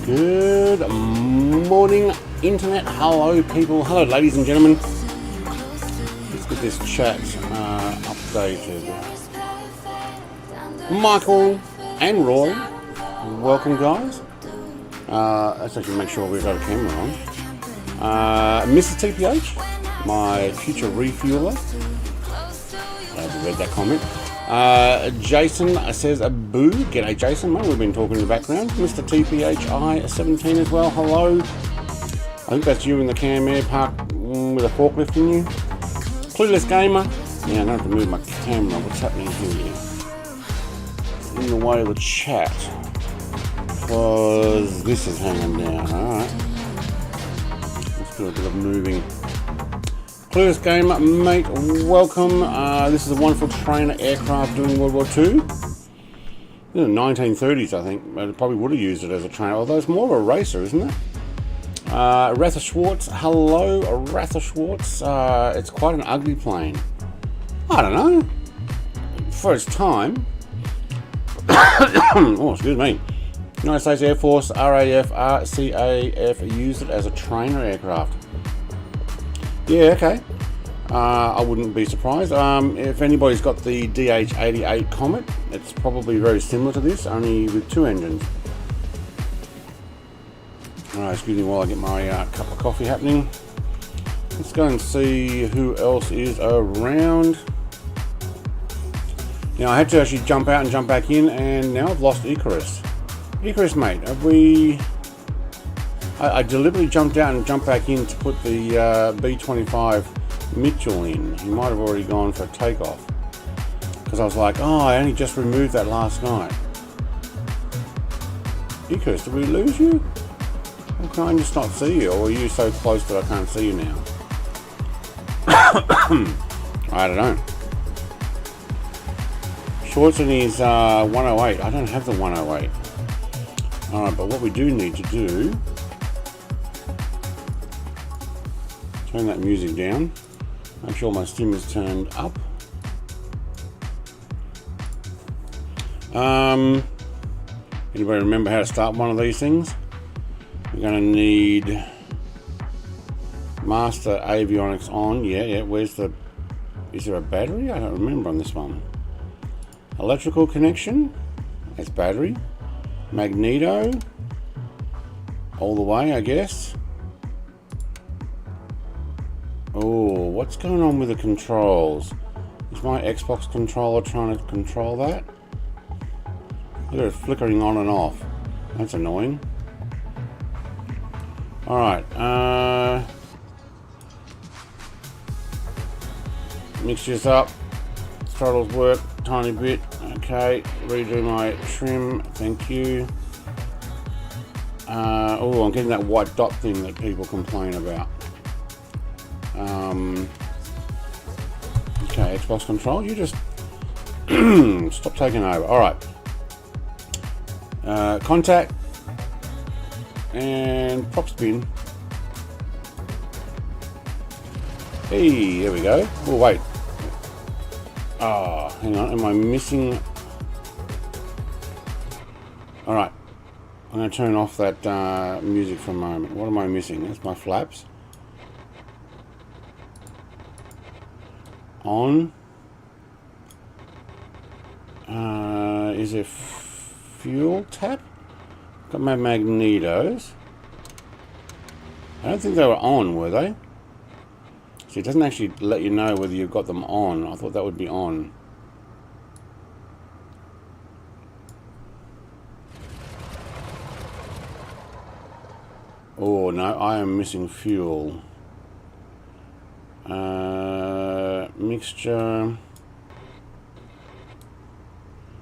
Good morning, internet. Hello, people. Hello, ladies and gentlemen. Let's get this chat updated. Michael and Roy, welcome, guys. Let's actually make sure we've got a camera on. Mr. TPH, my future refueler. I haven't read that comment. Jason says a boo. G'day, Jason, mate. We've been talking in the background. Mr. TPHI17 as well. Hello. I think that's you in the cam air park with a forklift in you. Clueless Gamer. Yeah, I don't have to move my camera. What's happening here? In the way of the chat. Because this is hanging down. Alright. Let's do a bit of moving. Clueless Gamer, mate, welcome. This is a wonderful trainer aircraft doing World War II. In the 1930s, I think. They probably would have used it as a trainer, although it's more of a racer, isn't it? Ratha Schwartz, hello, Ratha Schwartz. It's quite an ugly plane. I don't know. For its time. Oh, excuse me. United States Air Force, RAF, RCAF used it as a trainer aircraft. Yeah, okay. I wouldn't be surprised. If anybody's got the DH-88 Comet, it's probably very similar to this, only with two engines. Alright, excuse me while I get my cup of coffee happening. Let's go and see who else is around. Now, I had to actually jump out and jump back in, and now I've lost Icarus. Icarus, mate, have we... I deliberately jumped out and jumped back in to put the B-25 Mitchell in. He might have already gone for a takeoff. Because I was like, oh, I only just removed that last night. Icarus, did we lose you? Or can I just not see you? Or are you so close that I can't see you now? I don't know. Schwartzen is 108. I don't have the 108. Alright, but what we do need to do... Turn that music down. Make sure my stim is turned up. Anybody remember how to start one of these things? We're going to need master avionics on. Yeah. Where's the... Is there a battery? I don't remember on this one. Electrical connection. That's battery. Magneto. All the way, I guess. Oh, what's going on with the controls? Is my Xbox controller trying to control that? Look at it flickering on and off. That's annoying. Alright, mixtures up. Throttles work a tiny bit. Okay, redo my trim. Thank you. Oh, I'm getting that white dot thing that people complain about. Okay, Xbox control, you just stop taking over. Alright. Contact and prop spin. Hey, there we go. Oh, wait. Oh, hang on, am I missing? Alright. I'm going to turn off that music for a moment. What am I missing? That's my flaps. On. Is it fuel tap? Got my magnetos. I don't think they were on, were they? See, it doesn't actually let you know whether you've got them on. I thought that would be on. Oh no, I am missing fuel. Mixture.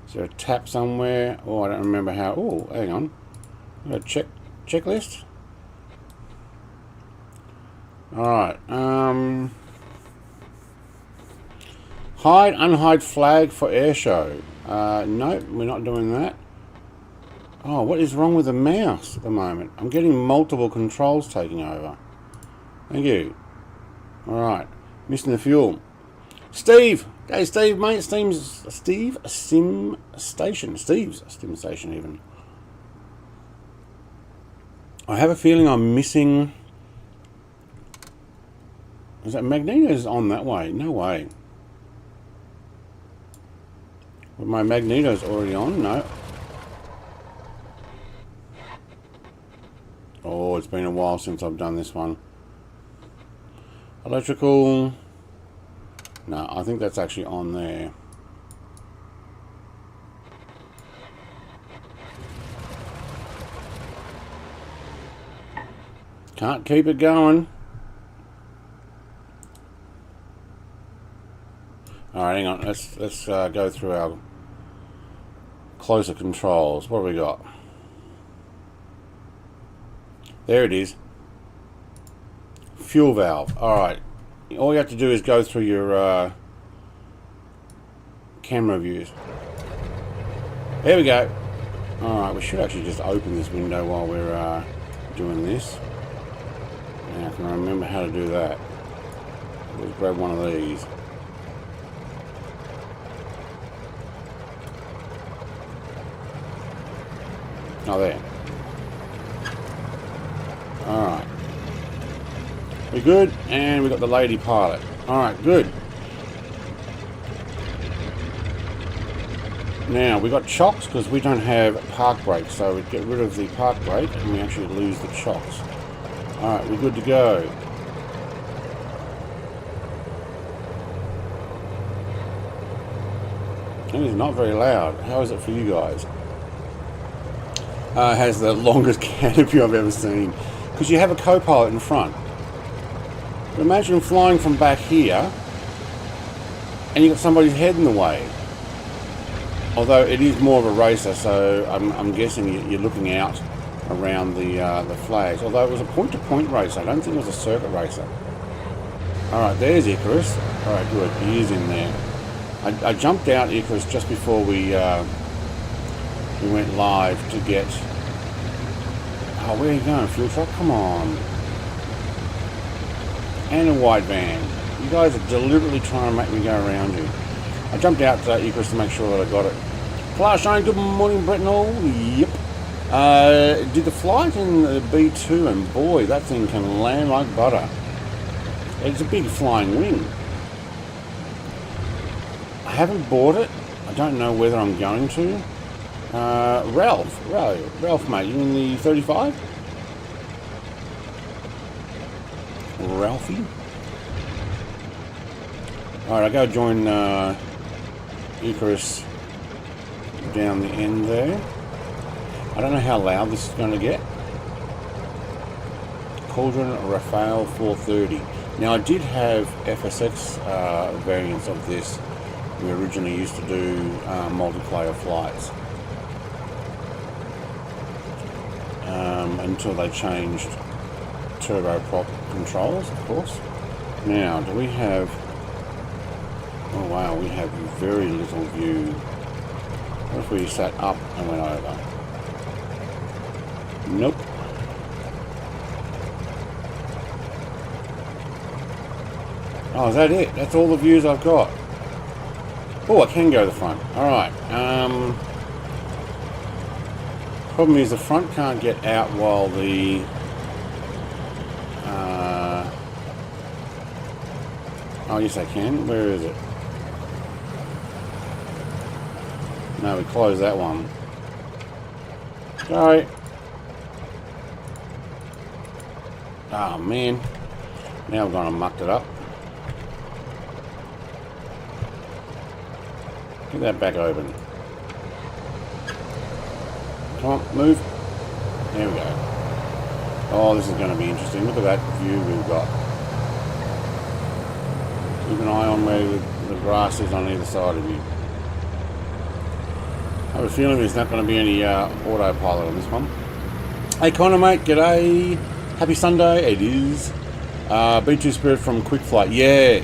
Is there a tap somewhere? Oh, I don't remember how. Oh, hang on. A checklist. Alright. Hide, unhide flag for air show. Nope, we're not doing that. Oh, what is wrong with the mouse at the moment? I'm getting multiple controls taking over. Thank you. Alright. Missing the fuel. Steve! Hey, Steve, mate. Steve's Sim Station even. I have a feeling I'm missing... Is that Magneto's on that way? No way. But my Magneto's already on? No. Oh, it's been a while since I've done this one. Electrical... No, I think that's actually on there. Can't keep it going. Alright, hang on. Let's go through our closer controls. What have we got? There it is. Fuel valve. Alright. All you have to do is go through your camera views. There we go. Alright, we should actually just open this window while we're doing this. Now I can remember how to do that. Let's grab one of these. Oh, there. Alright. We're good, and we got the lady pilot. Alright, good. Now, we got chocks because we don't have park brakes, so we get rid of the park brake and we actually lose the chocks. Alright, we're good to go. It is not very loud. How is it for you guys? Has the longest canopy I've ever seen. Because you have a co-pilot in front. But imagine flying from back here and you've got somebody's head in the way. Although it is more of a racer, so I'm guessing you're looking out around the flags. Although it was a point-to-point racer, I don't think it was a circuit racer. Alright, there's Icarus. Alright, good. He is in there. I jumped out Icarus just before we went live to get... Oh, where are you going, fuel truck? Come on. And a wide van. You guys are deliberately trying to make me go around you. I jumped out Icarus to make sure that I got it. Flash Shine, good morning, Brett and all. Yep. Did the flight in the B2, and boy, that thing can land like butter. It's a big flying wing. I haven't bought it. I don't know whether I'm going to. Ralph, mate, you in the 35? Ralphie? Alright, I go join Icarus down the end there. I don't know how loud this is going to get. Caudron Rafale 430. Now, I did have FSX variants of this. We originally used to do multiplayer flights. Until they changed turboprop controls, of course. Now, do we have... Oh wow, we have very little view. What if we sat up and went over? Nope. Oh, is that it? That's all the views I've got. Oh, I can go to the front. Alright. Problem is the front can't get out while the... Oh, yes I can. Where is it? No, we closed that one. Sorry. Oh, man. Now I've gone and mucked it up. Get that back open. Come on, move. There we go. Oh, this is going to be interesting. Look at that view we've got. Keep an eye on where the grass is on either side of you. I have a feeling there's not going to be any autopilot on this one. Hey Connor, mate, g'day. Happy Sunday. It is. B2 Spirit from Quick Flight. Yeah.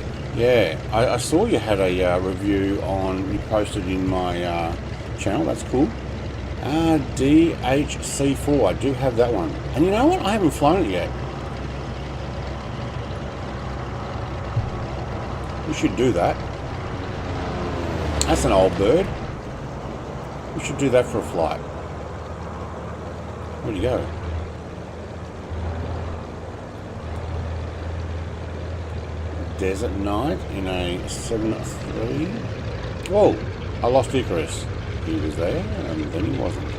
I saw you had a review on, you posted in my channel. That's cool. DHC4. I do have that one. And you know what? I haven't flown it yet. We should do that. That's an old bird. We should do that for a flight. Where'd you go? desert night in a 7.3. Whoa, I lost Icarus. He was there and then he wasn't.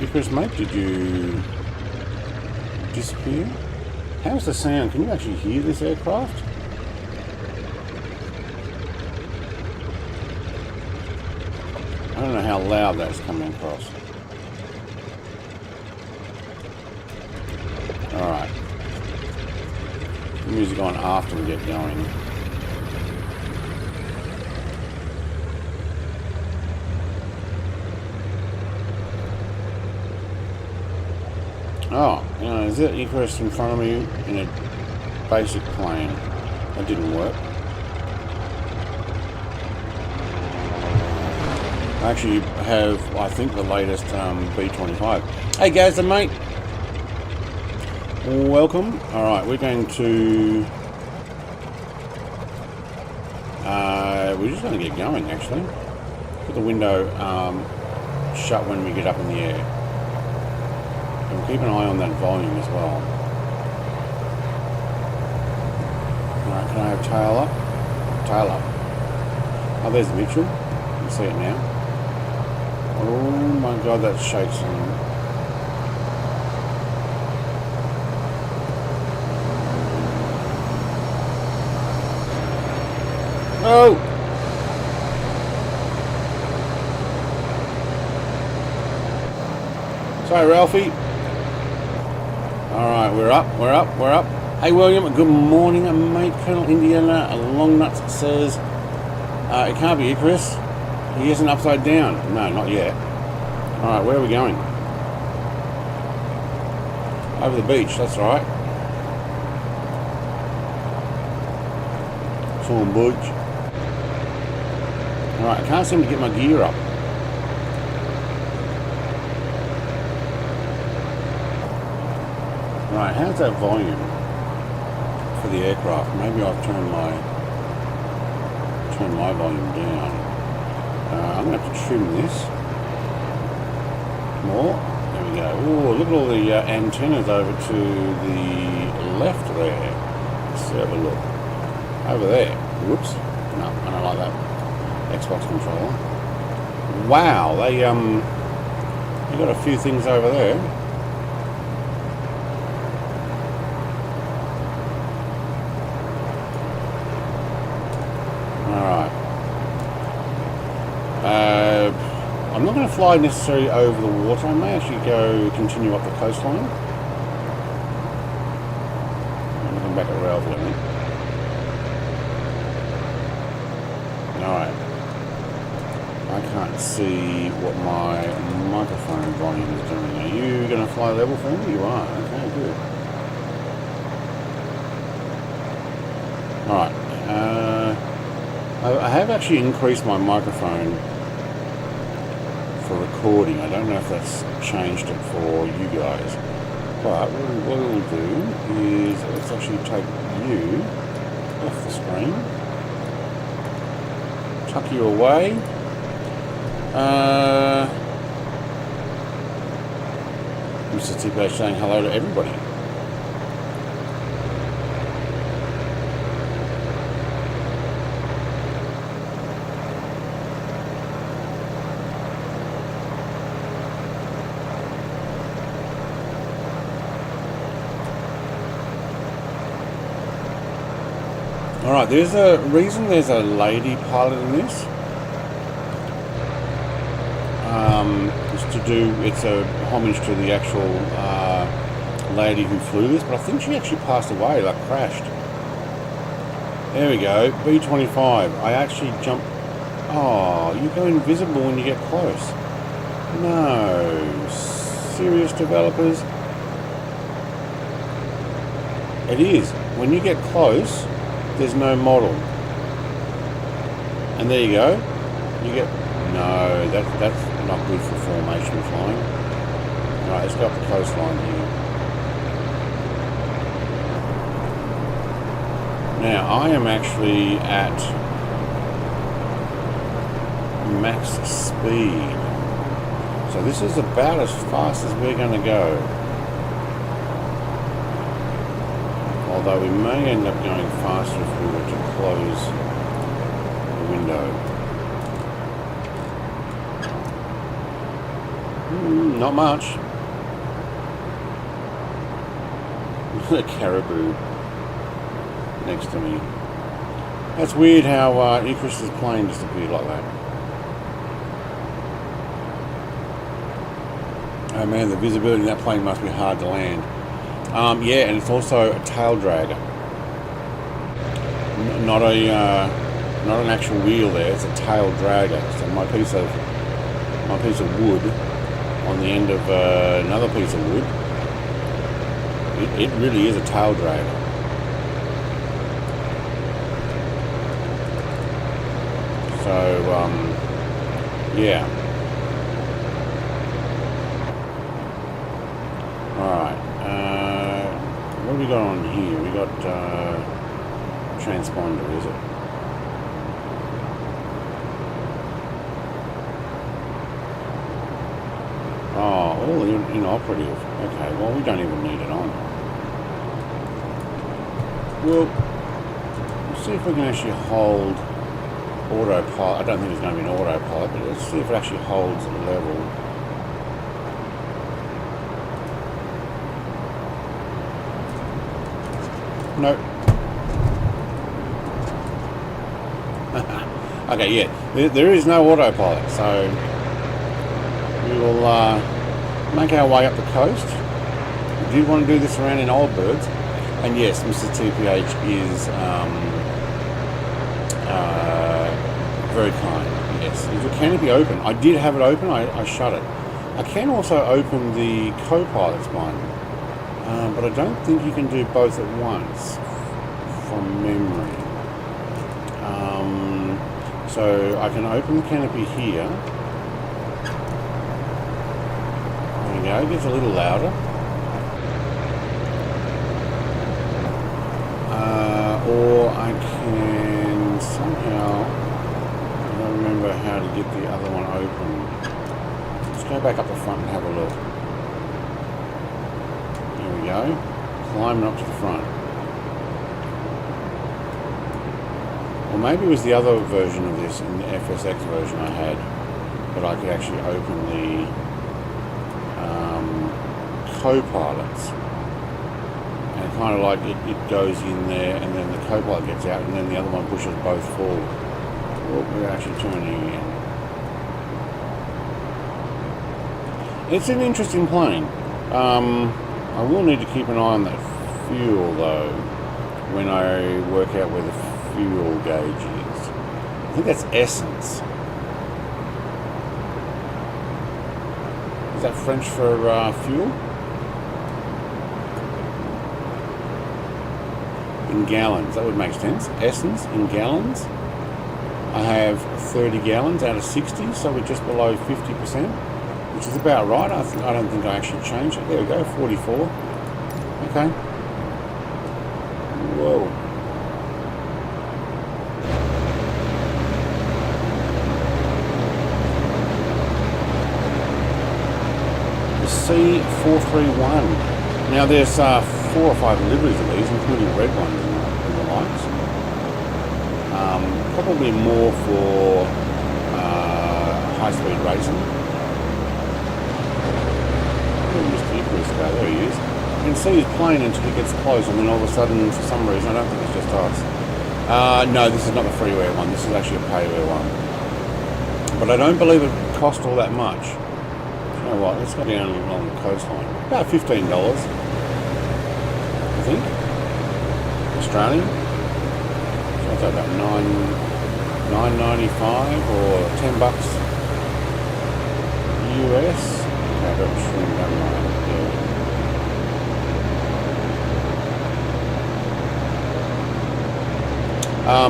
Icarus, mate, did you disappear? How's the sound? Can you actually hear this aircraft? I don't know how loud that's coming across. Alright. Music on after we get going. Oh, you know, is that Icarus in front of me in a basic plane? That didn't work. I actually have, I think, the latest B25. Hey, Gazza, mate. Welcome. Alright, we're going to... we're just going to get going, actually. Put the window shut when we get up in the air. And keep an eye on that volume as well. Alright, can I have tail up? Tail up. Oh, there's Mitchell. You can see it now. Oh my god, that shakes him. Oh! Sorry, Ralphie. Alright, we're up. Hey, William, good morning, mate. Colonel Indiana Longnuts says, it can't be Icarus. He isn't upside down. No, not yet. Alright, where are we going? Over the beach, that's right. Sawn Budge. Alright, I can't seem to get my gear up. Right, how's that volume for the aircraft? Maybe I've turned my volume down. I'm going to have to trim this more. There we go. Oh, look at all the antennas over to the left there. Let's have a look. Over there. Whoops. No, I don't like that. Xbox controller. Wow, they got a few things over there. Alright. I'm not going to fly necessarily over the water. I may actually continue up the coastline. I'm looking back at Ralph a minute. Alright. I can't see what my microphone volume is doing. Are you going to fly level for me? You are. Okay, good. Alright. I have actually increased my microphone for recording. I don't know if that's changed it for you guys. But what we'll do is, let's actually take you off the screen. Tuck you away. Mr. TPH saying hello to everybody. Alright, there's a reason there's a lady pilot in this. It's a homage to the actual lady who flew this, but I think she actually passed away, like crashed. There we go, B-25. I actually jumped. Oh, you go invisible when you get close. No, serious developers. It is. When you get close, there's no model. And there you go. You get... No, that's not good for formation flying. Alright, let's go up the coastline here. Now, I am actually at max speed. So this is about as fast as we're going to go. Although we may end up going faster if we were to close the window. Not much. A caribou next to me. That's weird how Icarus's plane just appeared like that. Oh man, the visibility in that plane must be hard to land. Yeah, and it's also a tail dragger. Not an actual wheel there. It's a tail dragger. So my piece of wood on the end of another piece of wood. It really is a tail dragger. So yeah. Alright, what have we got on here? We got transponder, is it? Oh, all inoperative. Okay, well we don't even need it on. Well, let's see if we can actually hold autopilot. I don't think it's going to be an autopilot, but let's see if it actually holds level. Nope. Okay, yeah, there is no autopilot, so we will make our way up the coast. We do want to do this around in Old Birds, and yes, Mr. TPH is very kind. Yes, is the canopy open? I did have it open. I shut it. I can also open the co-pilot's one. But I don't think you can do both at once from memory. So I can open the canopy here. There we go, it gets a little louder. Or I can somehow, I don't remember how to get the other one open. Let's go back up the front and have a look. Go, climbing up to the front. Or maybe it was the other version of this, in the FSX version I had, but I could actually open the co-pilots. And kind of like it goes in there and then the co-pilot gets out and then the other one pushes both forward. Oh, we're actually turning again. It's an interesting plane. I will need to keep an eye on that fuel though when I work out where the fuel gauge is. I think that's essence. Is that French for fuel? In gallons, that would make sense. Essence in gallons. I have 30 gallons out of 60, so we're just below 50%. Which is about right. I don't think I actually changed it. There we go, 44. Okay. Whoa. The C430. Now there's 4 or 5 deliveries of these, including red ones and the likes. Probably more for high-speed racing. There he is. You can see his plane until he gets close, and then all of a sudden, for some reason, I don't think it's just us. No, this is not the freeware one. This is actually a payware one. But I don't believe it cost all that much. You know what? Let's go down along the coastline. About $15, I think. Australian. So that's about $9.95 or $10 US. Okay, I've got to trim down my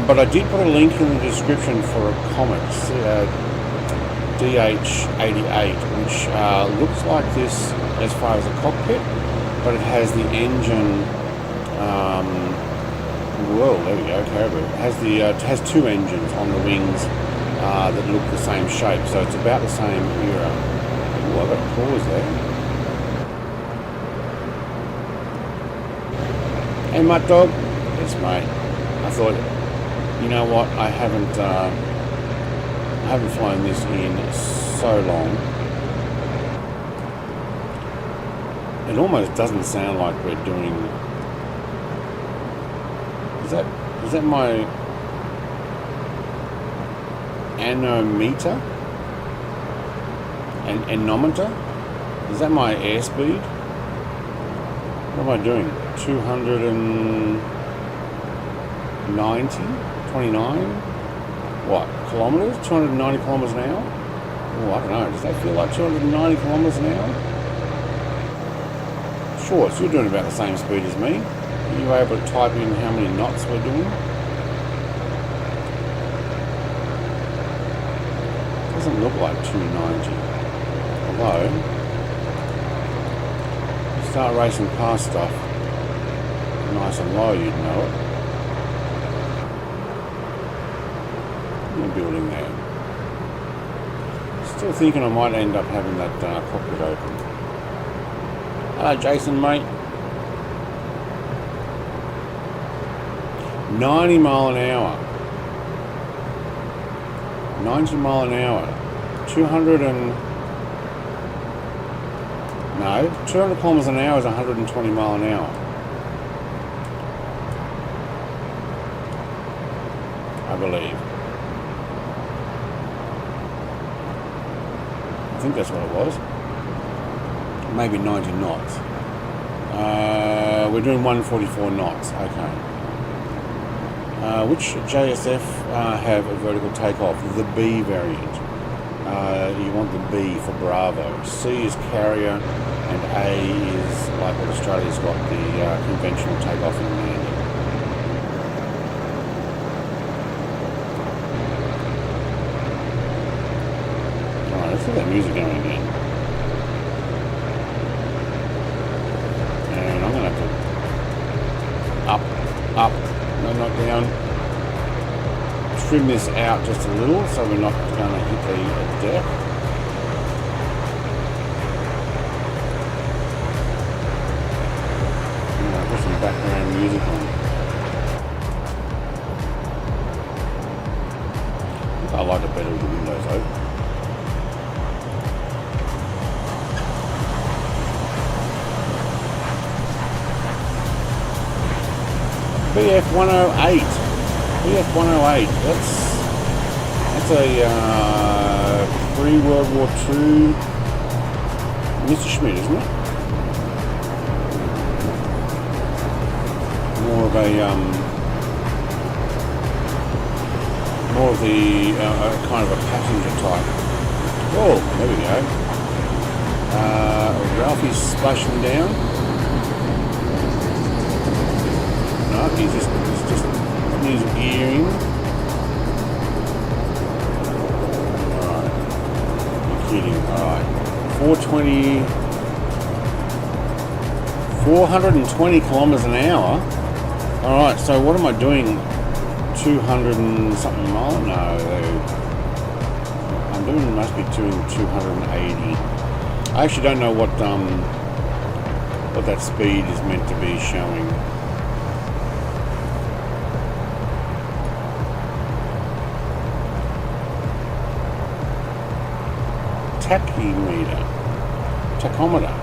but I did put a link in the description for a comics, DH88, which looks like this as far as a cockpit, but it has the engine. Whoa, there we go, caribou. It has 2 engines on the wings that look the same shape, so it's about the same era. Ooh, I've got a pause there. Hey, Mud Dog. Yes, mate. I thought, you know what? I haven't flown this in so long. It almost doesn't sound like we're doing. Is that my anemometer? An anemometer? Is that my airspeed? What am I doing? 290? 29? What? Kilometers? 290 kilometers an hour? Oh, I don't know. Does that feel like 290 kilometers an hour? Sure, so you're doing about the same speed as me. Are you able to type in how many knots we're doing? Doesn't look like 290. Although, you start racing past stuff nice and low, you'd know it. The building there. Still thinking I might end up having that cockpit open. Hello, Jason, mate. 90 mile an hour. 90 mile an hour. 200 kilometers an hour is 120 mile an hour. I believe. I think that's what it was. Maybe 90 knots. We're doing 144 knots. Okay. Which JSF have a vertical takeoff? The B variant. You want the B for Bravo. C is carrier, and A is like what Australia's got, the conventional takeoff and landing. Alright, let's get that music going again. And I'm going to have to up, no, not down. Trim this out just a little so we're not going to hit the deck. Put some background music on. I like it better with the windows open. BF108. BF108. That's a pre-World War II Mr. Schmidt, isn't it? More of the kind of a passenger type. Oh, there we go. Ralphie's splashing down. No, he's just putting his ear in. Alright. You're kidding. Alright. 420 kilometers an hour. Alright, so what am I doing? 200 and something miles? No. Must be doing 280. I actually don't know what that speed is meant to be showing. Tachometer.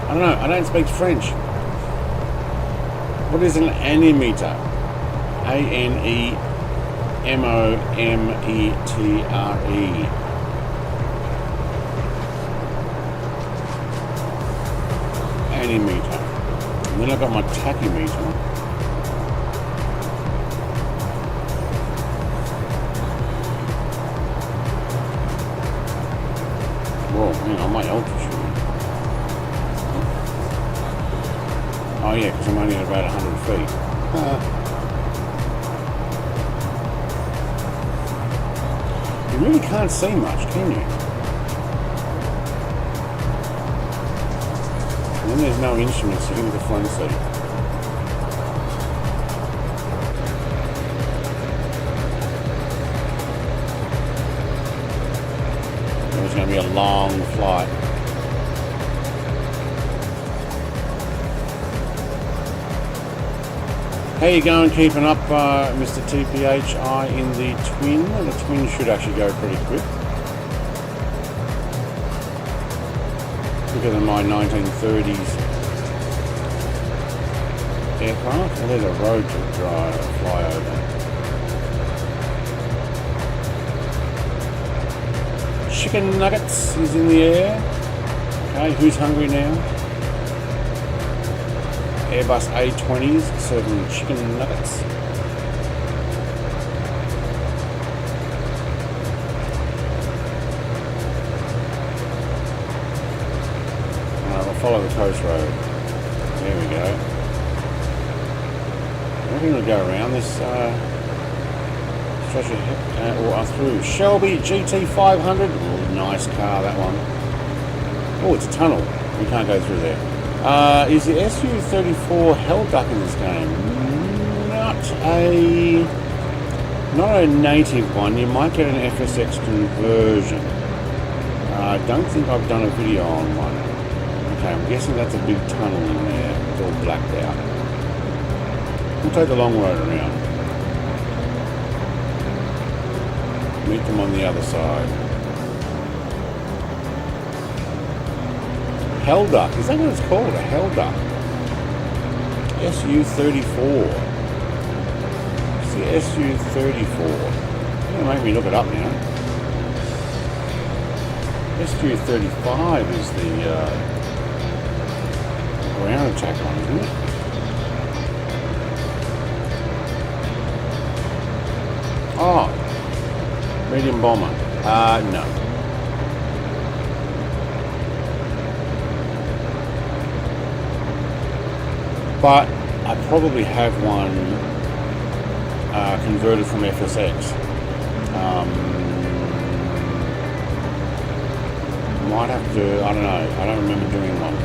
I don't know. I don't speak French. What is an anemometer? A-N-E-M-O-M-E-T-R-E. Anemometer. And then I've got my tachymeter. Whoa, hang on, my altitude. Oh yeah, because I'm only at about 100 feet. You really can't see much, can you? And then there's no instruments sitting at the front seat. it's going to be a long flight. How you going? Keeping up, Mr. TPHI in the Twin? The Twin should actually go pretty quick. Quicker than my 1930s aircraft. Well, there's a road to fly over. Chicken nuggets is in the air. Okay, who's hungry now? Airbus A20s serving chicken nuggets. Alright, we'll follow the coast road. There we go. We're going to go around this stretch or through Shelby GT500. Oh, nice car, that one. Oh, it's a tunnel. We can't go through there. Is the SU-34 held duck in this game? Not a native one. You might get an FSX conversion. I don't think I've done a video on one. Okay, I'm guessing that's a big tunnel in there. It's all blacked out. We'll take the long road around. Meet them on the other side. Hell duck, is that what it's called? A hell duck? SU-34. It's the SU-34. You're going to make me look it up now. SU-35 is the ground attack one, isn't it? Oh, medium bomber. No. But I probably have one converted from FSX. Might have to, I don't know, I don't remember doing one.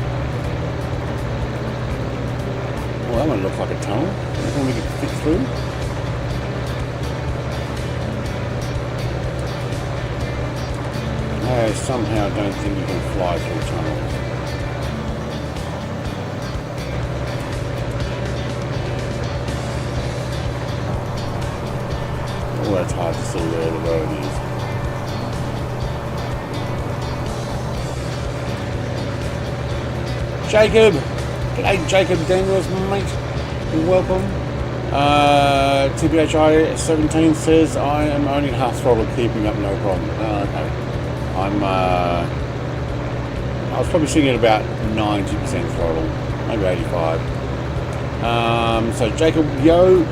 Well, that one looks like a tunnel. Can we fit through? I somehow don't think you can fly through tunnels. Oh, that's hard to see where the road is. Jacob! G'day Jacob Daniels, mate. Welcome. TBHI 17 says I am only half throttle, keeping up no problem. Okay. I was probably sitting at about 90% throttle, maybe 85. So Jacob, yo.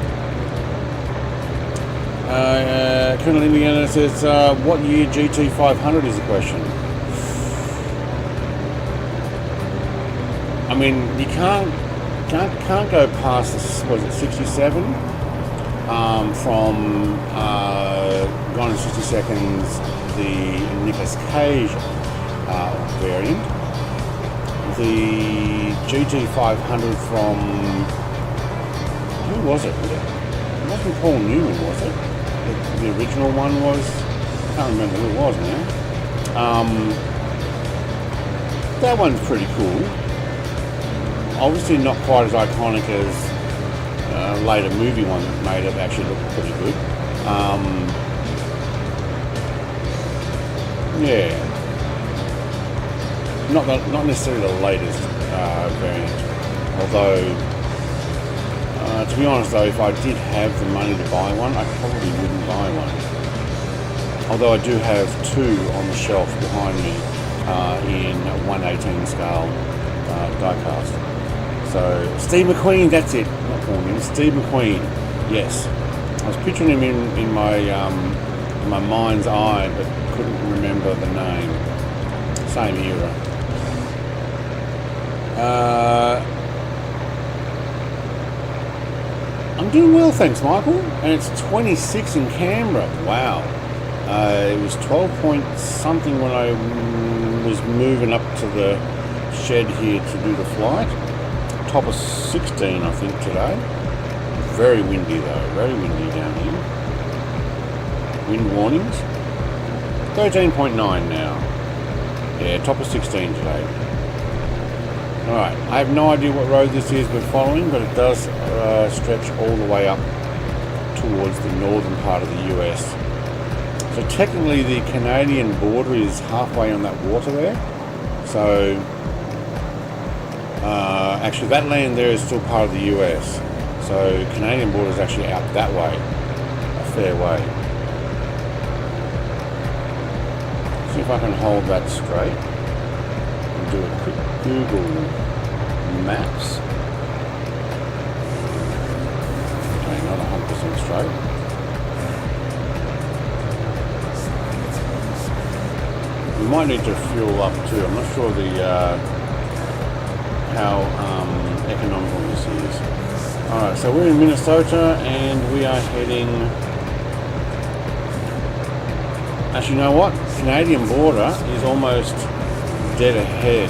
Colonel Indiana says, what year GT500 is the question? I mean, you can't go past this, was it 67? From Gone in 60 Seconds, the Nicolas Cage variant. The GT500 from, who was it? It wasn't Paul Newman, was it? The original one was, I can't remember who it was now. That one's pretty cool. Obviously not quite as iconic as a later movie one that made it actually look pretty good. Yeah. Not necessarily the latest variant. Although, to be honest though, if I did have the money to buy one, I probably wouldn't buy one. Although I do have two on the shelf behind me in 1/18 scale diecast. So Steve McQueen, that's it. Not Paul Newman, Steve McQueen. Yes, I was picturing him in my mind's eye, but couldn't remember the name. Same era. I'm doing well, thanks, Michael. And it's 26 in Canberra. Wow. It was 12 point something when I was moving up to the shed here to do the flight. Top of 16, I think, today. Very windy though. Very windy down here. Wind warnings. 13.9 now. Yeah, top of 16 today. Alright, I have no idea what road this is we're following, but it does stretch all the way up towards the northern part of the US. So technically the Canadian border is halfway on that water there. So actually that land there is still part of the US. So Canadian border is actually out that way, a fair way. See if I can hold that straight and do a quick Google Maps. Okay, not 100% straight. We might need to fuel up too. I'm not sure how economical this is. Alright, so we're in Minnesota and we are heading... Actually, you know what? Canadian border is almost dead ahead.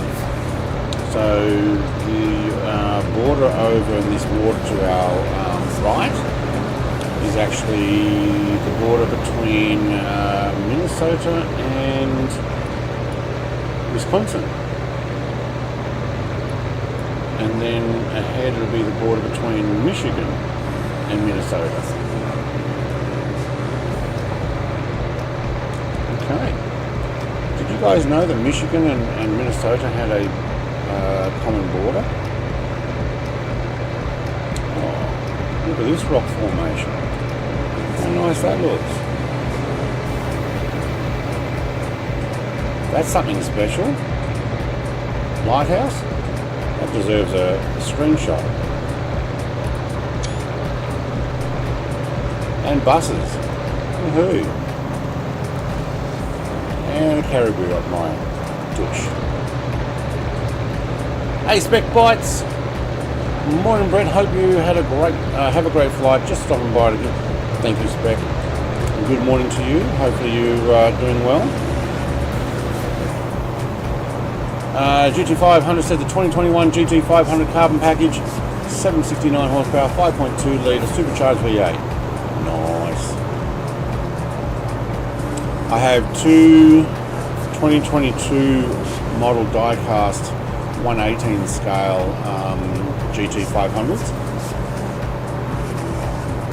So the border over in this water to our right is actually the border between Minnesota and Wisconsin. And then ahead will be the border between Michigan and Minnesota. Okay. Did you guys know that Michigan and Minnesota had a common border? Oh, look at this rock formation. How nice that looks. That's something special. Lighthouse? That deserves a screenshot. And buses. Woohoo! And a caribou up my tush. Hey Spec Bites! Morning Brett, hope you had a great have a great flight. Just stopping by to thank you Spec. Good morning to you. Hopefully you are doing well. GT500 said the 2021 GT500 carbon package, 769 horsepower, 5.2 litre supercharged V8. Nice. I have two 2022 model die-cast 118 scale GT500s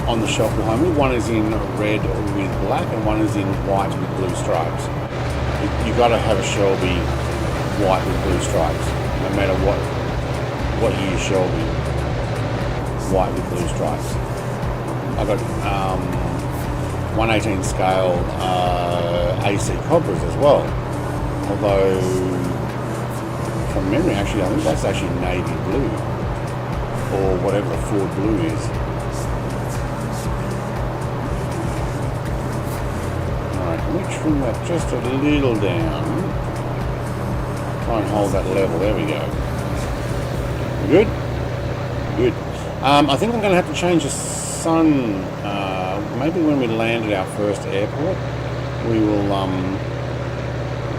on the shelf behind me. One is in red with black and one is in white with blue stripes. You got to have a Shelby white with blue stripes, no matter what year Shelby, white with blue stripes. I've got 118 scale AC Cobras as well, although from memory actually I think that's actually navy blue or whatever the Ford blue is. Alright, can we trim that just a little down? Try and hold that level. There we go. Good? Good. I think I'm going to have to change the sun. Maybe when we land at our first airport, we will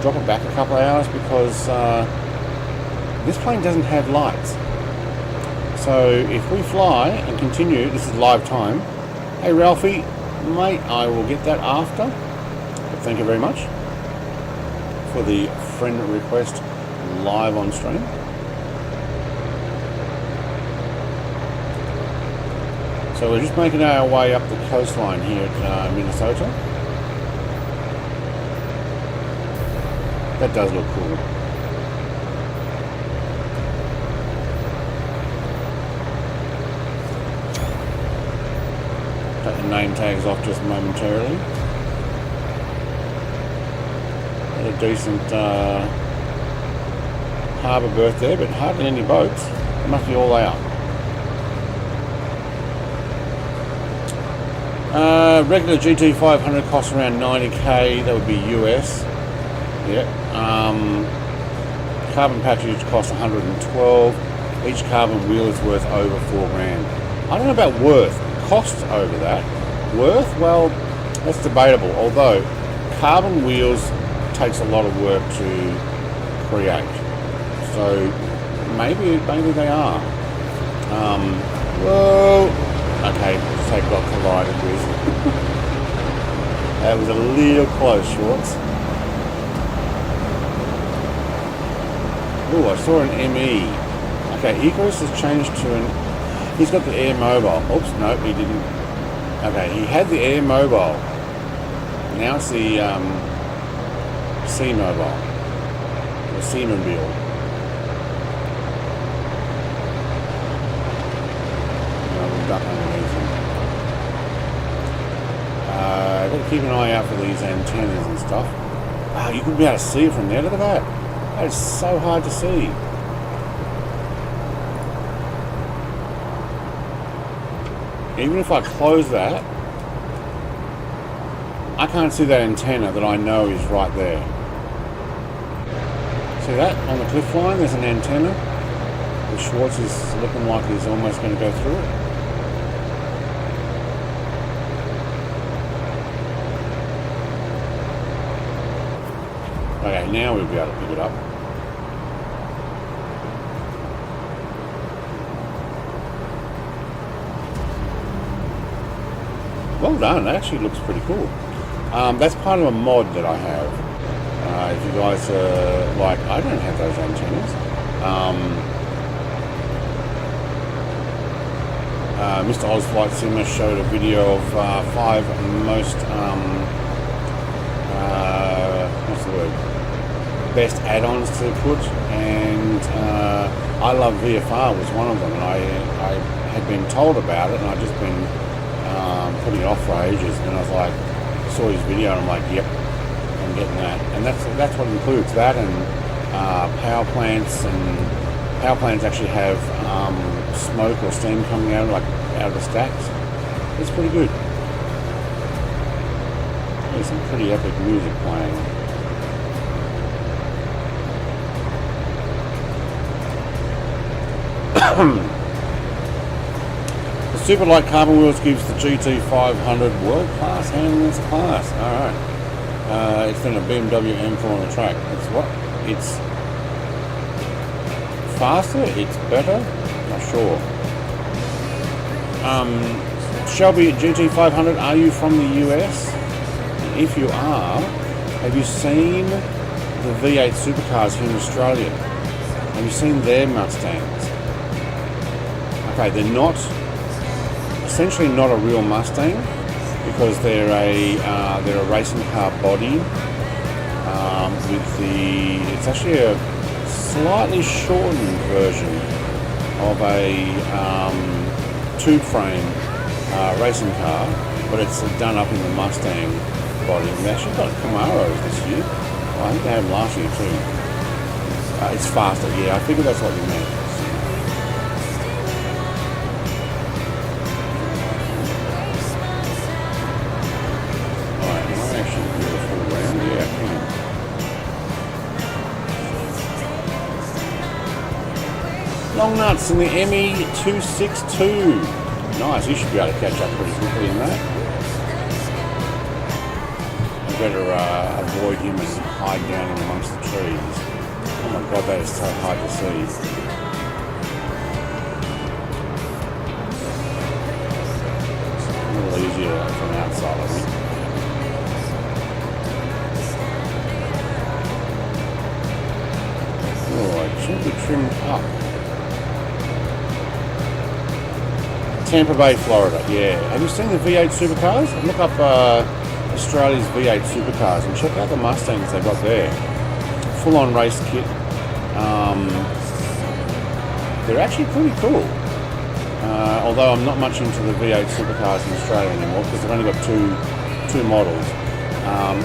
drop it back a couple of hours because this plane doesn't have lights. So if we fly and continue, this is live time. Hey Ralphie, mate, I will get that after. But thank you very much for the friend request live on stream. So we're just making our way up the coastline here at Minnesota. That does look cool. Take the name tags off just momentarily. Got a decent harbour berth there, but hardly any boats. It must be all out. Regular GT500 costs around 90k. That would be US. Yeah. Carbon package costs 112. Each carbon wheel is worth over $4,000. I don't know about worth. Costs over that. Worth? Well, that's debatable. Although carbon wheels takes a lot of work to create. So maybe they are. Whoa. Okay, say got collided with. That was a little close, Schwartz. Oh, I saw an ME. Okay, Icarus has changed to an... He's got the Air Mobile. Oops, nope, he didn't. Okay, he had the Air Mobile. Now it's the C Mobile. The C Mobile. Duck underneath him. I've got to keep an eye out for these antennas and stuff. Wow, you could be able to see it from there. Look at that. That is so hard to see. Even if I close that, I can't see that antenna that I know is right there. See that? On the cliff line, there's an antenna. The Schwartz is looking like he's almost going to go through it. Okay, now we'll be able to pick it up. Well done, that actually looks pretty cool. That's part of a mod that I have. If you guys like, I don't have those antennas. Mr. Oz Flight Simmer showed a video of 5 most, what's the word? Best add-ons to put, and I Love VFR was one of them, and I had been told about it, and I'd just been putting it off for ages, and I was like, saw his video, and I'm like, yep, I'm getting that. And that's what it includes, that and power plants, and power plants actually have smoke or steam coming out, like out of the stacks. It's pretty good. There's some pretty epic music playing. The Superlight carbon wheels gives the GT500 world-class handling as a class. Alright. It's then a BMW M4 on the track. It's what? It's faster? It's better? Not sure. Shelby GT500, are you from the US? If you are, have you seen the V8 supercars here in Australia? Have you seen their Mustangs? Okay, they're not, essentially not a real Mustang, because they're a racing car body with the, it's actually a slightly shortened version of a tube frame racing car, but it's done up in the Mustang body. We actually got Camaros this year. Well, I think they had them last year too. It's faster, yeah, I figured that's what you meant. Long nuts in the ME262. Nice, you should be able to catch up pretty quickly in that. I better avoid him and hide down in amongst the trees. Oh my god, that is so hard to see. A little easier from outside, I think. Oh, it should be trimmed up. Tampa Bay, Florida, yeah. Have you seen the V8 supercars? Look up Australia's V8 supercars and check out the Mustangs they got there. Full-on race kit. They're actually pretty cool. Although I'm not much into the V8 supercars in Australia anymore because they've only got two models.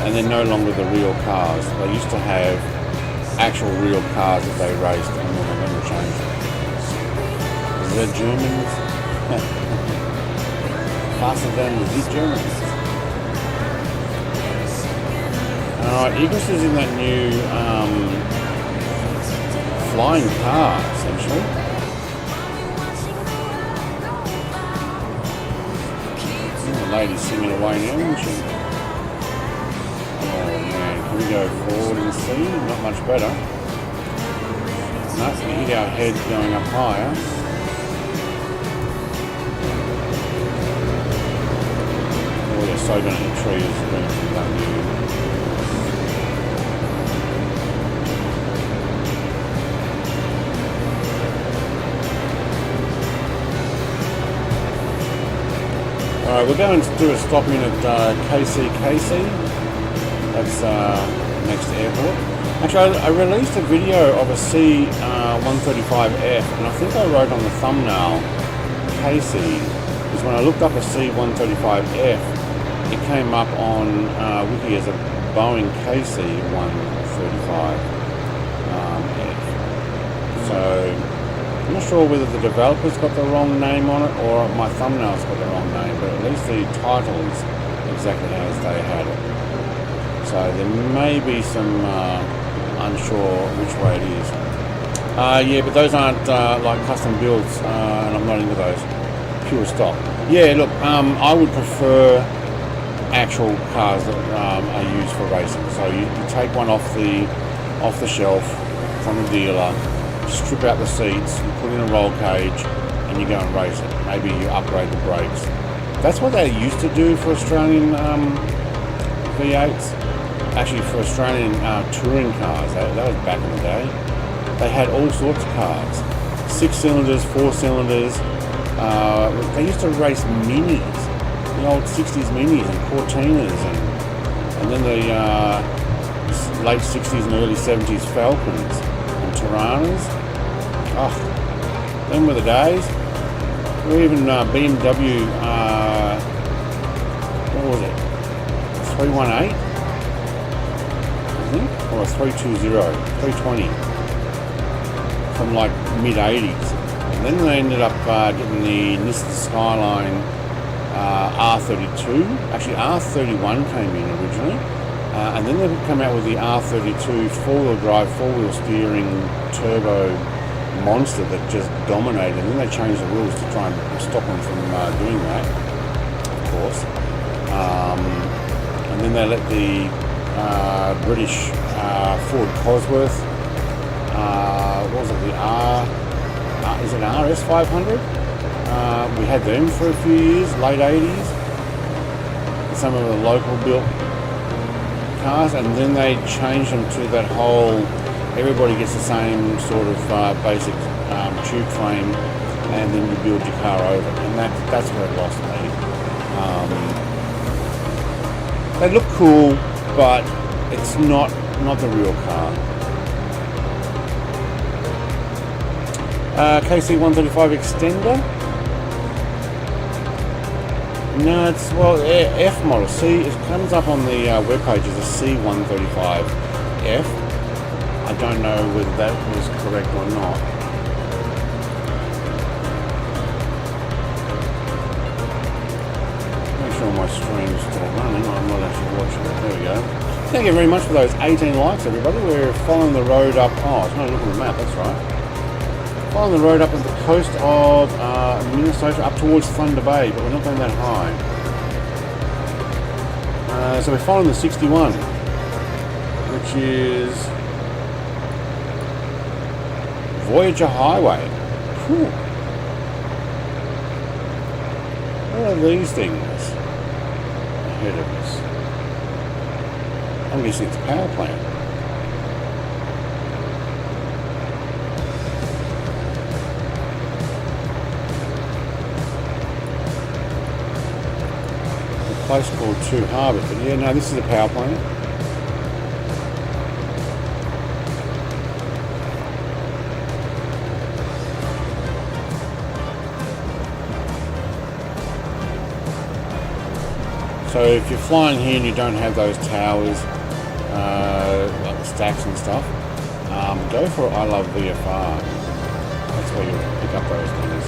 And they're no longer the real cars. They used to have actual real cars that they raced, and then they never changed them. The Germans. Faster than the Germans. Alright, Icarus is in that new flying car, essentially. The lady's singing away now, isn't she? Oh man, can we go forward and see? Not much better. No, we hit our head going up higher. So going to hit trees and anything like that. we're going to do a stop in at KCKC. That's next airport. Actually, I released a video of a C135F, and I think I wrote on the thumbnail KC, because when I looked up a C135F, it came up on Wiki as a Boeing KC135F. So I'm not sure whether the developer's got the wrong name on it or my thumbnail's got the wrong name, but at least the title is exactly as they had it. So there may be some unsure which way it is. Yeah, but those aren't like custom builds, and I'm not into those. Pure stock. Yeah, look, I would prefer actual cars that are used for racing. So you take one off the shelf from the dealer, strip out the seats, you put in a roll cage, and you go and race it. Maybe you upgrade the brakes. That's what they used to do for Australian V8s. Actually, for Australian touring cars, that was back in the day. They had all sorts of cars, 6 cylinders, 4 cylinders. They used to race minis, the old 60s minis and Cortinas, and then the late 60s and early 70s Falcons and Tiranas. Oh, them were the days. Or even BMW, what was it, 318? Or a 320 from like mid-80s. And then they ended up getting the Nissan Skyline R32. Actually, R31 came in originally. And then they come out with the R32 four-wheel drive, four-wheel steering turbo monster that just dominated. And then they changed the rules to try and stop them from doing that, of course. And then they let the British Ford Cosworth, what was it, the is it RS 500? We had them for a few years, late 80s. Some of the local built cars, and then they changed them to that whole, everybody gets the same sort of basic tube frame, and then you build your car over it, and that's where it lost me. They look cool, but it's not the real car. KC135 extender. No, it's, well, F model. See, it comes up on the webpage as a C135F. I don't know whether that was correct or not. Make sure my stream's still running. I'm not actually watching it. There we go. Thank you very much for those 18 likes, everybody. We're following the road up. Oh, it's not looking at the map, that's right. Following the road up at the coast of Minnesota up towards Thunder Bay, but we're not going that high. So we're following the 61, which is Voyager Highway. Cool. What are these things ahead of us? I'm guessing it's a power plant. A place called Two Harbors, but yeah, no, this is a power plant. So if you're flying here and you don't have those towers, like the stacks and stuff, go for I Love VFR. That's where you'll pick up those things.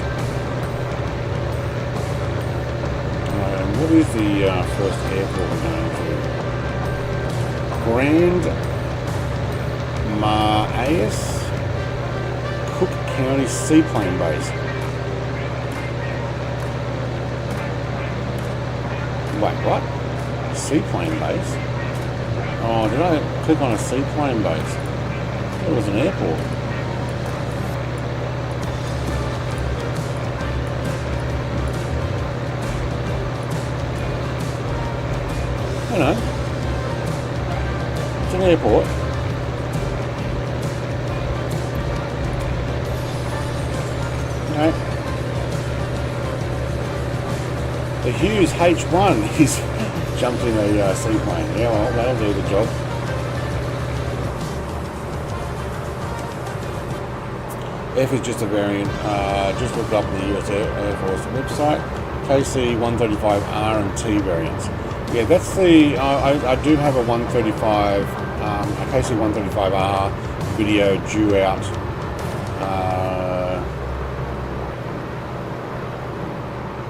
What is the first airport we're going to? Grand Marais, Cook County Seaplane Base. Wait, what? Seaplane base? Oh, did I click on a seaplane base? It was an airport. I don't know. It's an airport. Okay. The Hughes H1 is jumped in a seaplane. Yeah, well, that'll do the job. F is just a variant. Just looked up the US Air Force website. KC135R and T variants. Yeah, that's the. I do have a 135, a KC135R video due out.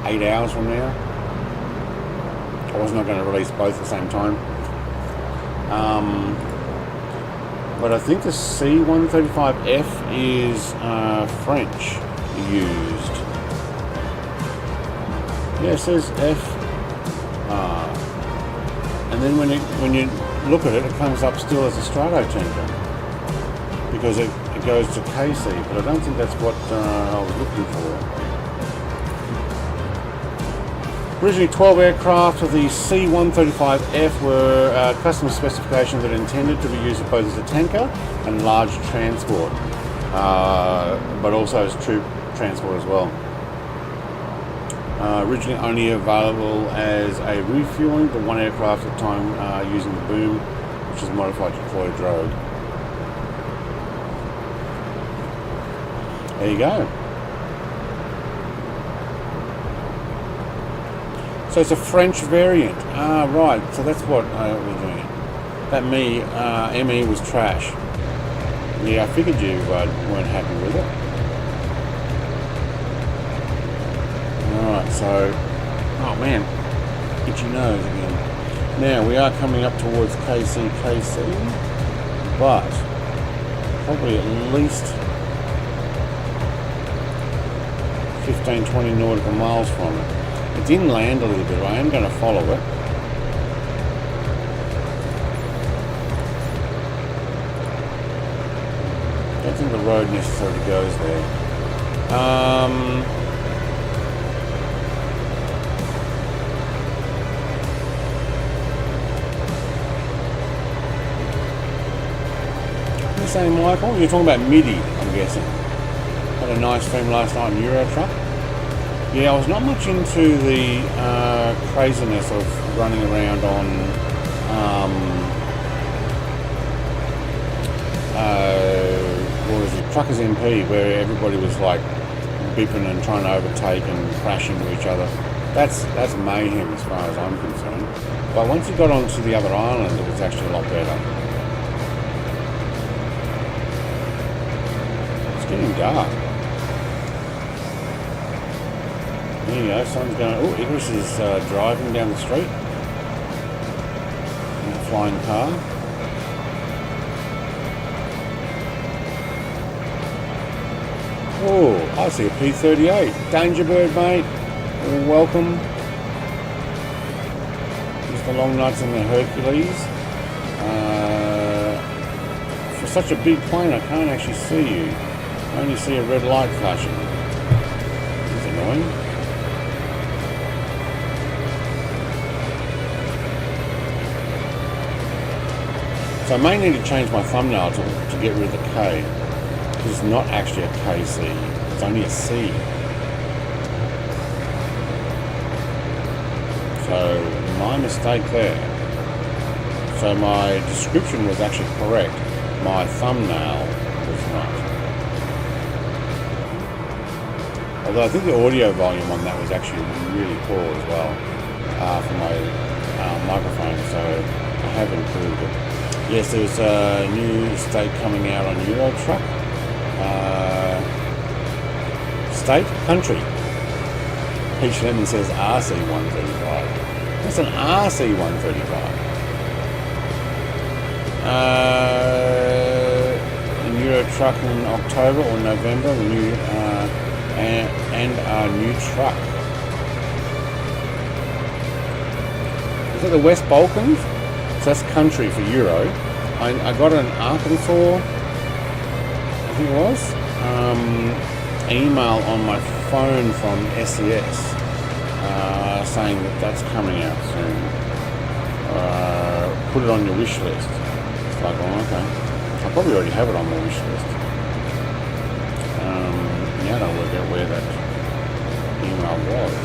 8 hours from now. I was not going to release both at the same time. But I think the C135F is French used. Yeah, it says F. And then when you look at it, it comes up still as a Stratotender because it goes to KC, but I don't think that's what I was looking for. Originally 12 aircraft of the C-135F were customer specifications that intended to be used both as a tanker and large transport, but also as troop transport as well. Originally only available as a refueling for one aircraft at a time using the boom, which is modified to deploy a drogue. There you go. So it's a French variant. Ah, right. So that's what we're doing. That ME was trash. Yeah, I figured you weren't happy with it. Alright, so... Oh man. Itchy nose again. Now, we are coming up towards KCKC, but probably at least 15-20 nautical miles from it. It's inland a little bit, I am going to follow it. I don't think the road necessarily goes there. What are you saying, Michael? You're talking about MIDI, I'm guessing. Had a nice stream last night in Euro Truck. Yeah, I was not much into the craziness of running around on what was it, Truckers MP, where everybody was like beeping and trying to overtake and crashing into each other. That's mayhem as far as I'm concerned. But once you got onto the other island, it was actually a lot better. It's getting dark. There you go, sun's going. Oh, Icarus is driving down the street in a flying car. Oh, I see a P-38. Danger Bird, mate. Welcome. Just the long nights in the Hercules. For such a big plane, I can't actually see you. I only see a red light flashing. It's annoying. So I may need to change my thumbnail to get rid of the K. It's not actually a KC, it's only a C. So my mistake there. So my description was actually correct. My thumbnail was not. Although I think the audio volume on that was actually really poor as well for my microphone, so I have improved it. Yes, there's a new state coming out on Euro Truck. State? Country. Peach Lemon says RC135. That's an RC135. In Euro Truck in October or November, the new and our new truck. Is it the West Balkans? So that's country for Euro. I got an Arkansas, I think it was, email on my phone from SES saying that that's coming out soon. Put it on your wish list. It's like, oh, okay. I probably already have it on my wish list. Now I'll work out where that email was.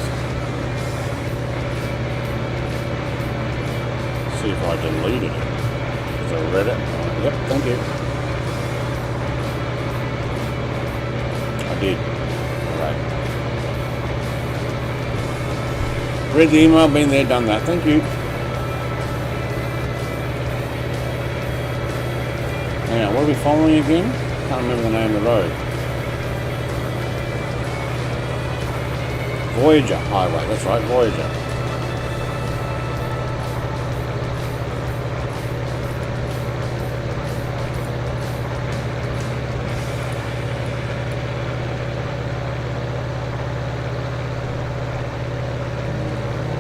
see if I deleted it. Because I read it. Yep, thank you. I did. Alright. Read the email, been there, done that. Thank you. Now, what are we following again? Can't remember the name of the road. Voyager Highway, that's right, Voyager.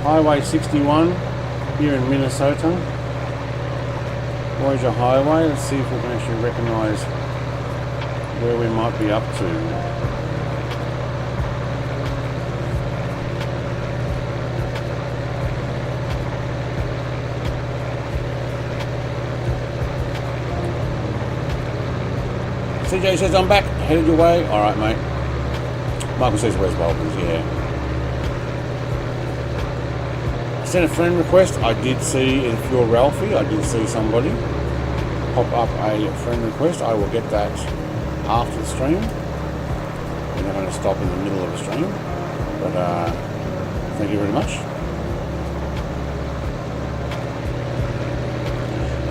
Highway 61 here in Minnesota. Voyager Highway. Let's see if we can actually recognise where we might be up to. CJ says I'm back, headed your way. Alright mate. Michael says where's Bulbins, yeah. Sent a friend request. I did see, if you're Ralphie, I did see somebody pop up a friend request. I will get that after the stream. We're not going to stop in the middle of a stream, but thank you very much.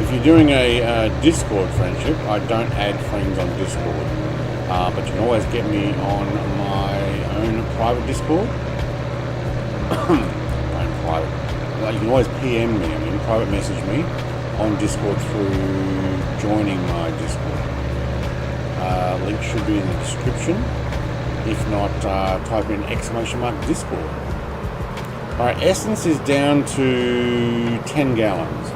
If you're doing a Discord friendship, I don't add friends on Discord, but you can always get me on my own private Discord. Private. You can always PM me, private message me on Discord through joining my Discord. Link should be in the description. If not, type in !Discord. Alright, Essence is down to 10 gallons.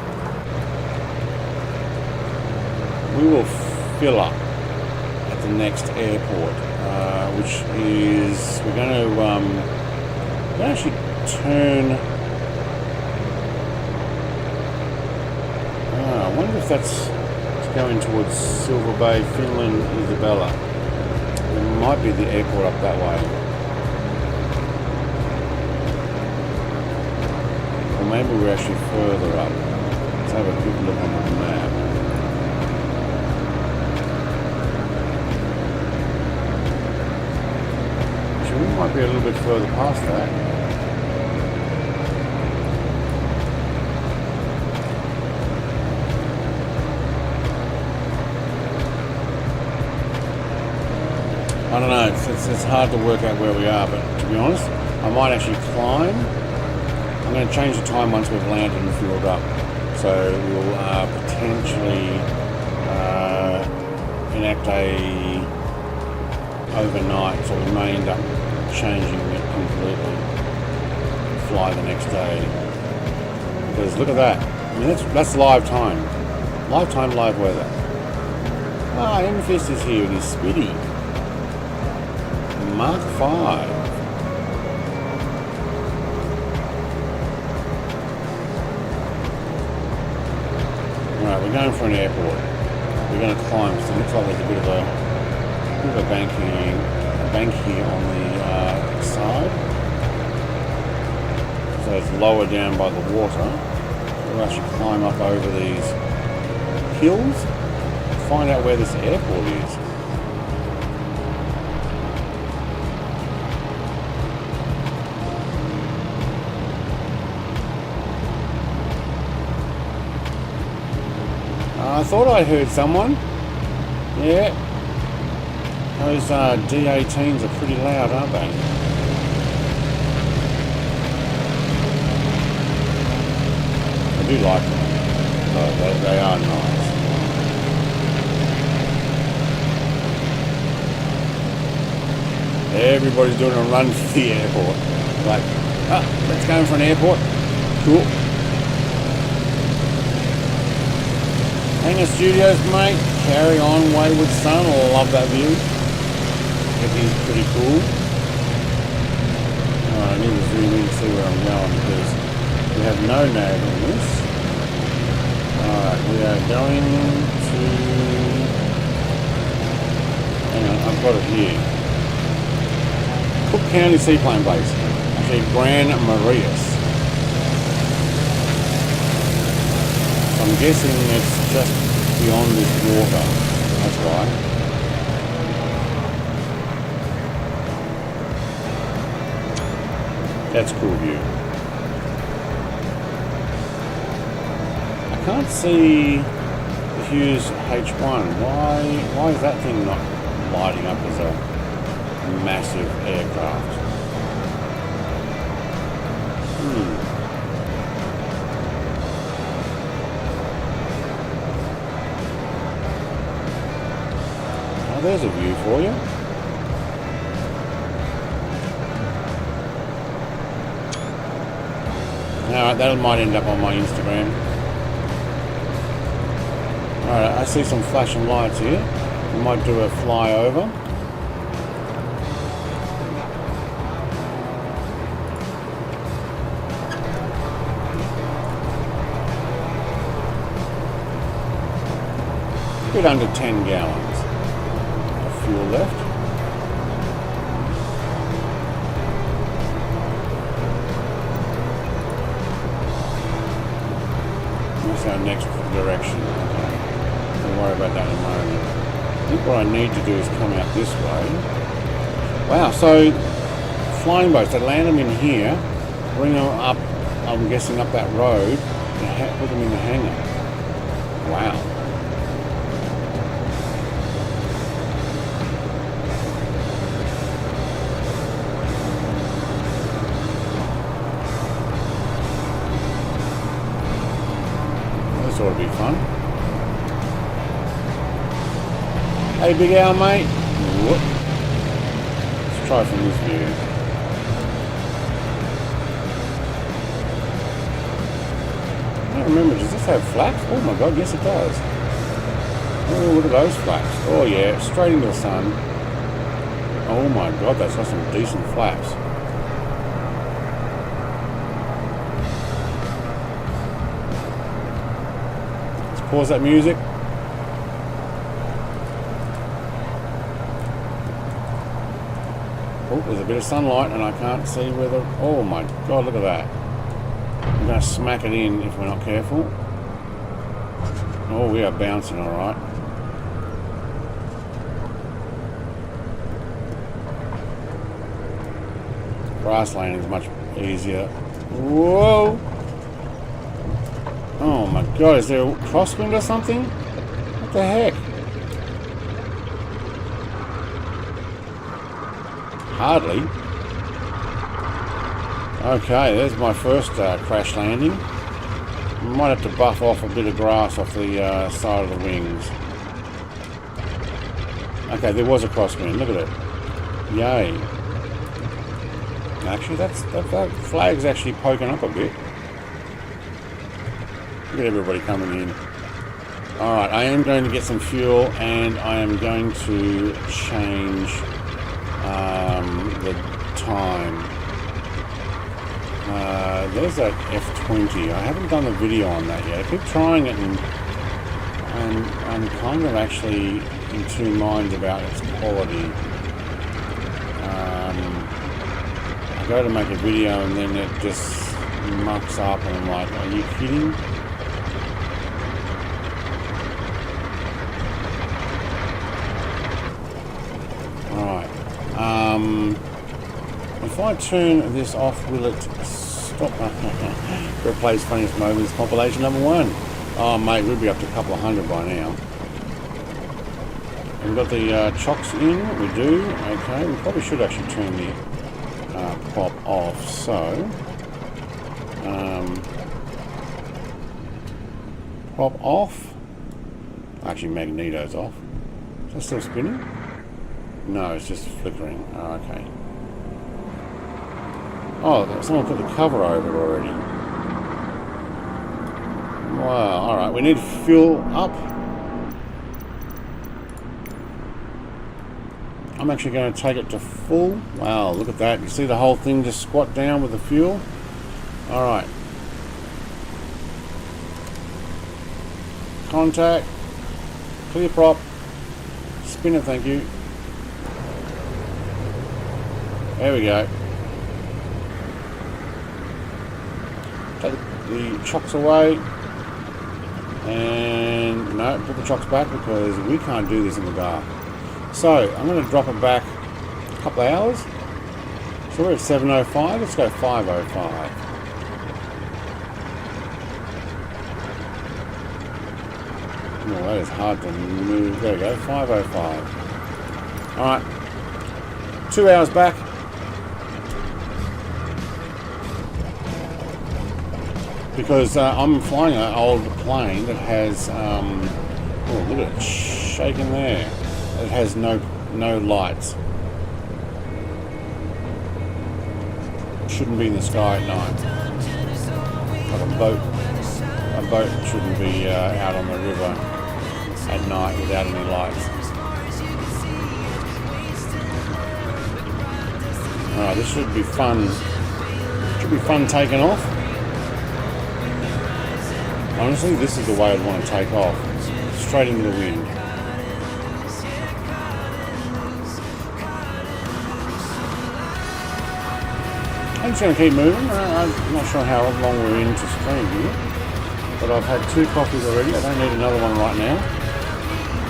We will fill up at the next airport, which is, we're going to actually turn. I wonder if that's going towards Silver Bay, Finland, Isabella. It might be the airport up that way. Or maybe we're actually further up. Let's have a quick look on the map. Actually, we might be a little bit further past that. I don't know, it's hard to work out where we are, but to be honest, I might actually climb. I'm going to change the time once we've landed and fueled up. So we'll potentially enact a overnight, so we may end up changing it completely, fly the next day. Because look at that, that's live time. Live time, live weather. Ah, Enfist is here in his Spitty. Mark 5. Alright, we're going for an airport. We're going to climb, so it looks like there's a bit of a bank here on the side. So it's lower down by the water. We'll actually climb up over these hills, find out where this airport is. I thought I heard someone. Yeah. Those D18s are pretty loud, aren't they? I do like them. They are nice. Everybody's doing a run for the airport. Like, let's go for an airport. Cool. Hangar Studios, mate. Carry on, Wayward Sun. I love that view. It is pretty cool. I need to zoom in to see where I'm going because we have no nav in this. Alright, we are going to... Hang on, I've got it here. Cook County Seaplane Base. Actually, Gran Marias. I'm guessing it's just beyond this water. That's why. That's cool view. I can't see the Hughes H1. Why is that thing not lighting up as a massive aircraft? Oh, there's a view for you. Alright, that might end up on my Instagram. Alright, I see some flashing lights here. We might do a flyover. A bit under 10 gallons of fuel left. That's our next direction. Okay. Don't worry about that in a moment. I think what I need to do is come out this way. Wow, so flying boats, they land them in here, bring them up, I'm guessing up that road, and put them in the hangar. Wow. This ought to be fun. Hey, Big Al, mate. Whoop. Let's try from this view. I don't remember, does this have flaps? Oh my god, yes it does. Oh, look at those flaps. Oh yeah, straight into the sun. Oh my god, that's got some decent flaps. Let's pause that music. Oh, there's a bit of sunlight and I can't see where the... Oh my god, look at that. I'm going to smack it in if we're not careful. Oh, we are bouncing alright. Grass landing is much easier. Whoa! Oh my god, is there a crosswind or something? What the heck? Hardly. Okay, there's my first crash landing. Might have to buff off a bit of grass off the side of the wings. Okay, there was a crosswind. Look at it. Yay. Actually, that flag's actually poking up a bit. Look at everybody coming in. Alright, I am going to get some fuel and I am going to change the time. There's that F20. I haven't done a video on that yet. I keep trying it and I'm kind of actually in two minds about its quality. I go to make a video and then it just mucks up and I'm like, are you kidding? Alright. If I turn this off, will it stop? Replace funniest moments compilation #1. Oh mate, we'll be up to a couple of hundred by now. We've got the chocks in, we do. Okay, we probably should actually turn the prop off. So prop off. Actually, magneto's off. Is that still spinning? No, it's just flickering. Oh, okay. Oh, someone put the cover over it already. Wow, alright, we need fuel up. I'm actually going to take it to full. Wow, look at that. You see the whole thing just squat down with the fuel? Alright. Contact. Clear prop. Spin it, thank you. There we go. Take the chocks away. And no, put the chocks back because we can't do this in the dark. So I'm going to drop it back a couple of hours. So we're at 7:05. Let's go 5:05. Oh, that is hard to move. There we go. 5:05. All right. 2 hours back. Because I'm flying an old plane that has, oh look at it shaking there. It has no lights. Shouldn't be in the sky at night. Like a boat shouldn't be out on the river at night without any lights. Alright, this should be fun. Should be fun taking off. Honestly, this is the way I'd want to take off. Straight into the wind. I'm just going to keep moving. I'm not sure how long we're into stream here. But I've had 2 coffees already. I don't need another one right now.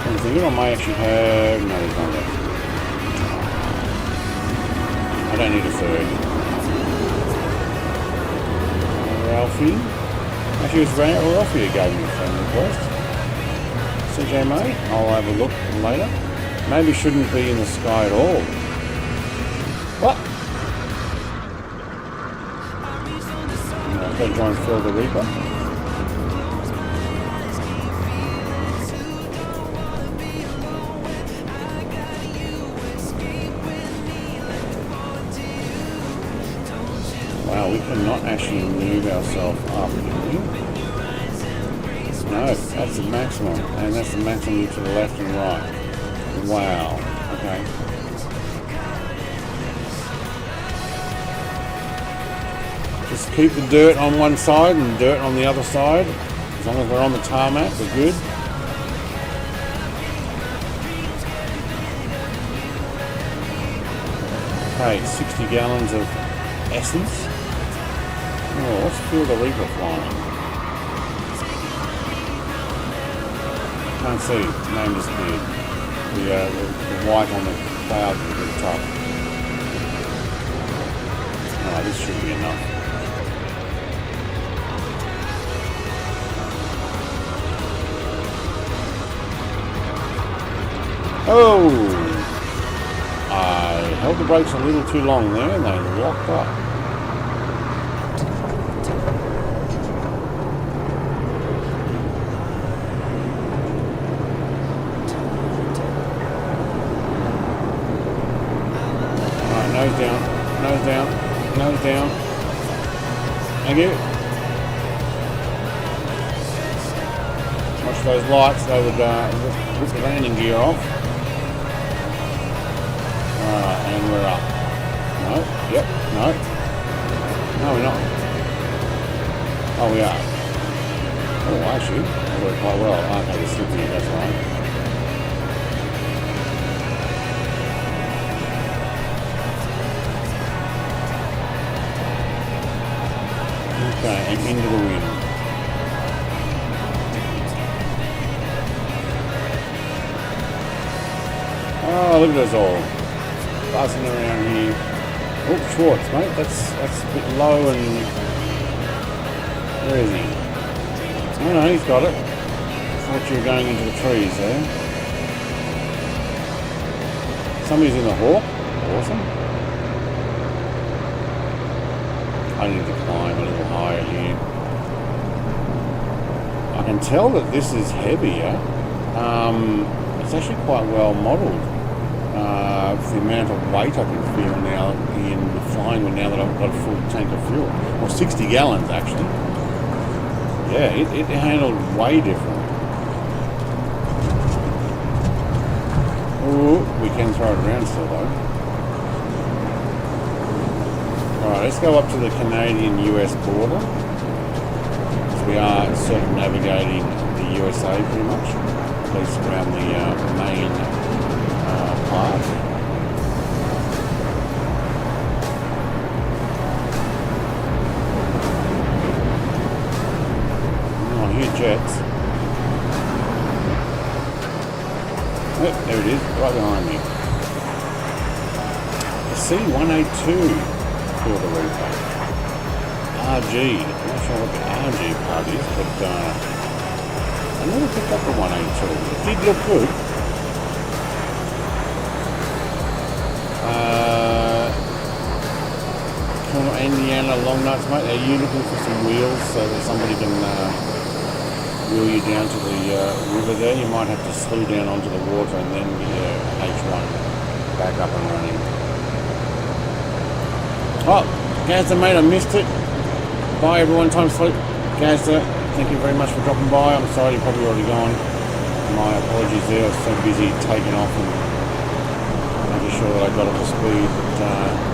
I'm thinking I may actually have... No, there's none left. I don't need a third. Ralphie. Actually, it was Ralphie who gave me a friend request. CJ May. I'll have a look later. Maybe shouldn't be in the sky at all. What? I've got to try and fill the Reaper. Wow, we cannot actually move ourselves up, can we? No, that's the maximum. And that's the maximum to the left and right. Wow. Okay. Just keep the dirt on one side and dirt on the other side. As long as we're on the tarmac, we're good. Okay, 60 gallons of essence. Oh, let's feel the Reaper flying. Can't see. The name disappeared. The white on the clouds is a bit tough. Oh, this should be enough. Oh! I held the brakes a little too long there and they locked up. Nose down, nose down, nose down. Thank you. Watch those lights, they would rip the landing gear off. Alright, and we're up. No, yep, no. No, we're not. Oh, we are. Oh, actually, that worked quite well. Okay, it's slipping, that's right. Okay, and into the wind. Oh, look at us all buzzing around here. Oh, Schwartz, mate, that's a bit low and... Where is he? Oh no, he's got it. I thought you were going into the trees there. Somebody's in the Hawk. Awesome. I need to climb a little higher here. I can tell that this is heavier. It's actually quite well modelled. For the amount of weight I can feel now in the flying one now that I've got a full tank of fuel. Well, 60 gallons actually. Yeah, it handled way different. Ooh, we can throw it around still though. Alright, let's go up to the Canadian-US border. So we are circumnavigating the USA pretty much, at least around the main part. Oh, I hear jets. it? There it is, right behind me. The C182 for the replay. RG. I'm not sure what the RG part is, but I never picked up the 182. It did look good. Indiana long nuts, mate. Are you looking for some wheels so that somebody can wheel you down to the river there? You might have to slow down onto the water and then get your H1 back up and running. Oh, Gazza, mate, I missed it. Bye, everyone. Time to sleep. Gazza, thank you very much for dropping by. I'm sorry you're probably already gone. My apologies there. I was so busy taking off and making sure that I got up to speed. But,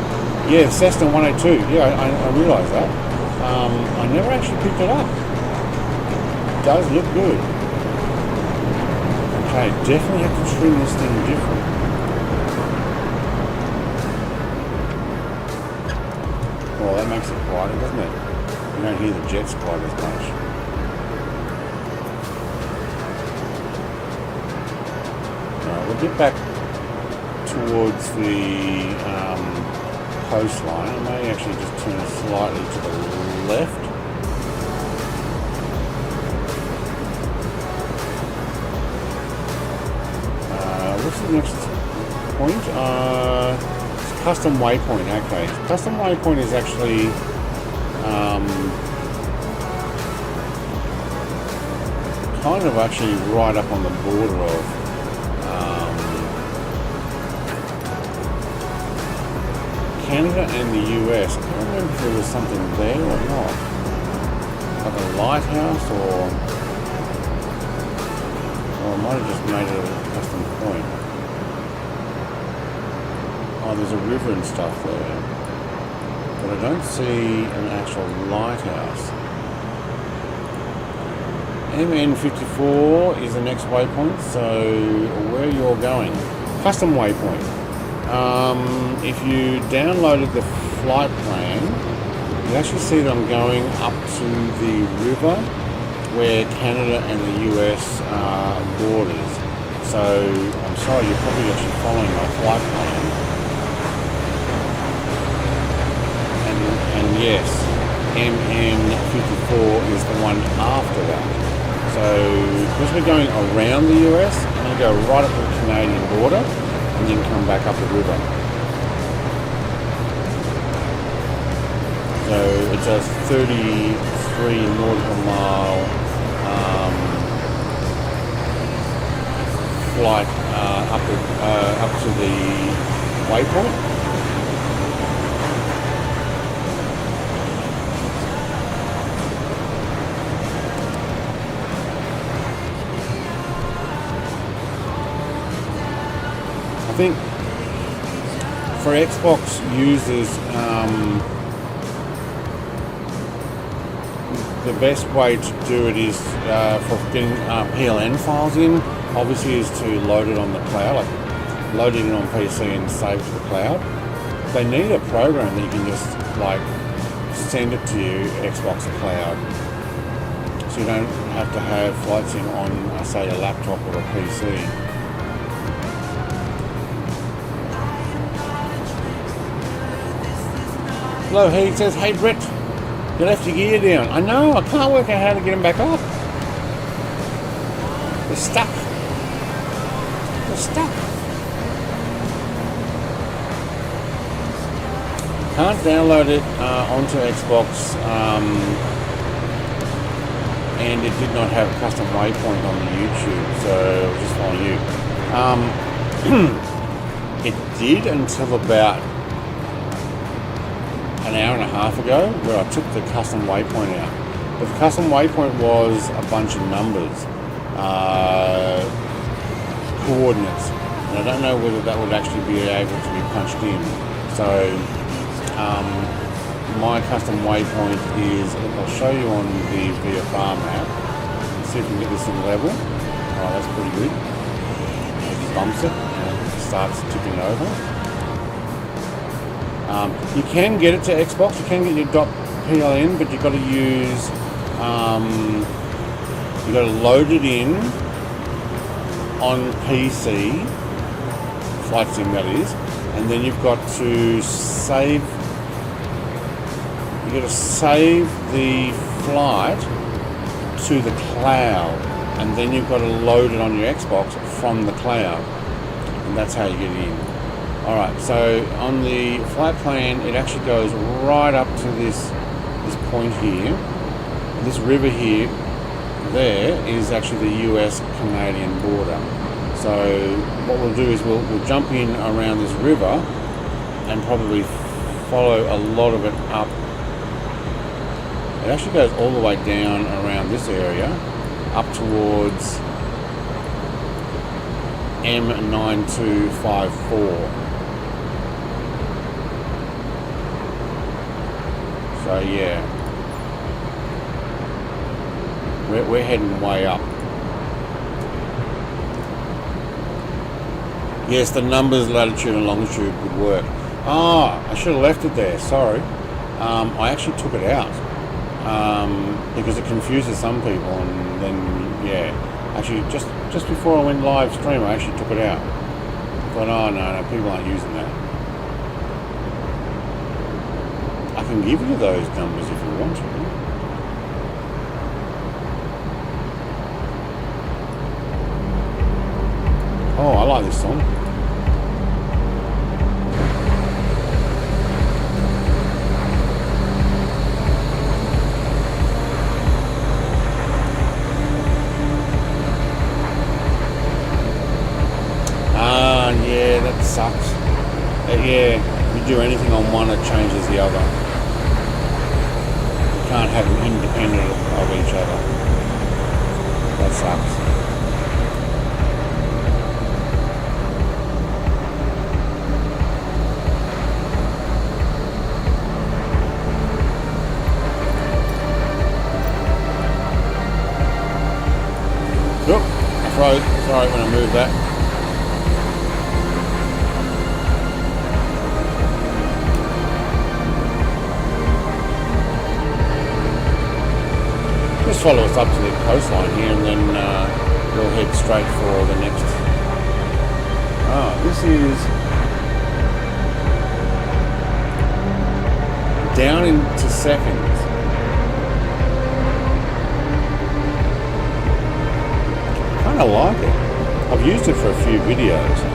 yeah, Cessna 182. Yeah, I realise that. I never actually picked it up. It does look good. Okay, definitely have to trim this thing different. Well, that makes it quieter, doesn't it? You don't hear the jets quite as much. Alright, we'll get back towards the coastline. I may actually just turn slightly to the left. What's the next point? It's custom waypoint. Okay, custom waypoint is actually kind of actually right up on the border of Canada and the US. I can't remember if there was something there or not. Like a lighthouse or I might have just made it a custom point. Oh, there's a river and stuff there. But I don't see an actual lighthouse. MN54 is the next waypoint, so where you're going. Custom waypoint. If you downloaded the flight plan, you actually see that I'm going up to the river where Canada and the US borders. So I'm sorry, you're probably actually following my flight plan. And yes, MN54 is the one after that. So because we're going around the US, I'm going to go right up to the Canadian border and then come back up the river. So it's a 33 nautical mile flight up to the waypoint. I think for Xbox users, the best way to do it is for getting PLN files in, obviously, is to load it on the cloud, like load it in on PC and save to the cloud. They need a program that you can just like send it to you, Xbox Cloud, so you don't have to have flight sim on, say, a laptop or a PC. Hello, he says, hey Brett, you left your gear down. I know, I can't work out how to get them back up. They're stuck. They're stuck. Can't download it onto Xbox, and it did not have a custom waypoint on the YouTube, so I'll just follow you. It did until about an hour and a half ago, where I took the custom waypoint out. But the custom waypoint was a bunch of numbers, coordinates, and I don't know whether that would actually be able to be punched in. So my custom waypoint is, I'll show you on the VFR map. Let's see if we can get this thing level. Oh, that's pretty good. It bumps it and it starts tipping over. You can get it to Xbox, you can get your .pln, but you've got to use, you've got to load it in on PC, flight sim that is, and then you've got to save. You've got to save the flight to the cloud, and then you've got to load it on your Xbox from the cloud, and that's how you get in. Alright, so on the flight plan, it actually goes right up to this point here. This river here, there is actually the US-Canadian border. So what we'll do is we'll jump in around this river and probably follow a lot of it up. It actually goes all the way down around this area, up towards M9254. So yeah, we're heading way up. Yes, the numbers, latitude and longitude would work. Ah, I should have left it there, sorry. I actually took it out because it confuses some people, and then yeah, actually just before I went live stream, I actually took it out. I thought, oh no, people aren't using that. I can give you those numbers if you want to. Oh, I like this song. Yeah, that sucks. Yeah, if you do anything on one, it changes the other. Can't have them independent of each other. That sucks. Oop, I froze. Sorry when I moved that. Just follow us up to the coastline here, and then we'll head straight for the next. Oh, this is down into seconds. I kind of like it. I've used it for a few videos.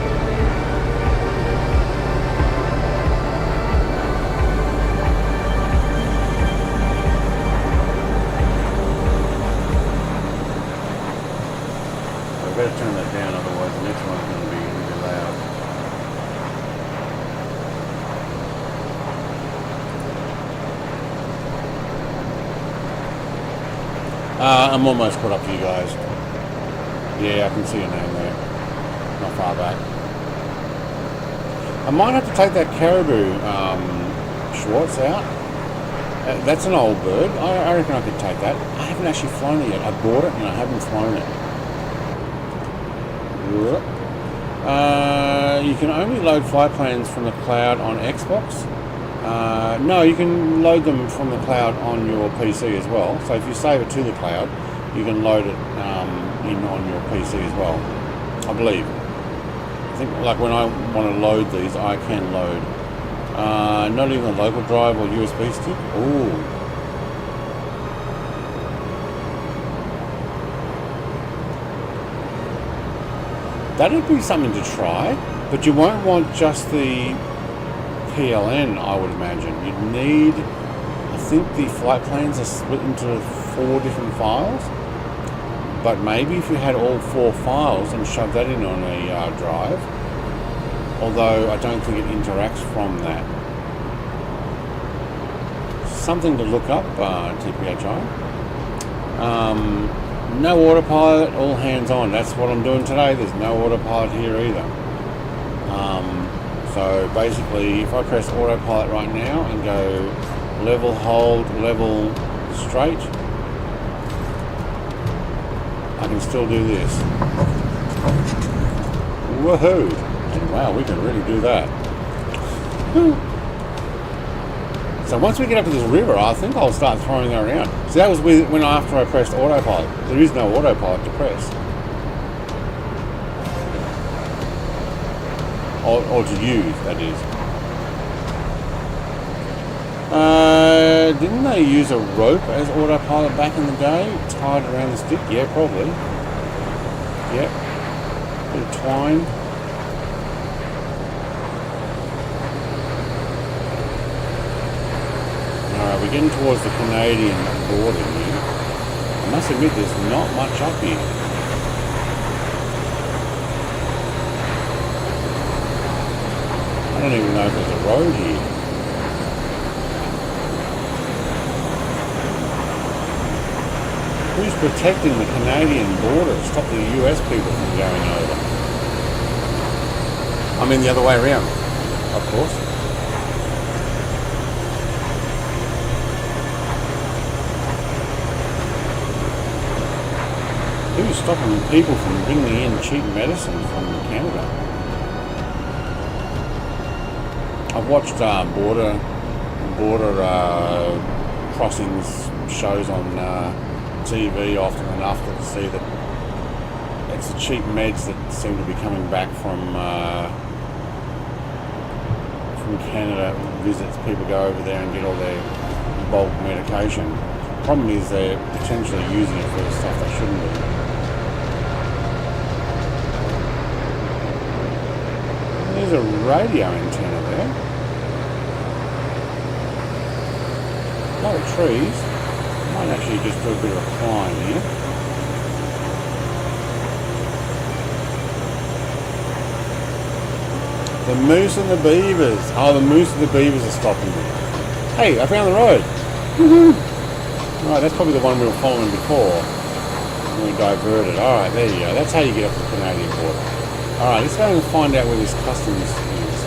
Better turn that down, otherwise the next one's going to be really loud. I'm almost caught up to you guys. Yeah, I can see your name there. Not far back. I might have to take that caribou Schwartz out. That's an old bird. I reckon I could take that. I haven't actually flown it yet. I bought it and I haven't flown it. You can only load flight plans from the cloud on Xbox. No, you can load them from the cloud on your PC as well. So if you save it to the cloud, you can load it in on your PC as well, I believe. I think like when I want to load these, I can load not even a local drive or USB stick. Ooh. That'd be something to try, but you won't want just the PLN, I would imagine. You'd need, I think the flight plans are split into 4 different files, but maybe if you had all 4 files and shoved that in on a drive, although I don't think it interacts from that. Something to look up, TPHI. No autopilot, all hands on. That's what I'm doing today. There's no autopilot here either. So basically, if I press autopilot right now and go level, hold, level, straight, I can still do this. Woohoo! And wow, we can really do that. Woo. So once we get up to this river, I think I'll start throwing that around. So that was when after I pressed autopilot. There is no autopilot to press. or to use, that is. Didn't they use a rope as autopilot back in the day, tied around the stick? Yeah, probably. Yep. Bit of twine. Alright, we're getting towards the Canadian border here. I must admit, there's not much up here. I don't even know if there's a road here. Who's protecting the Canadian border to stop the US people from going over? I mean the other way around, of course. Who's stopping people from bringing in cheap medicine from Canada? I've watched border crossings shows on TV often enough to see that it's the cheap meds that seem to be coming back from Canada. Visits, people go over there and get all their bulk medication. Problem is they're potentially using it for the stuff they shouldn't be. There's a radio antenna there. A lot of trees. Might actually just do a bit of a climb here. The moose and the beavers. Oh, the moose and the beavers are stopping me. Hey, I found the road. Woohoo! Alright, that's probably the one we were following before. We diverted. Alright, there you go. That's how you get up to the Canadian border. Alright, let's go and find out where this customs is.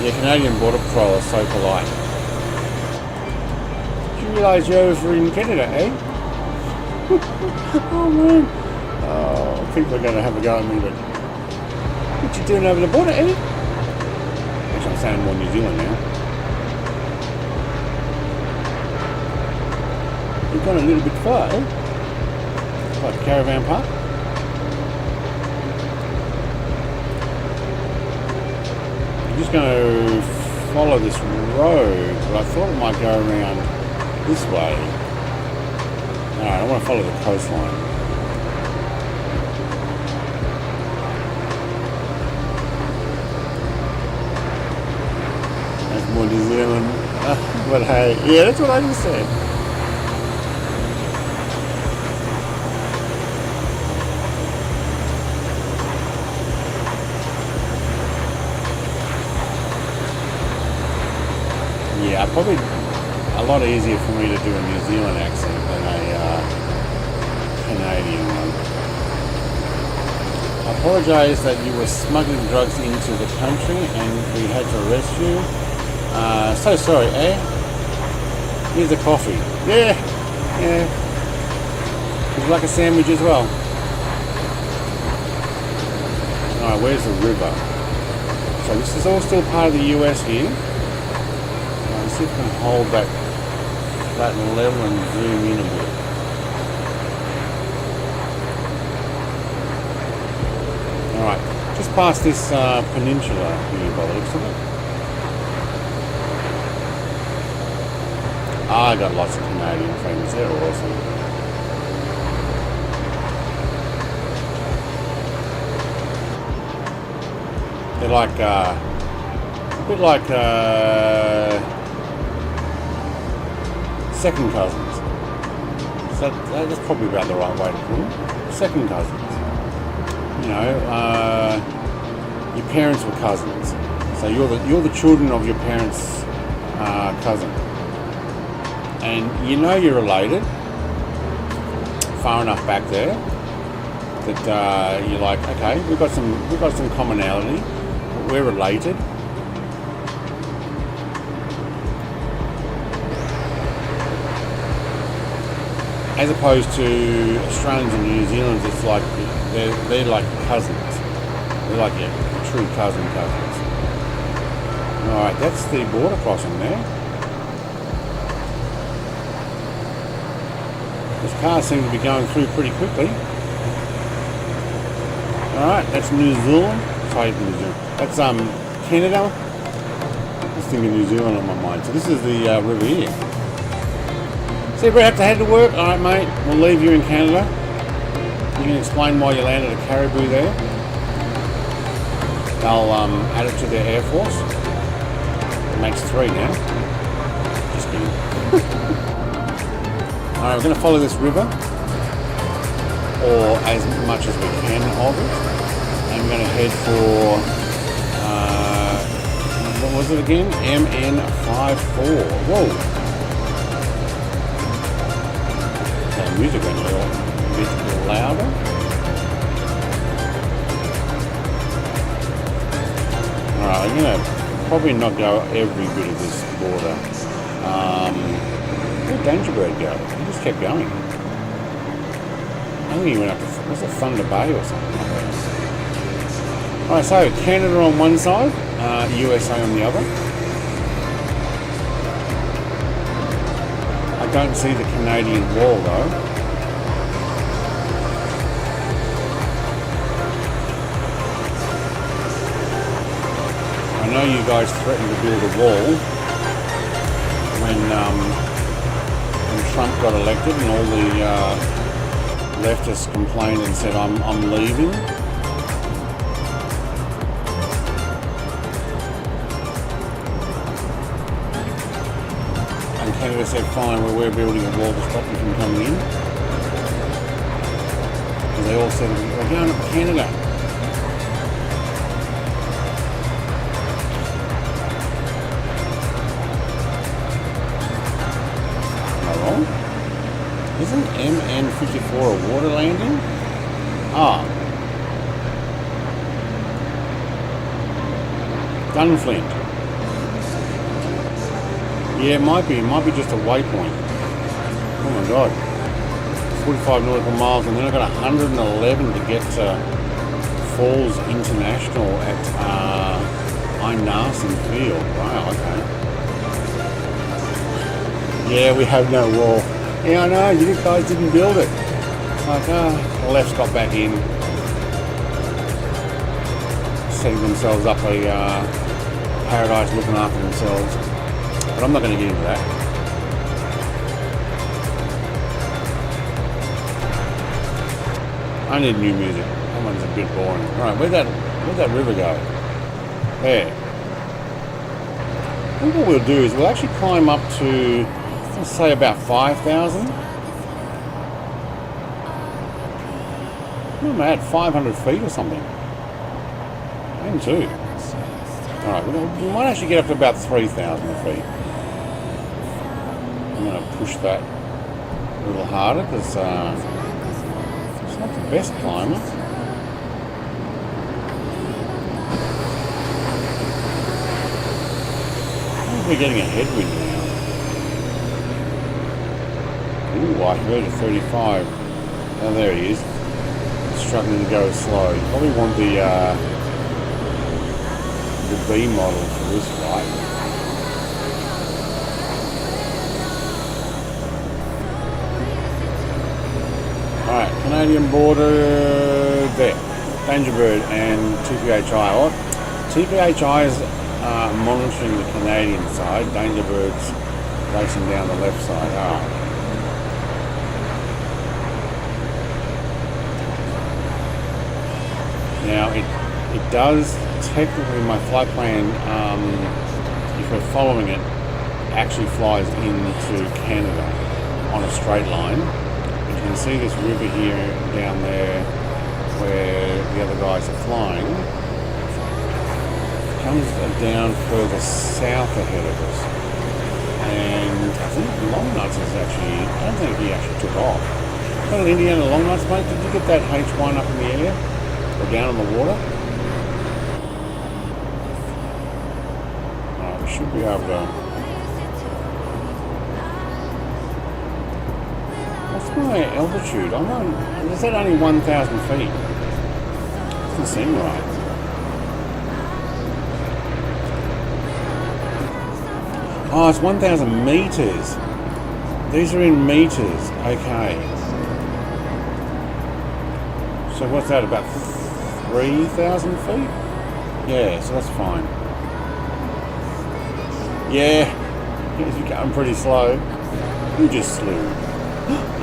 Yeah, Canadian Border Patrol are so polite. You realise you're over in Canada, eh? Oh man. Oh, people are going to have a go at me, but what you doing over the border, eh? Actually, I'm sounding more New Zealand now. You've gone a little bit far, eh? Like a caravan park. I'm just going to follow this road, but I thought it might go around this way. Alright, I want to follow the coastline. That's more New Zealand. But hey, yeah, that's what I just said. Yeah, probably a lot easier for me to do a New Zealand accent than a Canadian one. I apologise that you were smuggling drugs into the country and we had to arrest you. So sorry, eh? Here's a coffee. Yeah, yeah. Would you like a sandwich as well? Alright, where's the river? So this is all still part of the US here. Let's see if we can hold that level and zoom in a bit. Alright, just past this peninsula here by the looks of it. I got lots of Canadian friends, they're awesome. They're like, a bit like second cousins. So that's probably about the right way to put them. Second cousins. You know, your parents were cousins, so you're the children of your parents' cousin, and you know you're related far enough back there that you're like, okay, we've got some commonality, we're related. As opposed to Australians and New Zealanders, it's like they're like cousins. They're like true cousins. Alright, that's the border crossing there. This car seems to be going through pretty quickly. Alright, that's New Zealand. Sorry, New Zealand. That's Canada. I was thinking New Zealand on my mind. So this is the river here. So you have to head to work? Alright mate, we'll leave you in Canada. You can explain why you landed a caribou there. They'll add it to their Air Force. It makes 3 now. Just kidding. Alright, we're going to follow this river, or as much as we can of it. And we're going to head for, what was it again? MN54. Whoa! That music went a little bit louder. Alright, I'm going to probably not go every bit of this border. Where'd Dangerbird go? He just kept going. I think he went up to, was it Thunder Bay or something like that? Alright, so Canada on one side, USA on the other. I don't see the Canadian wall though. I know you guys threatened to build a wall when Trump got elected and all the leftists complained and said I'm leaving. And Canada said fine, well, we're building a wall to stop you from coming in. And they all said we're going to Canada. Isn't MN54 a water landing? Ah. Gunflint. Yeah, it might be just a waypoint. Oh my god. 45 nautical miles, and then I've got 111 to get to Falls International at Inarson Field. Wow, okay. Yeah, we have no wall. Yeah, I know, you guys didn't build it. It's like, the left's got back in, setting themselves up a paradise looking after themselves. But I'm not going to get into that. I need new music. That one's a bit boring. Alright, where'd that river go? There. I think what we'll do is we'll actually climb up to, let's say, about 5,000. I'm at 500 feet or something. And 2. Alright, we might actually get up to about 3,000 feet. I'm going to push that a little harder because it's not the best climber. We're getting a headwind now. Ooh, I heard a 35. Oh, there he is. Struggling to go slow. You probably want the B model for this flight. Alright, Canadian border there. Dangerbird and TPHI. Oh, TPHI is monitoring the Canadian side. Dangerbird's racing down the left side. Oh. Now it does technically, my flight plan, if we're following it, actually flies into Canada on a straight line. But you can see this river here down there where the other guys are flying. Comes down further south ahead of us, and I think Longnuts is actually, I don't think he actually took off. Got an Indiana Longnuts, mate? Did you get that H1 up in the air or down on the water? We should be able to. What's my altitude? I'm on, is that only 1,000 feet? Doesn't seem right. Oh, it's 1,000 meters. These are in meters. Okay. So what's that, about 3,000 feet? Yeah, so that's fine. Yeah, you're going pretty slow. You just slew.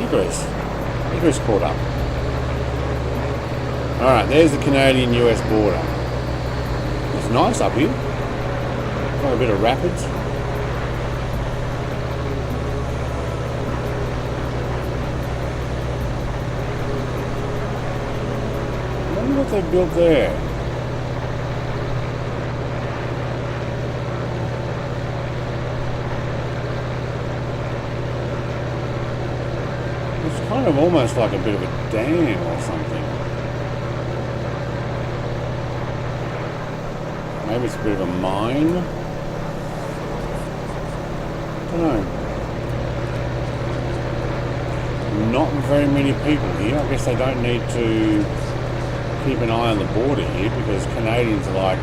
Egress caught up. Alright, there's the Canadian-US border. It's nice up here. Got a bit of rapids. I wonder what they built there. It's kind of almost like a bit of a dam or something. Maybe it's a bit of a mine. I don't know. Not very many people here. I guess they don't need to keep an eye on the border here because Canadians are like,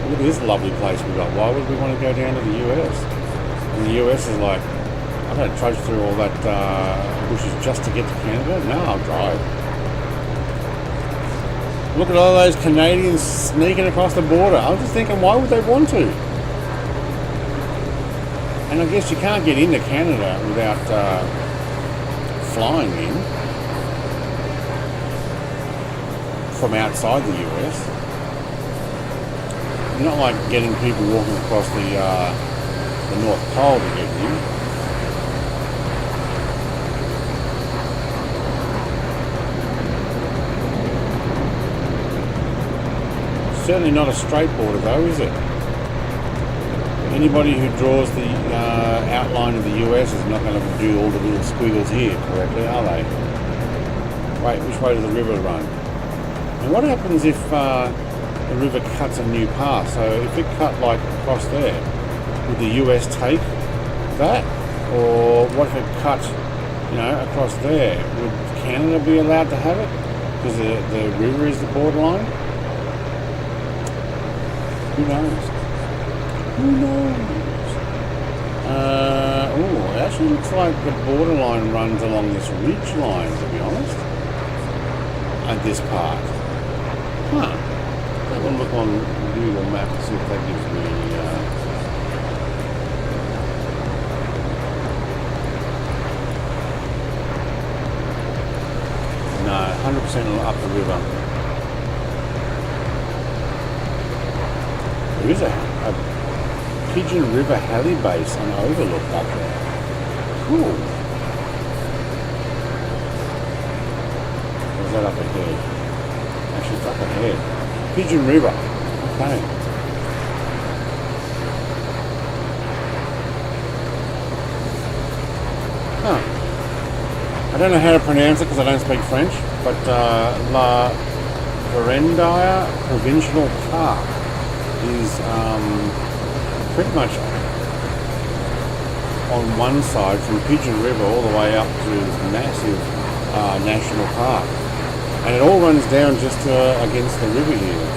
look at this lovely place we've got. Why would we want to go down to the US? And the US is like, I've got to trudge through all that bushes just to get to Canada. No, I'll drive. Look at all those Canadians sneaking across the border. I was just thinking, why would they want to? And I guess you can't get into Canada without flying in from outside the US. You're not like getting people walking across the North Pole to get in. Certainly not a straight border though, is it? Anybody who draws the outline of the US is not going to do all the little squiggles here correctly, are they? Wait, which way does the river run? And what happens if the river cuts a new path? So if it cut like across there, would the US take that? Or what if it cut, you know, across there? Would Canada be allowed to have it? Because the river is the borderline? Who knows? Who knows? Oh, it actually looks like the borderline runs along this ridge line, to be honest. At this part. Huh. I'm going to look on Google Maps and see if that gives me... no, 100% up the river. There is a Pigeon River heli base and overlook up there. Cool. Or is that up ahead? Actually, it's up ahead. Pigeon River. Okay. Huh. I don't know how to pronounce it because I don't speak French, but La Verandia Provincial Park is pretty much on one side from Pigeon River all the way up to this massive national park, and it all runs down just against the river here.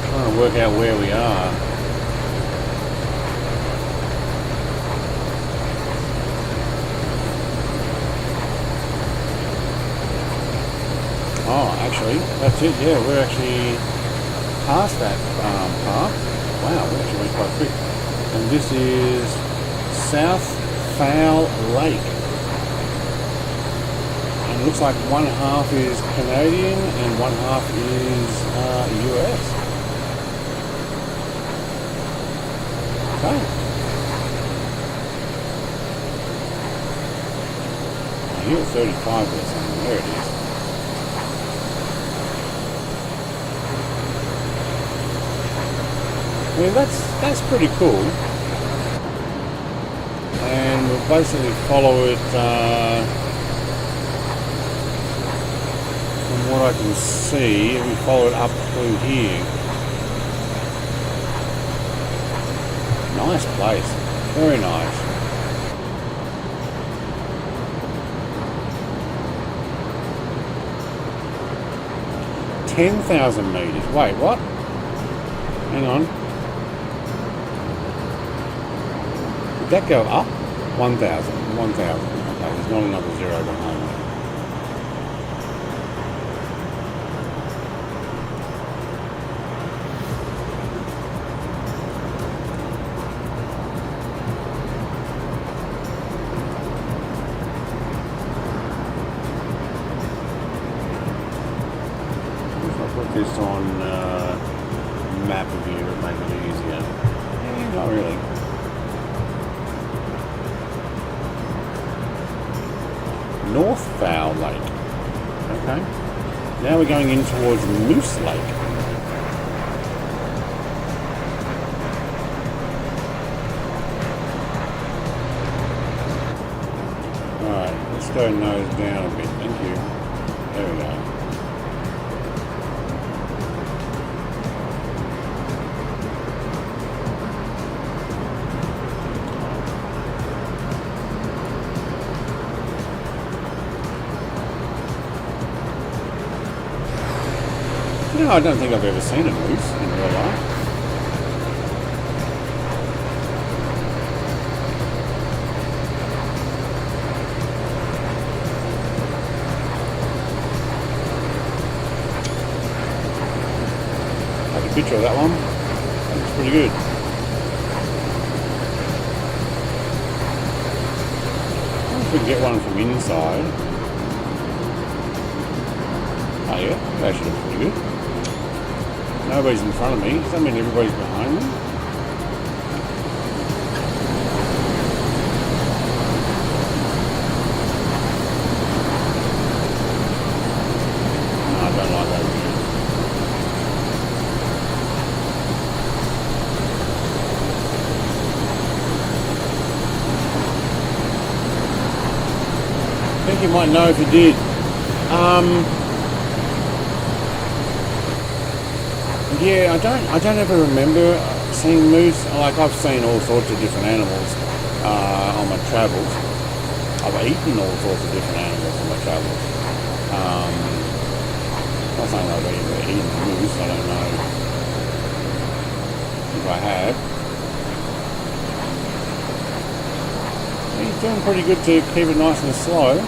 Trying to work out where we are. Oh, actually, that's it, yeah, we're actually past that park. Wow, we actually went quite quick. And this is South Fowl Lake. And it looks like one half is Canadian and one half is US. Okay. I hear 35 or something, there it is. I mean, that's pretty cool, and we'll basically follow it from what I can see. We follow it up through here. Nice place, very nice. $10,000 meters. Wait, what? Hang on. that go up? 1,000. 1,000. Okay, there's not another zero behind me. This on map view to make it easier. Not really. North Fowl Lake. Okay. Now we're going in towards Moose Lake. Alright, let's go nose down a bit. Thank you. There we go. No, I don't think I've ever seen a moose in real life. Take a picture of that one. That looks pretty good. I wonder if we can get one from inside. Oh yeah, that actually looks pretty good. Nobody's in front of me. Does that mean everybody's behind me? No, I don't like that view. I think you might know if you did. Yeah, I don't ever remember seeing moose. Like, I've seen all sorts of different animals on my travels. I've eaten all sorts of different animals on my travels. Not saying I've ever eaten moose, I don't know if I have. He's doing pretty good to keep it nice and slow.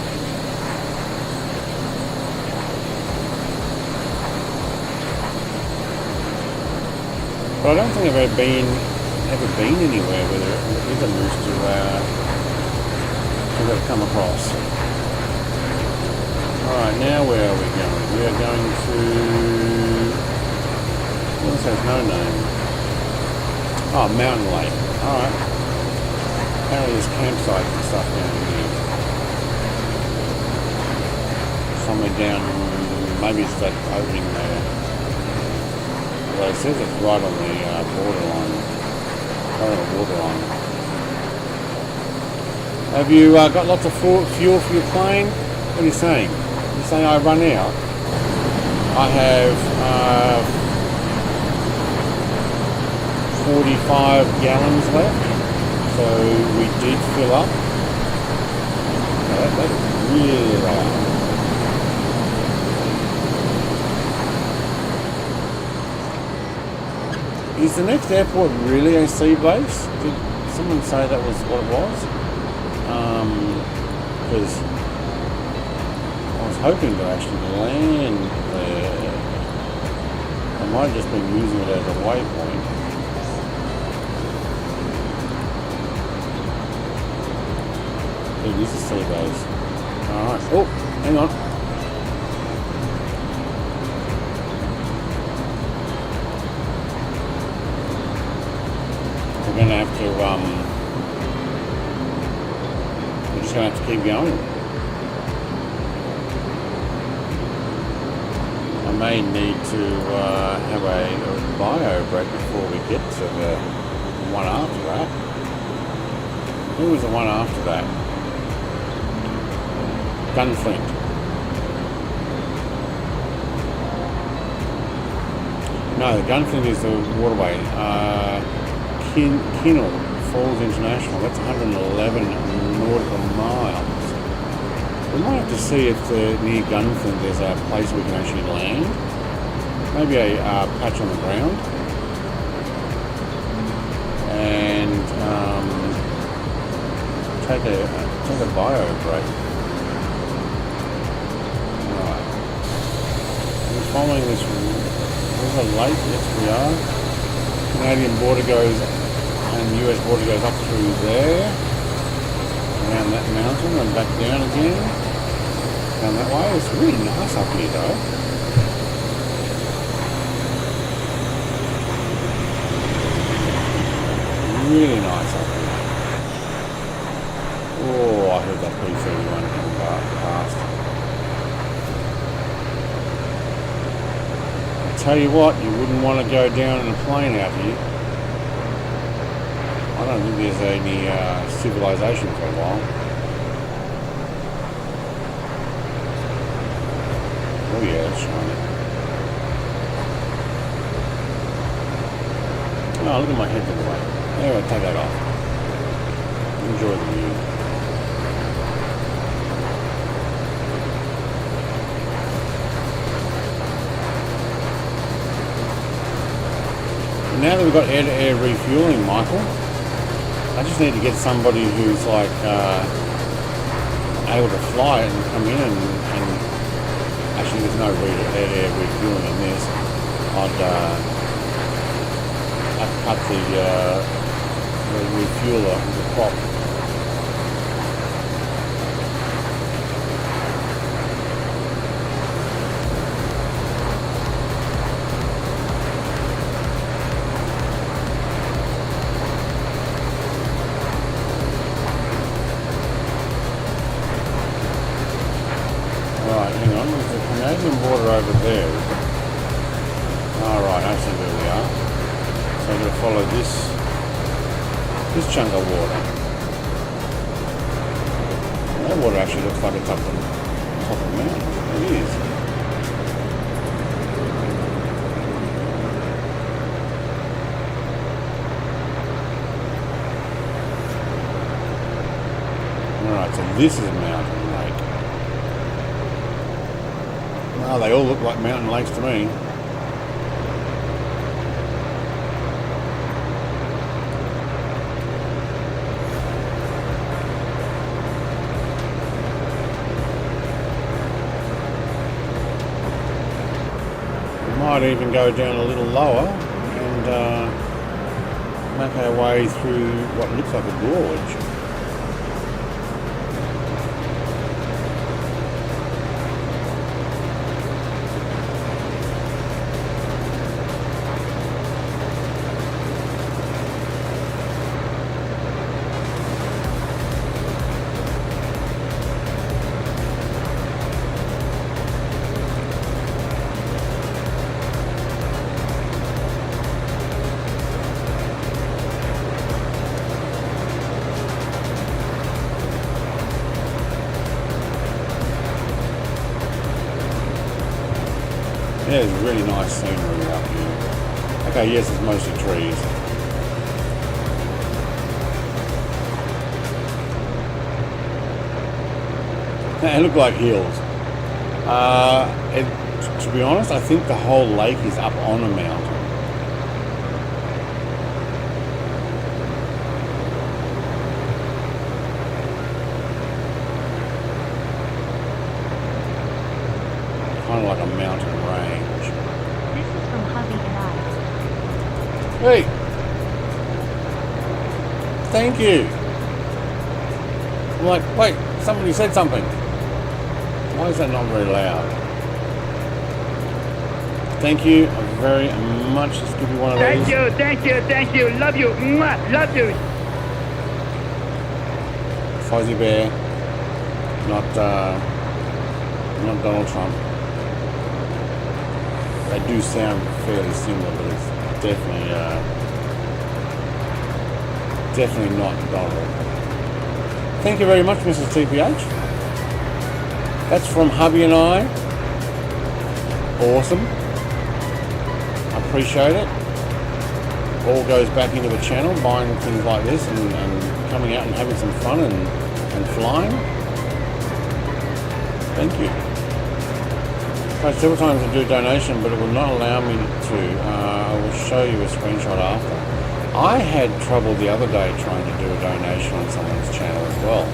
But I don't think I've ever been anywhere where there is a moose to come across. Alright, now where are we going? We are going to... This has no name. Oh, Mountain Lake. Alright. Apparently there's campsites and stuff down here. Somewhere down... Maybe it's that opening there. Well, it says it's right on the borderline, right on the waterline. Have you got lots of fuel for your plane? What are you saying? You're saying I run out? I have 45 gallons left, so we did fill up. That is really loud. Is the next airport really a sea base? Did someone say that was what it was? Because I was hoping to actually land there. I might have just been using it as a waypoint. It is a sea base. Alright. Oh, hang on. We're going to have to, we're just going to have to keep going. I may need to have a bio break before we get to the one after that. Who was the one after that? Gunflint. No, the Gunflint is the waterway. KINL Falls International, that's 111 nautical miles. We might have to see if near Gunflint there's a place we can actually land. Maybe a patch on the ground. And take a bio break. Alright. We're following this river lake, yes we are. Canadian border goes and US border goes up through there. Around that mountain and back down again. Down that way. It's really nice up here though. Really nice up here. Oh, I heard that P31 come past. I tell you what, you wouldn't want to go down in a plane out here. I don't think there's any civilization for a while. Oh yeah, it's shiny. Oh, look at my head to the way. Anyway, take that off. Enjoy the view. And now that we've got air-to-air refueling, Michael, I just need to get somebody who's like able to fly it and come in and actually there's no air-to-air refueling in this. I'd cut the refueler, the prop. Canadian border over there. Alright, I see where we are. So I'm going to follow this chunk of water. That water actually looks like it's up on top of the mountain. It is. Alright, so this is a mountain lake. Oh, they all look like mountain lakes to me. We might even go down a little lower and make our way through what looks like a gorge. Yeah, it's really nice scenery up here. Okay, yes, it's mostly trees. They look like hills. To be honest, I think the whole lake is up on a mountain. Kind of like a mountain range. This is from Hubby and I. Hey! Thank you! I'm like, wait, somebody said something. Why is that not very loud? Thank you very much. Let's give you one of those. Thank you, thank you, thank you. Love you. Mwah, love you. Fuzzy Bear. Not Donald Trump. They do sound fairly similar, but it's definitely not Donald. Thank you very much, Mrs. TPH. That's from Hubby and I. Awesome. I appreciate it. All goes back into the channel, buying things like this and coming out and having some fun and flying. Thank you. Tried several times to do a donation, but it will not allow me to. I will show you a screenshot after. I had trouble the other day trying to do a donation on someone's channel as well.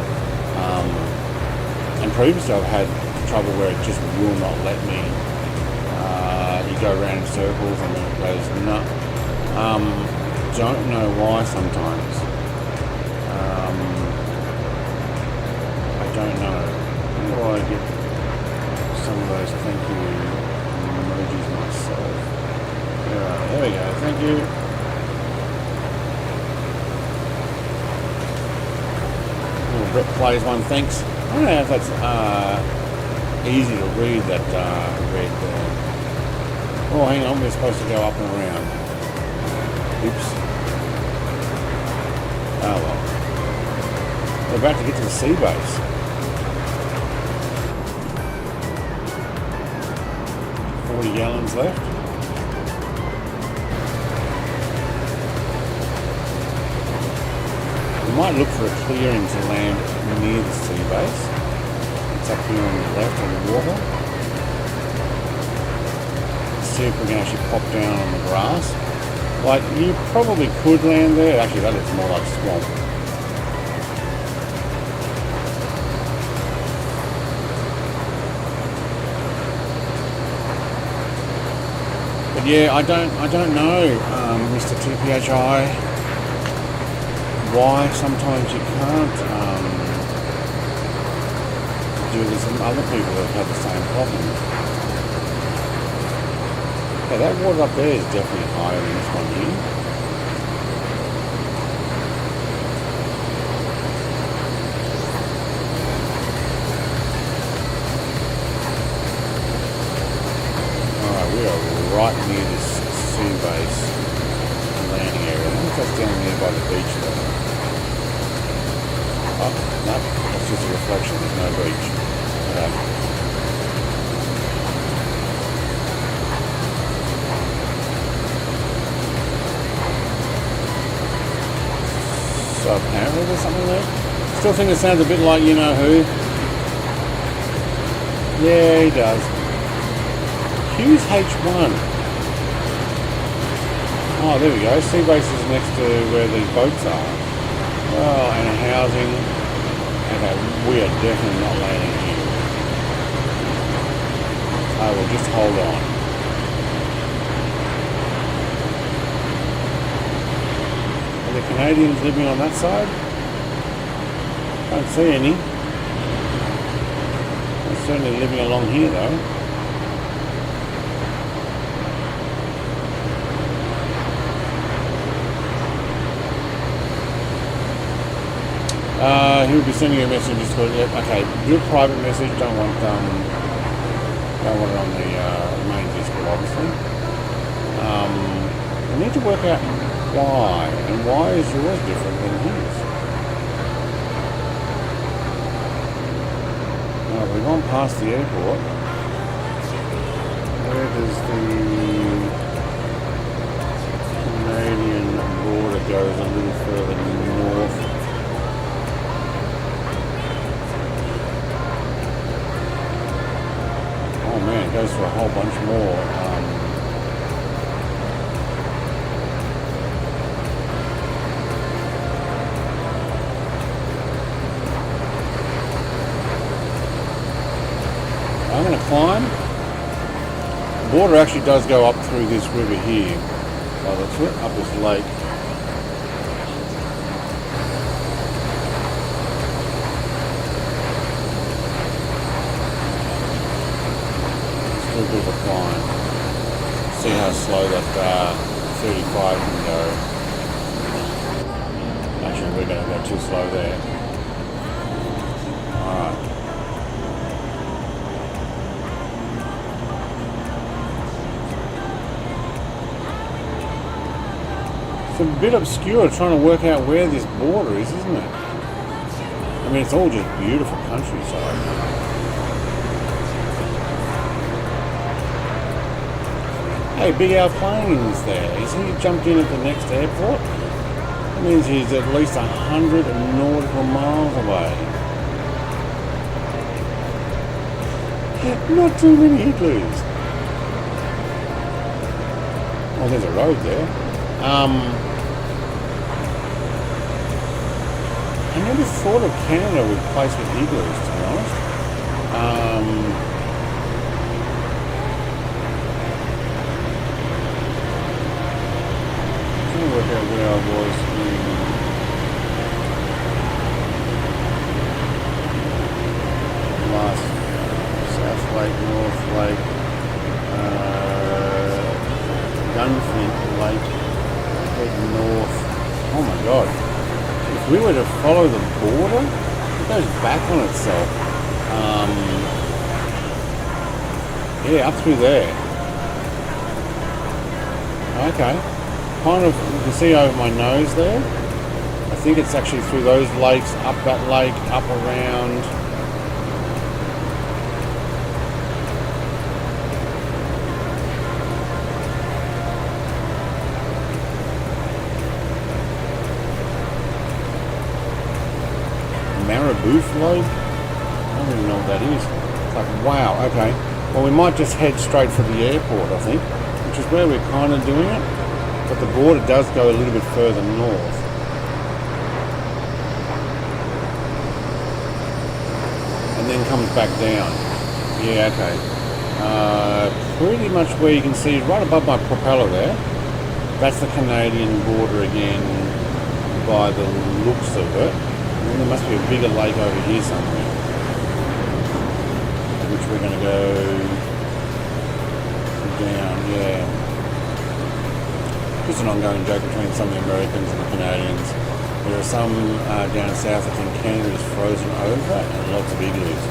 And previously I've had trouble where it just will not let me. You go around in circles and then it goes no. Don't know why sometimes. I don't know. How do I get some of those thank you emojis myself? Alright, there we go. Thank you. Brett plays one, thanks. I don't know if that's easy to read, that red there. Oh, hang on, we're supposed to go up and around. Oops. Oh well. We're about to get to the sea base. $40 gallons left. We might look for a clearing to land near the sea base. It's up here on the left on the water. See if we can actually pop down on the grass. Like, you probably could land there. Actually, that looks more like swamp. But yeah, I don't know, Mr. TPHI, why sometimes you can't do this. Some other people have had the same problem. Yeah, that water up there is definitely higher than this one here. Alright, we are right near this sea base landing area. I think that's down there by the beach though. Oh, no, that's just a reflection, there's no beach. Okay. So apparently there's something there. Still think it sounds a bit like you know who. Yeah, he does. Hughes H1. Oh, there we go. Sea base is next to where these boats are. Oh, and a housing. Okay, we are definitely not landing here. I will just hold on. Are the Canadians living on that side? Don't see any. They're certainly living along here though. He'll be sending a message just for okay, do a private message, don't want it on the main Discord obviously. We need to work out why, and why is yours different than his? Now we've gone past the airport. Where does the Canadian border go? A little further north. Oh man, it goes for a whole bunch more. I'm going to climb. The water actually does go up through this river here. By the foot, up this lake. Still a bit of a climb. See how slow that 35 can go. Actually, we're going to go too slow there. Alright. It's a bit obscure trying to work out where this border is, isn't it? I mean, it's all just beautiful countryside. Hey, Big Al Plains there. Is he jumped in at the next airport? That means he's at least 100 nautical miles away. Not too many igloos. Oh, there's a road there. never thought of Canada with place with igloos, to be honest. Trying to work out where I was in last South Lake, North Lake, Gunflint Lake, head north. Oh my god. If we were to follow the border, it goes back on itself. Yeah, up through there. Okay. Kind of, you can see over my nose there. I think it's actually through those lakes, up that lake, up around. Marabou float? I don't even know what that is. It's like, wow, okay. Well, we might just head straight for the airport, I think, which is where we're kind of doing it. But the border does go a little bit further north. And then comes back down. Yeah, okay. Pretty much where you can see right above my propeller there. That's the Canadian border again by the looks of it. And then there must be a bigger lake over here somewhere, which we're going to go down, yeah. Just an ongoing joke between some of the Americans and the Canadians. There are some down south, I think Canada is frozen over, and lots of igloos.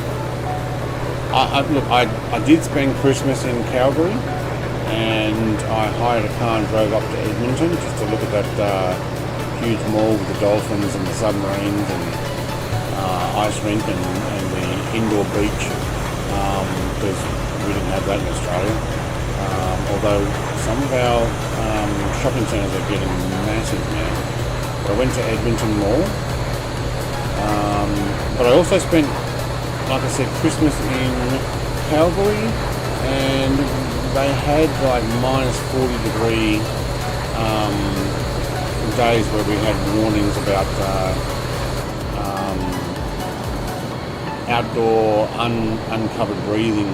Look, I did spend Christmas in Calgary, and I hired a car and drove up to Edmonton just to look at that huge mall with the dolphins and the submarines and ice rink and the indoor beach, because we didn't have that in Australia. Although some of our shopping centres are getting massive now. But I went to Edmonton Mall, but I also spent, like I said, Christmas in Calgary, and they had like minus 40 degree days where we had warnings about outdoor uncovered breathing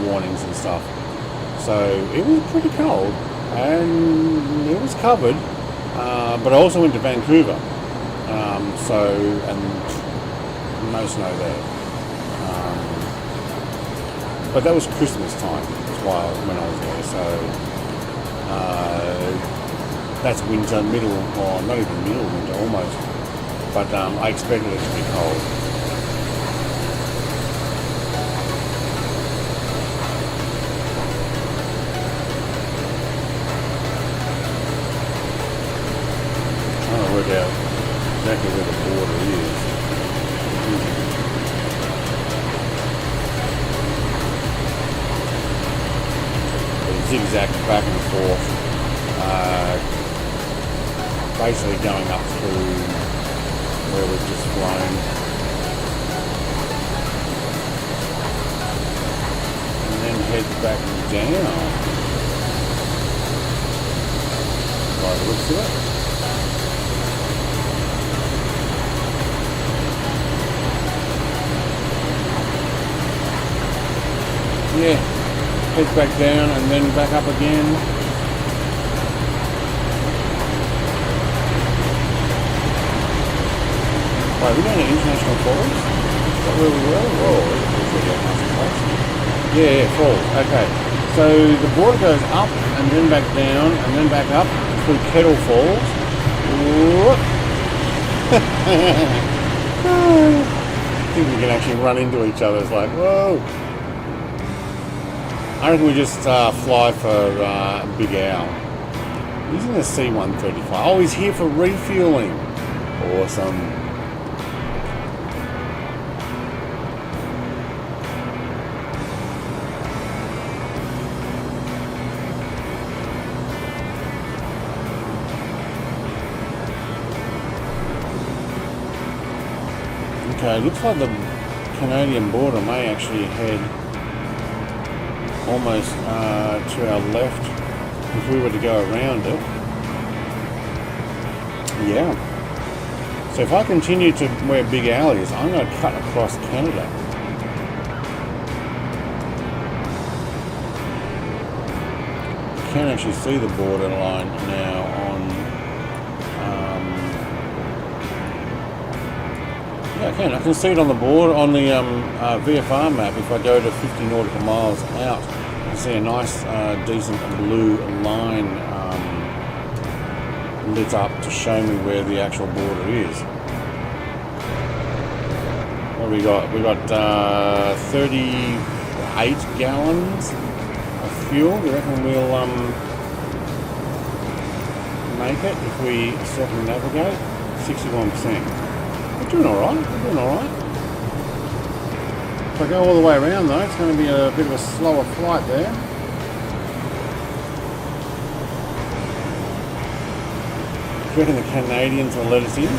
warnings and stuff. So it was pretty cold and it was covered, but I also went to Vancouver, and no snow there. But that was Christmas time when I was there, so that's winter, middle, or not even middle winter, almost. But I expected it to be cold. Trying to work out exactly where the border is. It zigzags back and forth. Basically going up through where we've just flown, and then head back down by the looks of it. Yeah, head back down and then back up again. Right, we're going to International Falls? Is that where we were? Whoa, yeah, falls. Okay. So the border goes up and then back down and then back up through Kettle Falls. I think we can actually run into each other. It's like, whoa. I reckon we just fly for Big Owl. Using the C135. Oh, he's here for refueling. Awesome. Okay, looks like the Canadian border may actually head almost to our left if we were to go around it. Yeah. So if I continue to where Big Al is, I'm going to cut across Canada. You can actually see the borderline now on... yeah, I can see it on the board, on the VFR map. If I go to 50 nautical miles out, you can see a nice, decent blue line lit up to show me where the actual border is. What we got? We got 38 gallons of fuel. You reckon we'll make it if we circumnavigate? 61%. We're doing alright. If I go all the way around though, it's going to be a bit of a slower flight there. Do you reckon the Canadians will let us in?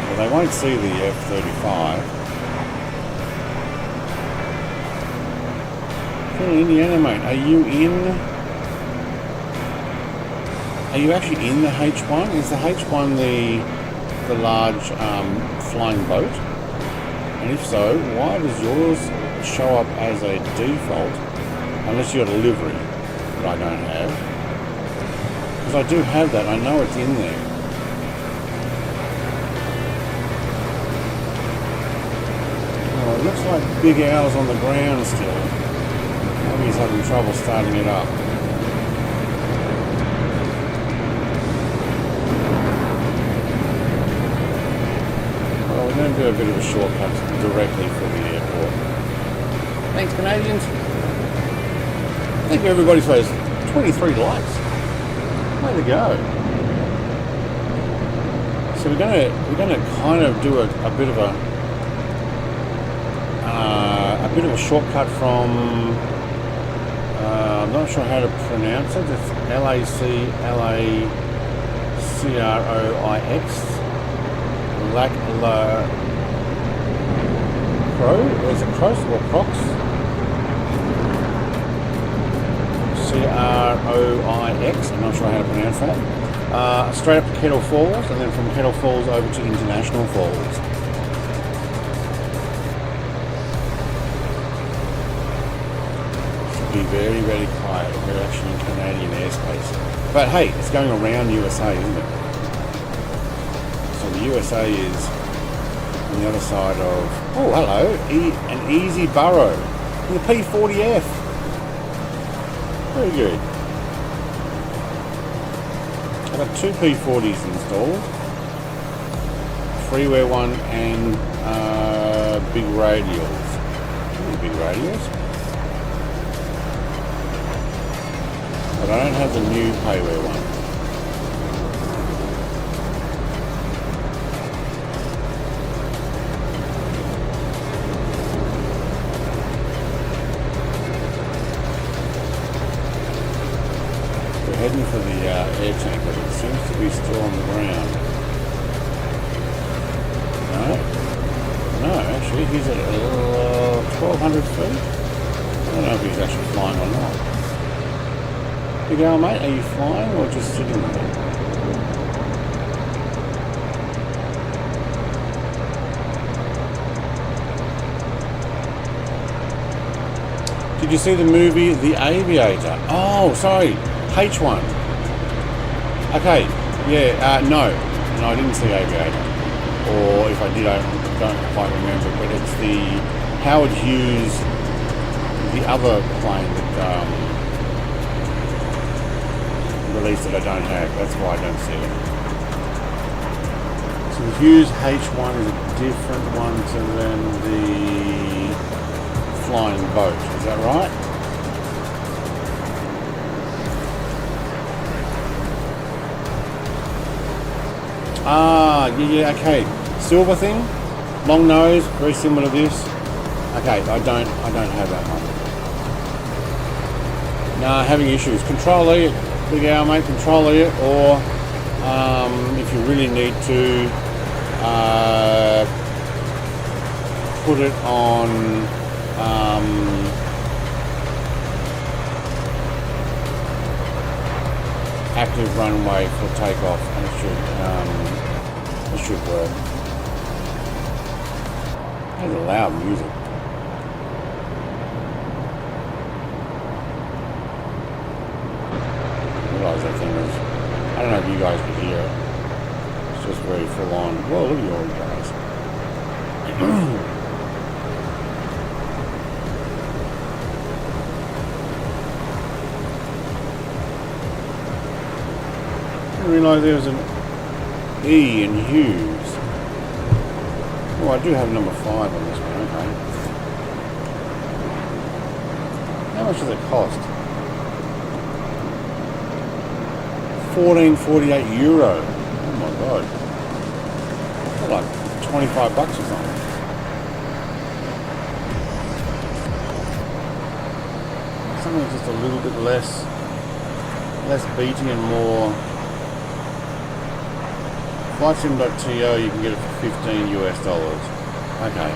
Well, they won't see the F-35. Indiana, mate, are you actually in the H1? Is the H1 the large flying boat? And if so, why does yours show up as a default unless you got a livery that I don't have? Because I do have that, I know it's in there. Oh, it looks like Big Al's on the ground still. Maybe he's having trouble starting it up. Well, we're going to do a bit of a shortcut directly for the airport. Thanks, Canadians. Thank you, everybody, for those 23 likes. Way to go. So we're going to kind of do a bit of a shortcut from. I'm not sure how to pronounce it. It's LACROIX. Crow? Is it Cross or Crox? CROIX. I'm not sure how to pronounce that. Straight up to Kettle Falls, and then from Kettle Falls over to International Falls. Be very, very quiet. We're actually in Canadian airspace. But hey, it's going around USA, isn't it? So the USA is on the other side of... Oh, hello. An easy burrow. The P40F. Very good. I've got two P40s installed. Freeware one and big radials. Really big radials. But I don't have the new payware one. We're heading for the air tank, but it seems to be still on the ground. No, actually he's at 1,200 feet. I don't know if he's actually flying or not. Big Al, mate, are you flying or just sitting there? Did you see the movie The Aviator? Oh, sorry, H1. Okay, yeah, no, I didn't see Aviator. Or if I did, I don't quite remember. But it's the Howard Hughes, the other plane that release that I don't have. That's why I don't see it. So the Hughes H1 is a different one to than the flying boat. Is that right? Ah, yeah, okay. Silver thing, long nose, very similar to this. Okay, I don't have that one. No, having issues. Control E. Big Al, mate, control it, or if you really need to put it on active runway for takeoff, and it should work. There's a loud music. I realise that thing is, I don't know if you guys could hear it. It's just very full on. Whoa, look at you all guys. I didn't realise there was an E in Hughes. Oh, I do have number 5 on this one, okay. How much does it cost? €14.48. Oh my god. That's like 25 bucks or something. Something just a little bit less beating and more. Flightsim.to, you can get it for $15 US. Okay.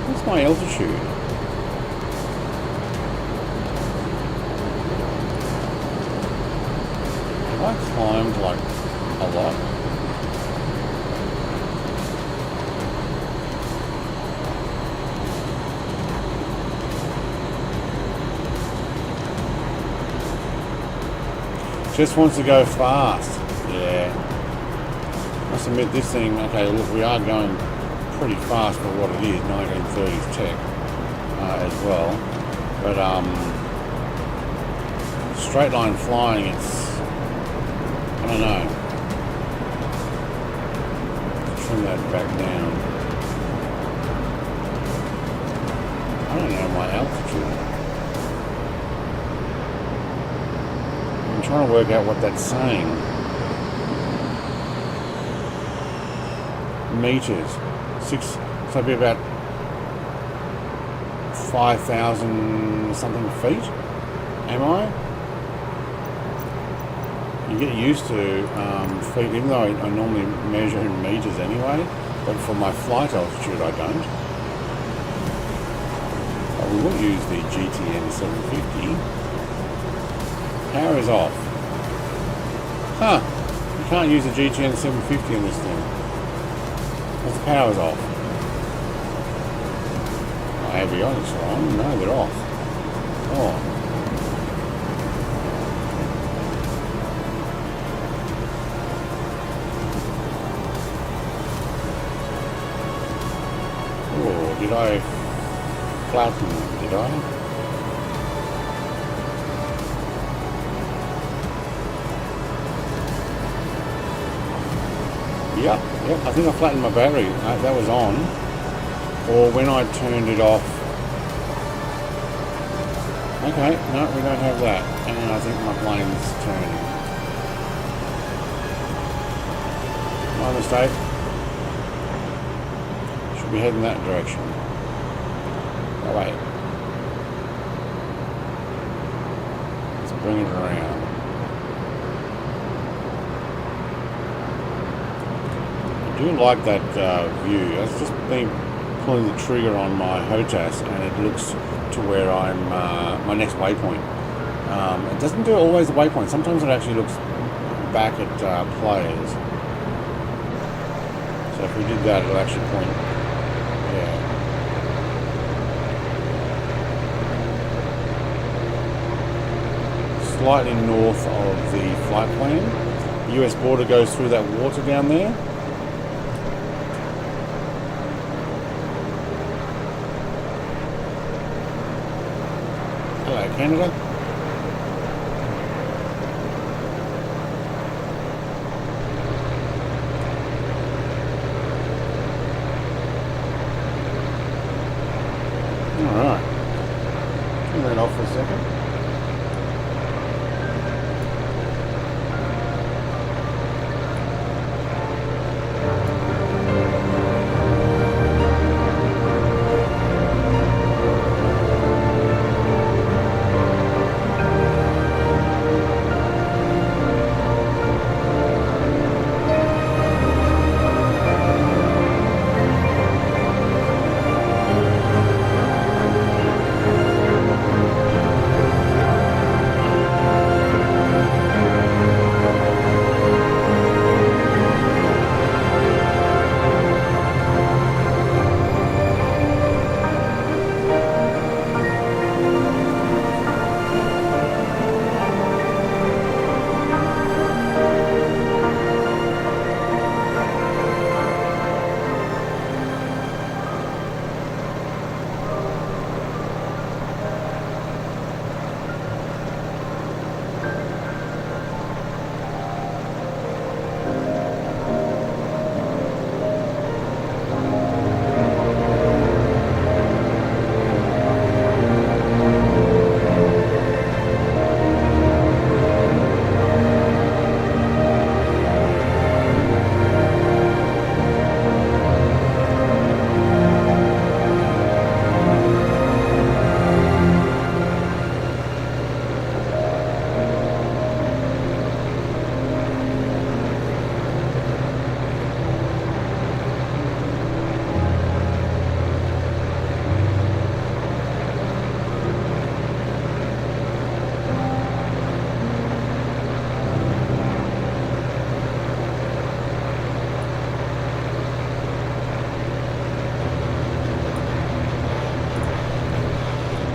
What's my altitude? I climbed like a lot. Just wants to go fast. Yeah. Must admit this thing, okay, look, we are going pretty fast for what it is, 1930s tech as well. But straight line flying, it's, I don't know. Trim that back down. I don't know my altitude. I'm trying to work out what that's saying. Meters. So it'd be about 5,000 something feet. Am I? You get used to feet, even though I normally measure in meters anyway, but for my flight altitude I don't. We will use the GTN 750. Power is off. Huh, you can't use the GTN 750 in this thing. Because the power's off. My avionics are on. No, they're off. Oh. Did I flatten? Did I? Yep, I think I flattened my battery. That was on. Or when I turned it off. Okay, no, we don't have that. And I think my plane's turning. My mistake. Should be heading that direction. Oh wait. Let's bring it around. I do like that view. I've just been pulling the trigger on my HOTAS and it looks to where I'm my next waypoint. It doesn't do always the waypoint. Sometimes it actually looks back at players. So if we did that, it'll actually point. Yeah. Slightly north of the flight plan. The US border goes through that water down there. Hello, Canada. Alright. Turn that off for a second.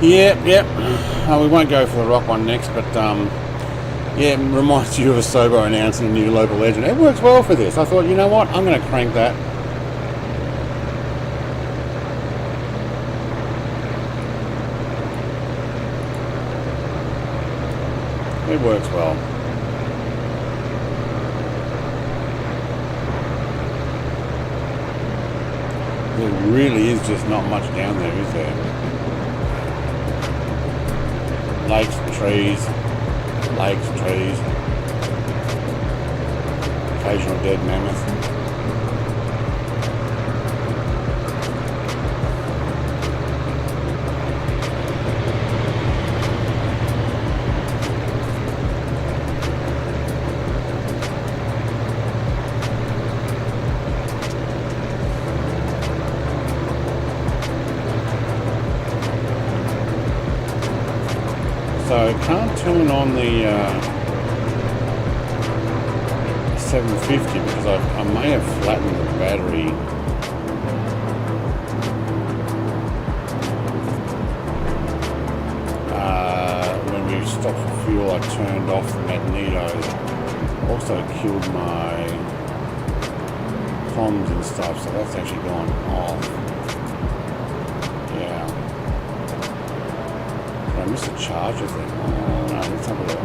Yep. We won't go for the rock one next, but yeah, it reminds you of Asobo announcing a new local legend. It works well for this. I thought, you know what, I'm going to crank that. It works well. There really is just not much down there, is there? Lakes, trees, occasional dead mammoth. So can't turn on the 750 because I may have flattened the battery. When we stopped for fuel, I turned off the magneto. Also killed my comms and stuff, so that's actually gone off. Yeah. Did I miss a charger thing? Oh, no, let's have a look.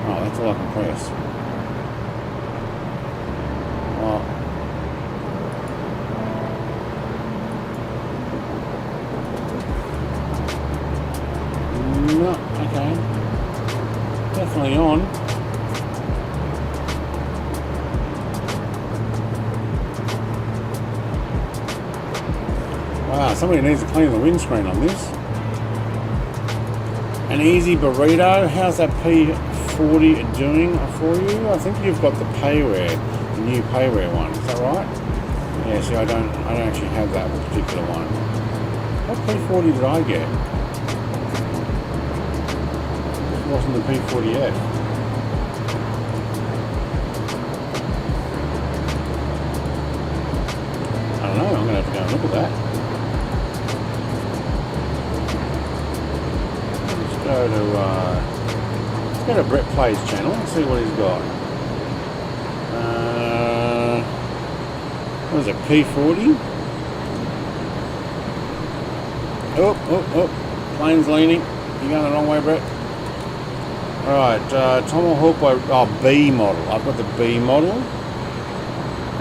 Oh, that's all I can press. Well, no, okay. Definitely on. Wow, somebody needs to clean the windscreen on this. An easy burrito. How's that P40 doing for you? I think you've got the payware, the new payware one. Is that right? Yeah. See, I don't actually have that particular one. What P40 did I get? It wasn't the P40F. I don't know. I'm gonna have to go and look at that. Let's go to Brett Plays channel and see what he's got. What is it, P40? Oh, plane's leaning. You're going the wrong way, Brett. Alright, Tomahawk B model. I've got the B model.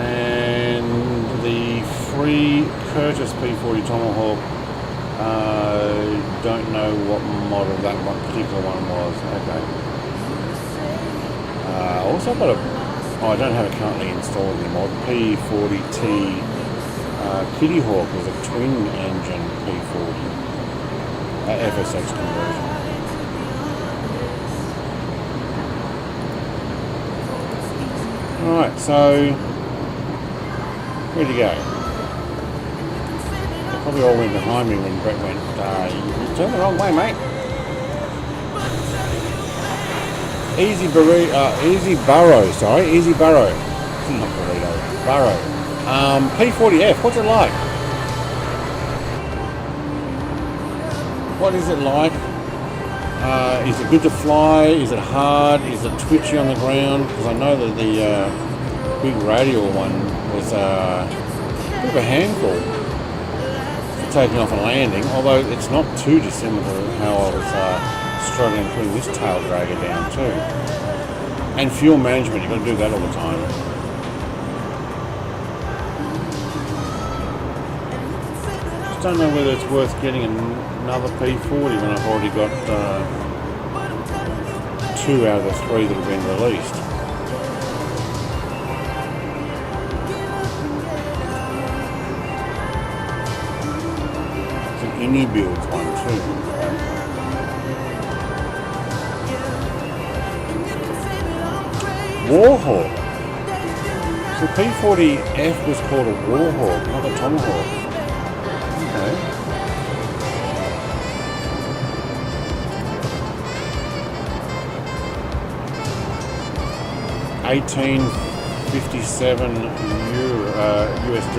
And the free Curtis P40 Tomahawk. Don't know what model that one particular one was. Okay. Also got I don't have it currently installed anymore. P40T Kitty Hawk was a twin engine P40 FSX conversion. Alright, so where'd you go? Probably all went behind me when Brett went, you turned the wrong way, mate. Easy burrow. Not burrito, burrow. P40F, what's it like? What is it like? Is it good to fly? Is it hard? Is it twitchy on the ground? Because I know that the big radial one was a bit of a handful. Taking off and landing, although it's not too dissimilar to how I was struggling putting this tail dragger down too. And fuel management, you've got to do that all the time. Just don't know whether it's worth getting another P40 when I've already got 2 out of the 3 that have been released. Any builds one too. Warhawk. So P40F was called a Warhawk, not a Tomahawk. Okay. $18.57 USD.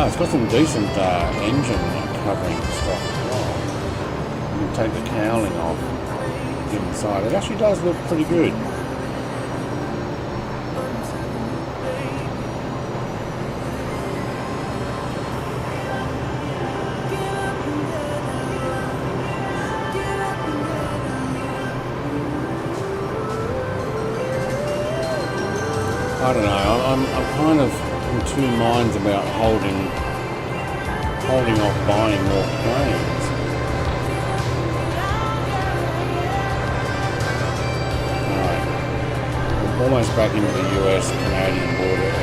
Ah, it's got some decent engine covering stuff as well. You can take the cowling off the inside. It actually does look pretty good. I don't know. I'm kind of in two minds about holding off buying more planes. Alright. I'm almost back into the US-Canadian border area.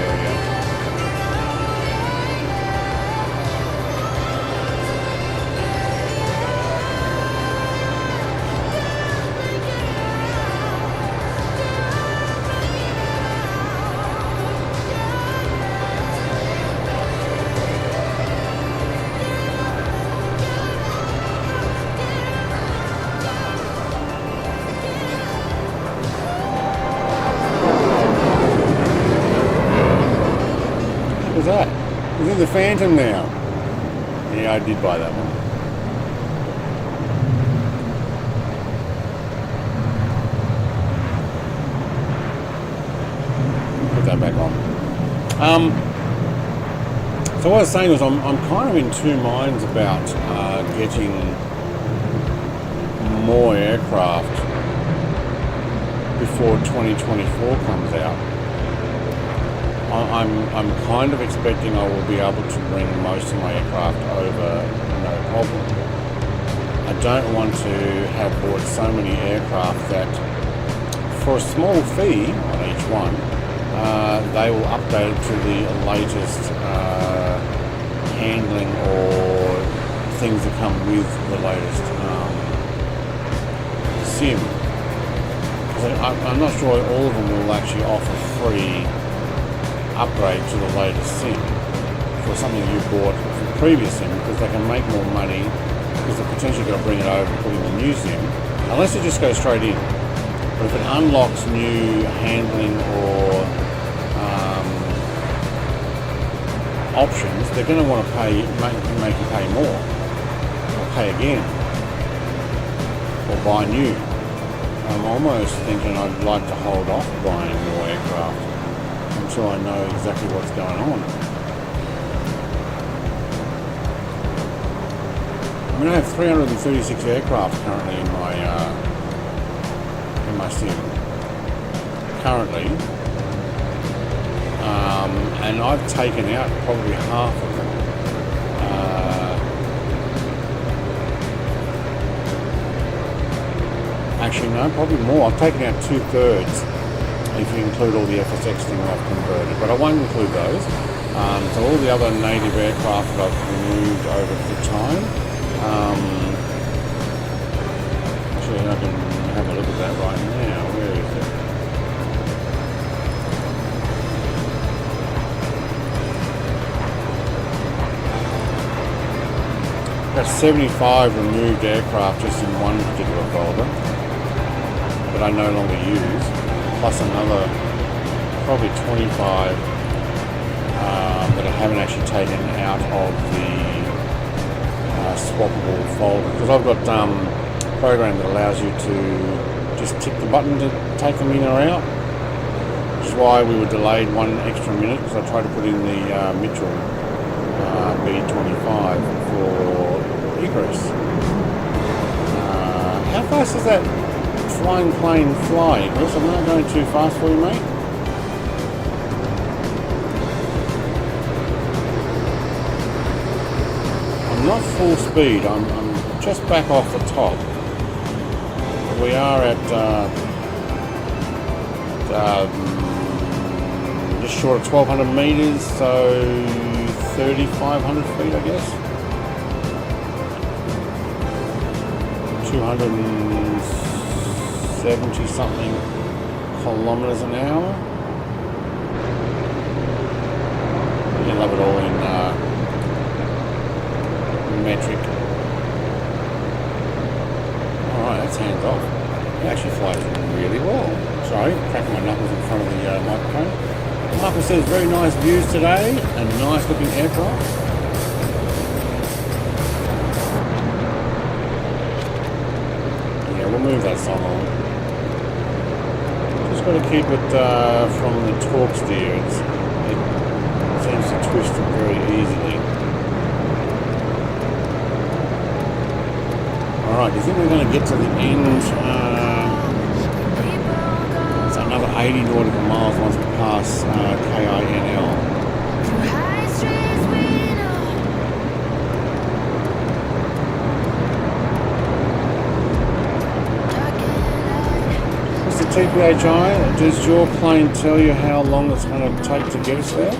That? It's in the Phantom now. Yeah, I did buy that one. Put that back on. So what I was saying was I'm kind of in two minds about getting more aircraft before 2024 comes out. I'm kind of expecting I will be able to bring most of my aircraft over, no problem. I don't want to have bought so many aircraft that for a small fee on each one, they will update to the latest handling or things that come with the latest sim. I'm not sure all of them will actually offer free upgrade to the latest sim for something you bought from the previous sim, because they can make more money because they're potentially going to bring it over and put in the new sim, unless it just goes straight in. But if it unlocks new handling or options, they're going to want to make you pay more, or pay again, or buy new. I'm almost thinking I'd like to hold off buying more aircraft until I know exactly what's going on. I mean, I have 336 aircraft currently in my sim. Currently, and I've taken out probably half of them. Actually, no, probably more. I've taken out 2/3. If you include all the FSX things I've converted, but I won't include those. So all the other native aircraft that I've removed over the time. Actually, I can have a look at that right now. Where is it? Got 75 removed aircraft just in one particular folder that I no longer use. Plus another probably 25 that I haven't actually taken out of the swappable folder, because I've got a program that allows you to just tick the button to take them in or out, which is why we were delayed 1 extra minute, because I tried to put in the Mitchell B25 for egress. How fast is that flying plane flying? Chris, I'm not going too fast for you, mate. I'm not full speed. I'm just back off the top. We are at just short of 1,200 meters, so 3,500 feet, I guess. 270 something kilometers an hour. You love it all in metric. Alright, that's hands off. It actually flies really well. Sorry, cracking my knuckles in front of the microphone. Marcus says very nice views today and nice looking aircraft. we'll move that song on. Just got to keep it from the torque steer. It seems to twist it very easily. Alright, do you think we're going to get to the end? It's another 80 nautical miles once we pass KINL. TPHI, does your plane tell you how long it's going to take to get us there?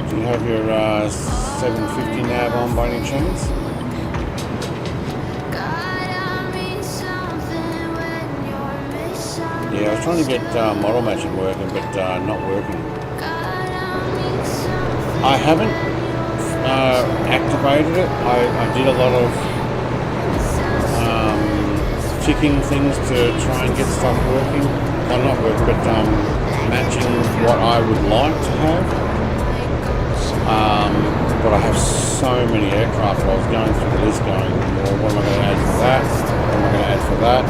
Do you have your 750 nav on by any chance? Yeah, I was trying to get model matching working, but not working. I haven't activated it. I did a lot of ticking things to try and get stuff working. Well, not working, but matching what I would like to have. But I have so many aircraft that I was going through the list going, well, what am I going to add for that? What am I going to add for that?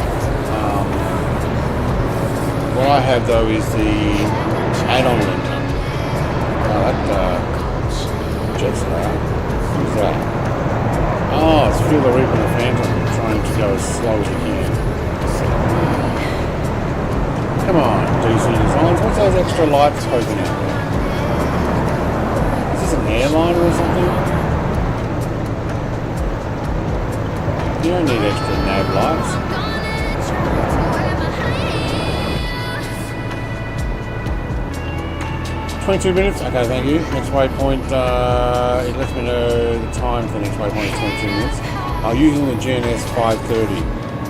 What I have though is the add-on linker. That jet's loud. Who's that? Oh, it's Feel the Reaper and the Phantom trying to go as slow as we can. Come on, DC Designs. What's those extra lights poking out there? Is this an airliner or something? You don't need extra nav lights. 22 minutes. Okay, thank you. Next waypoint, it lets me know the time for the next waypoint is 22 minutes. I'm using the GNS 530.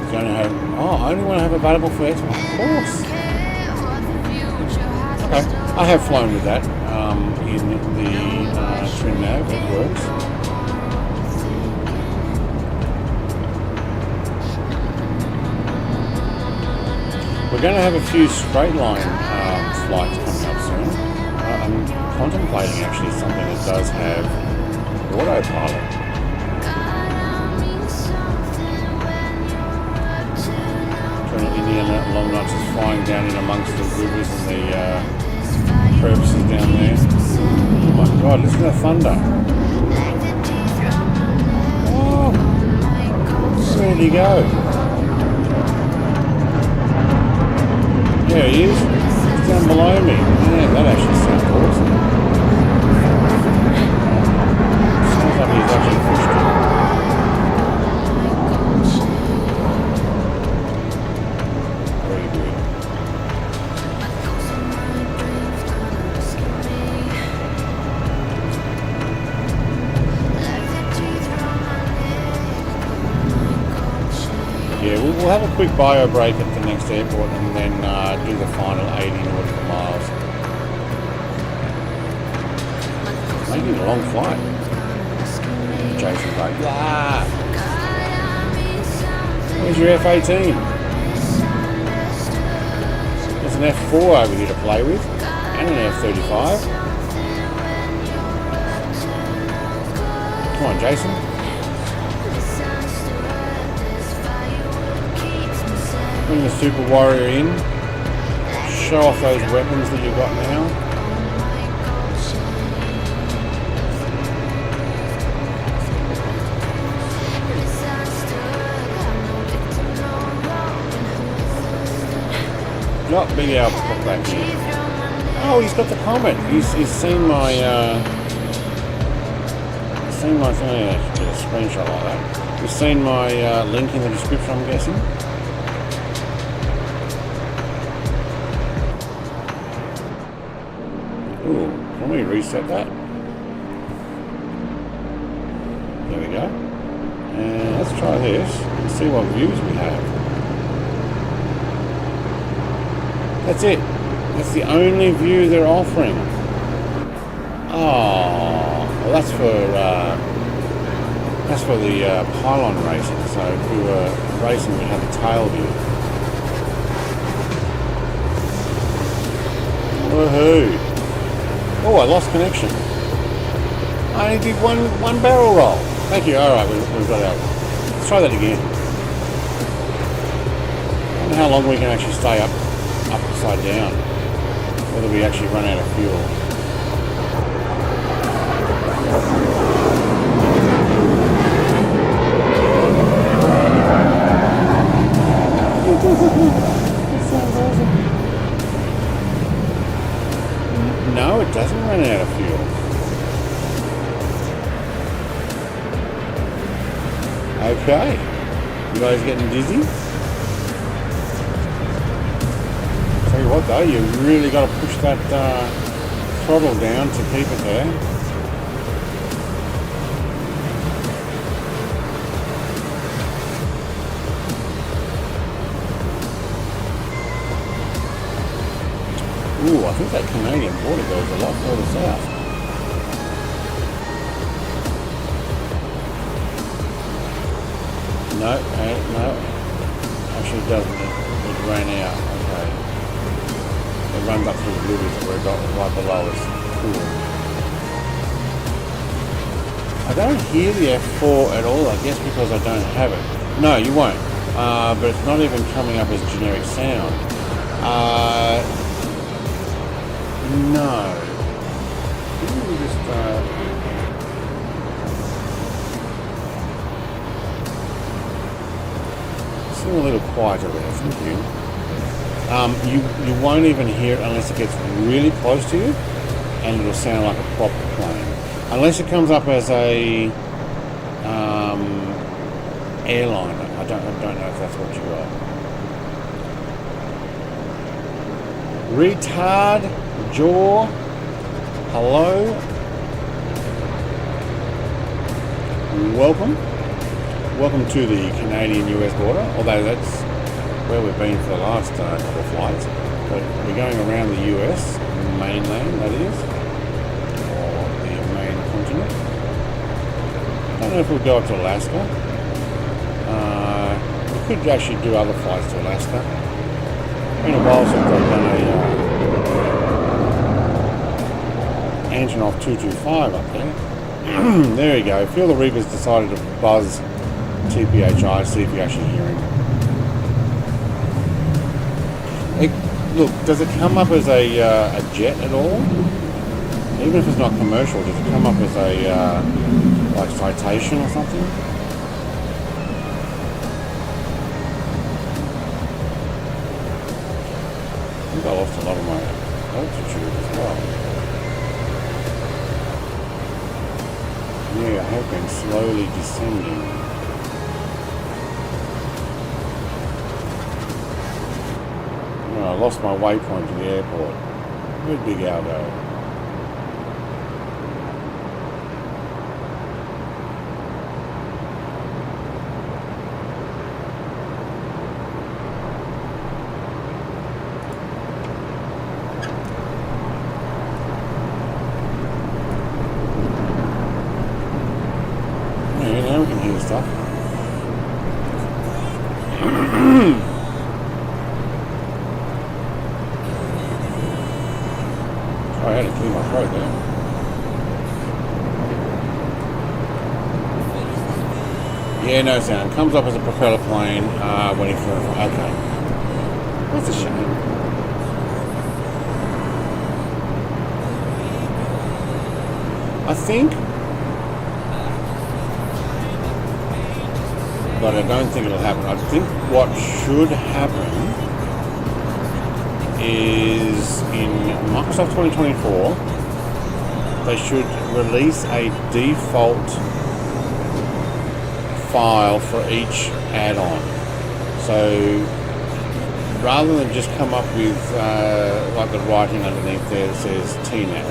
It's going to have, I only want to have available for X1. Of course. Okay, I have flown with that in the twin nav. It works. We're going to have a few straight line flights coming up soon. I'm contemplating actually something that does have autopilot. Indian long nuts is flying down in amongst the rivers and the crevices down there. Oh my god, listen to the thunder. Oh, where did he go? There he is. He's down below me. Man, that actually sounds awesome. Sounds like he's actually pushed it. Very good. Yeah, we'll have a quick bio break at the next airport and then do the final 80 nautical miles. Making a long flight. Jason's like, yeah. Where's your F-18? There's an F-4 over here to play with, and an F-35. Come on, Jason. Bring the Super Warrior in. Show off those weapons that you've got now. Not Big Al put back here. Oh, he's got the comment. He's seen my thing. Get a screenshot like that. He's seen my link in the description, I'm guessing. Ooh, can we reset that? There we go. And let's try this and see what views we have. That's it. That's the only view they're offering. Oh, well that's for the pylon racing. So if we were racing, we'd have a tail view. Woohoo! Oh, I lost connection. I only did one barrel roll. Thank you. All right, we've got our. Let's try that again. And how long we can actually stay upside down. Whether we actually run out of fuel. That sounds awesome. No, it doesn't run out of fuel. Okay. You guys getting dizzy? Tell you what though, you really got to push that throttle down to keep it there. Ooh, I think that Canadian border goes a lot further south. No, no. Actually it doesn't. It ran out. Okay. It runs up through Duluth where it got right below us. Cool. I don't hear the F4 at all, I guess because I don't have it. No, you won't. But it's not even coming up as generic sound. No. Let me just seem a little quieter there, thank you. You won't even hear it unless it gets really close to you, and it'll sound like a proper plane. Unless it comes up as a airliner. I don't know if that's what you got. Retard jaw. Hello. Welcome to the Canadian-US border, although that's where we've been for the last couple of flights. But we're going around the US, mainland that is, or the main continent. I don't know if we'll go up to Alaska. We could actually do other flights to Alaska. It's been a while since I've done a Antonov 225 up there. There you go. Feel the Reaper's decided to buzz TPHI, see if you actually hear him. Look, does it come up as a jet at all? Even if it's not commercial, does it come up as a like citation or something? I think I lost a lot of my altitude as well. Yeah, I have been slowly descending. I lost my waypoint to the airport. Good big Aldo. Yeah, now we can hear stuff. I had to clear my throat there. Yeah, no sound. Comes up as a propeller plane when he flew. Okay. That's a shame. I think, but I don't think it'll happen. I think what should happen is in Microsoft 2024 they should release a default file for each add-on. So rather than just come up with like the writing underneath there that says TNAV,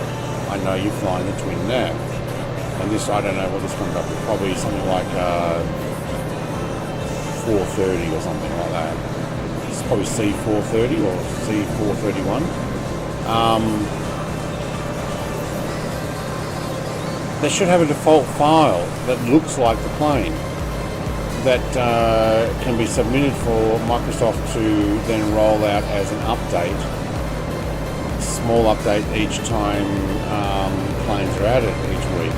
I know you're flying the twin nav, and this, I don't know what this comes up with, probably something like 430 or something like that. It's probably C430 or C431. They should have a default file that looks like the plane that can be submitted for Microsoft to then roll out as an update, small update each time planes are added each week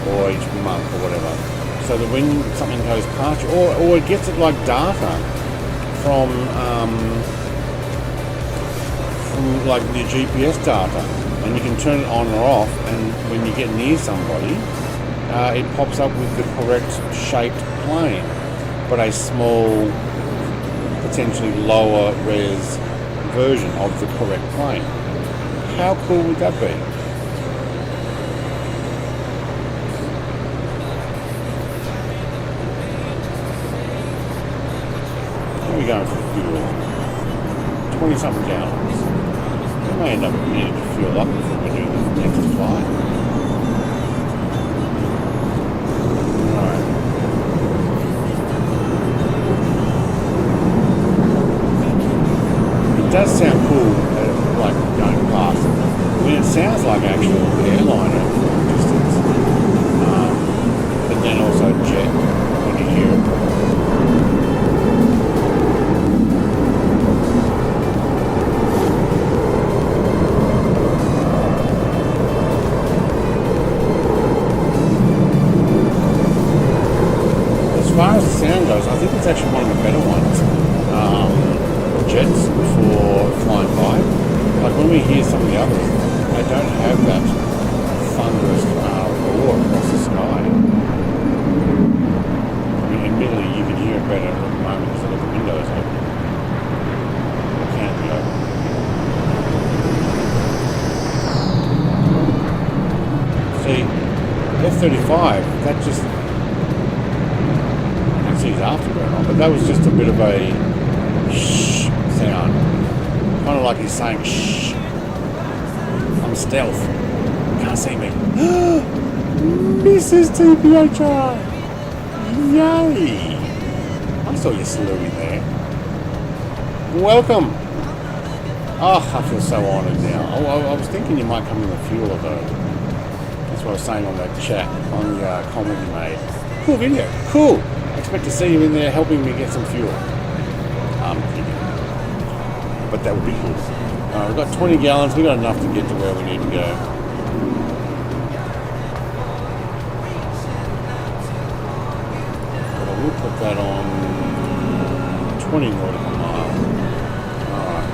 or each month or whatever, so that when something goes past you, or it gets it like data from like the GPS data, and you can turn it on or off, and when you get near somebody, it pops up with the correct shaped plane, but a small, potentially lower res version of the correct plane. How cool would that be? Here we go for fuel. 20-something gallons. We may end up needing to fuel up before we do the next flight. Alright. It does sound cool, like going past. I mean, it sounds like actual airliner distance. But then also jet when you hear it. As far as the sound goes, I think it's actually one of the better ones. Jets for flying by. Like when we hear some of the others, they don't have that thunderous roar across the sky. I mean, admittedly, you can hear it better at the moment because I've got the windows open. Or can't be open. See, F-35, that just... I can see his afterburner on, but that was just a bit of a shh sound. Kind of like he's saying, shh, I'm stealth. You can't see me. Mrs. TPHR! Yay! I saw you saluting there. Welcome! Oh, I feel so honoured now. I was thinking you might come in the fuel though. That's what I was saying on that chat, on the comment you made. Cool video. Cool! I expect to see you in there helping me get some fuel. But that would be cool. We've got 20 gallons, we've got enough to get to where we need to go. But I will put that on 20 nautical miles. Alright.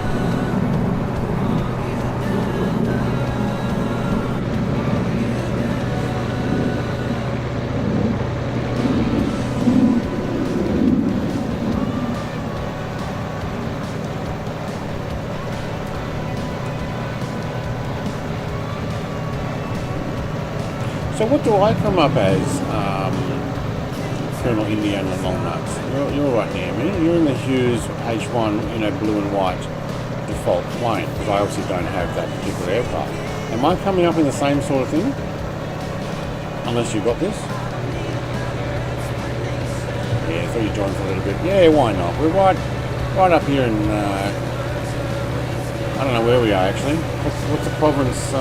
So what do I come up as, Colonel Indiana Longnuts? You're right near me. You're in the Hughes H1 in a blue and white default plane, because I obviously don't have that particular aircraft. Am I coming up in the same sort of thing? Unless you've got this? Yeah, I thought you joined for a little bit. Yeah, why not? We're right up here in, I don't know where we are actually. What's the province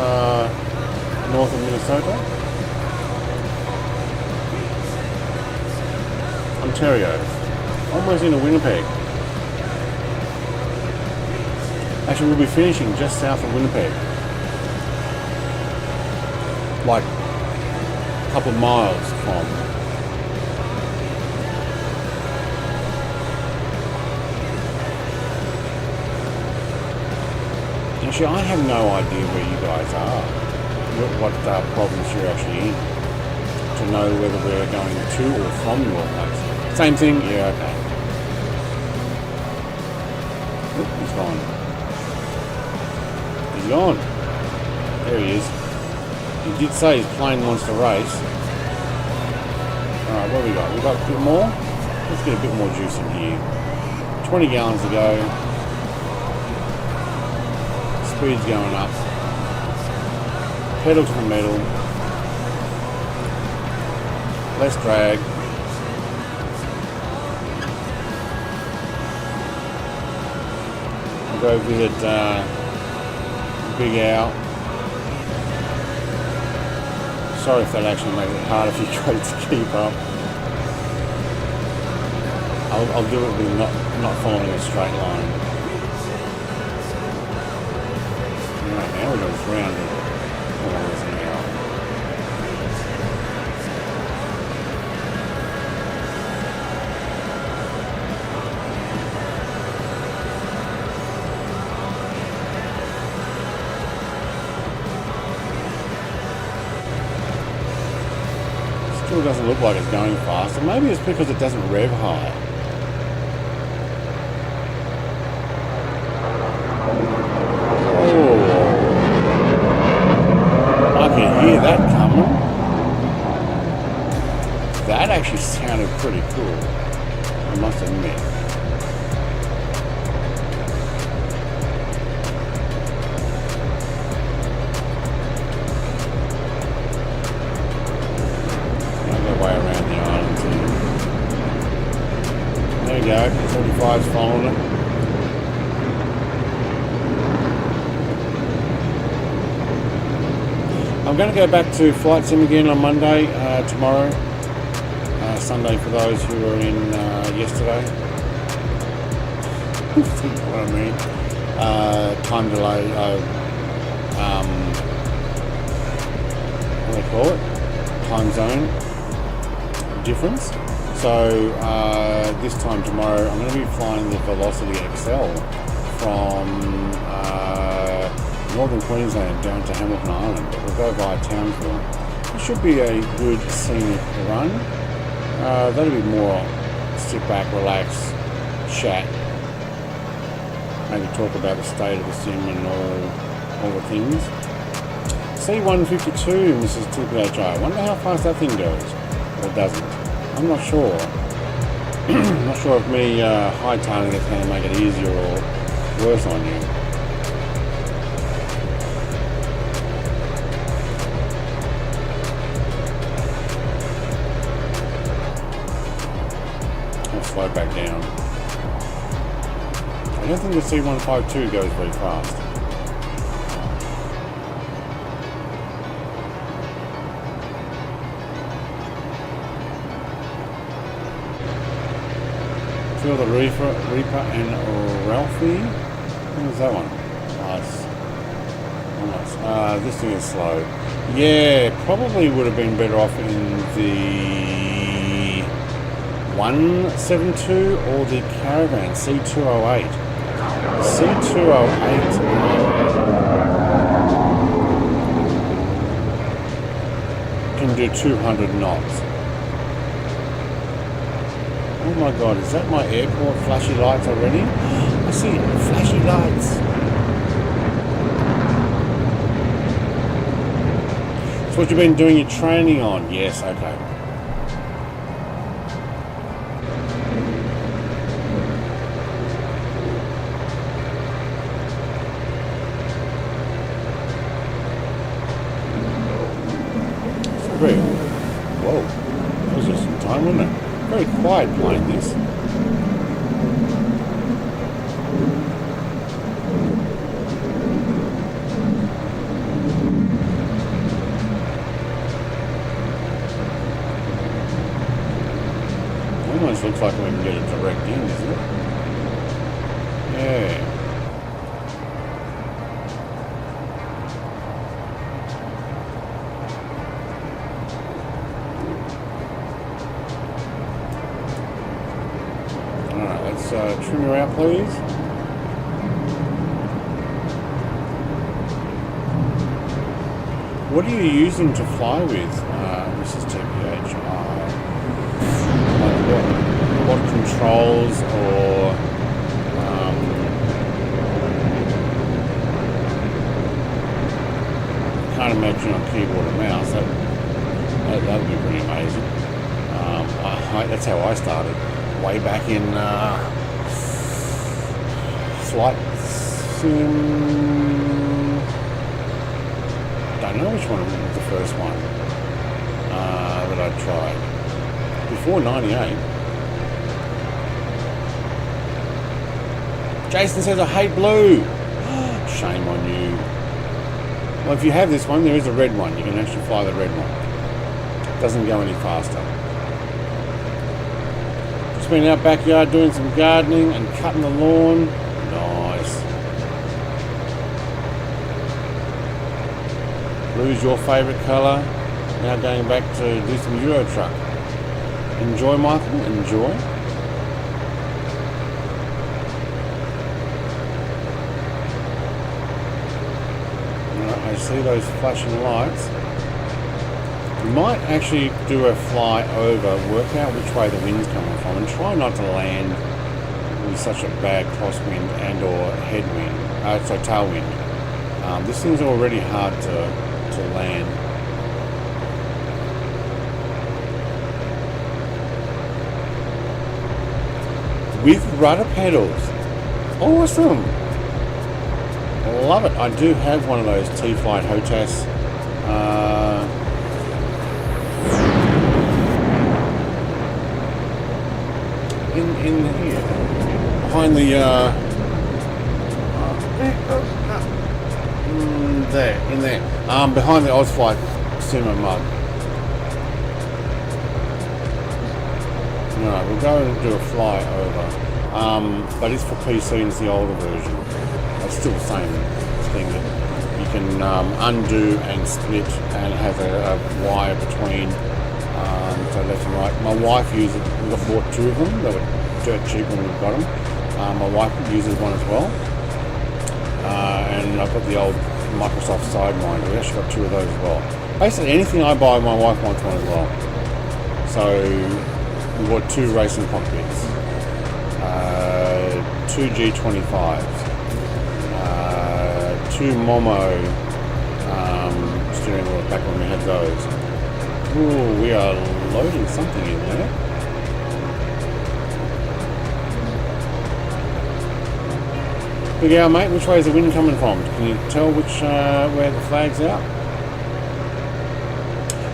north of Minnesota? Ontario, almost into Winnipeg. Actually, we'll be finishing just south of Winnipeg, like a couple of miles from. Actually, I have no idea where you guys are, what province you're actually in, to know whether we're going to or from your place. Same thing? Yeah, okay. Oop, he's gone. He's gone. There he is. He did say his plane wants to race. Alright, what have we got? We've got a bit more? Let's get a bit more juice in here. 20 gallons to go. Speed's going up. Pedal to the metal. Less drag. I'll go visit Big Al. Sorry if that actually makes it hard if you try to keep up. I'll do it with not following a straight line. Right now we're going 300 kilometers an hour. Still doesn't look like it's going faster. Maybe it's because it doesn't rev high. Oh, I can hear that coming. That actually sounded pretty cool, I must admit. Way around the island too. There we go, 45's following it. I'm going to go back to Flight Sim again on Monday, tomorrow. Sunday for those who were in yesterday. You know what I mean? Time delay, what do they call it? Time zone difference. So this time tomorrow I'm going to be flying the Velocity XL from northern Queensland down to Hamilton Island, but we'll go via Townsville. It should be a good scenic run. That'll be more sit back, relax, chat, maybe talk about the state of the sim and all the things. C152, Mrs. TPHI. Wonder how fast that thing goes. Or doesn't. I'm not sure. I'm not sure if me hightailing it's going to make it easier or worse on you. I'll slow back down. I don't think the C152 goes very fast. Feel the Reaper and Ralphie. What was that one? Nice. This thing is slow. Yeah, probably would have been better off in the 172 or the Caravan C208. C208 can do 200 knots. Oh my god, is that my airport flashy lights already? I see flashy lights. That's what you've been doing your training on. Yes, okay. So great. Whoa, that was just some time, wasn't it? Very quiet playing this. Almost looks like we can get it direct in, doesn't it? Yeah. Trim her out, please. What are you using to fly with, Mrs. TPH? Like what controls or can't imagine on keyboard and mouse. That would be pretty amazing. That's how I started way back in Flight Sim. Don't know which one was the first one that I tried. Before 98. Jason says I hate blue. Shame on you. Well, if you have this one, there is a red one. You can actually fly the red one. It doesn't go any faster. Just been out backyard doing some gardening and cutting the lawn. Nice. Blue's your favourite colour. Now going back to do some Euro truck. Enjoy, Michael. Enjoy. I see those flashing lights. We might actually do a fly over, work out which way the wind's coming from, and try not to land with such a bad crosswind and or headwind, tailwind. This thing's already hard to land. With rudder pedals. Awesome! Love it. I do have one of those T-Flight HOTAS. In here. Behind the in there. Behind the Ozflight Cinema mug. Alright, we'll go and do a fly over. But it's for PC and it's the older version. It's still the same thing that you can undo and split and have a wire between so left and right. My wife uses, we bought two of them. They were dirt cheap when we got them. My wife uses one as well. And I've got the old Microsoft Sidewinder. We actually got two of those as well. Basically anything I buy, my wife wants one as well. So we bought two racing cockpits, two G25s, two Momo steering wheels back when we had those. Ooh, we are loading something in there. Big Al, mate, which way is the wind coming from? Can you tell which where the flag's out?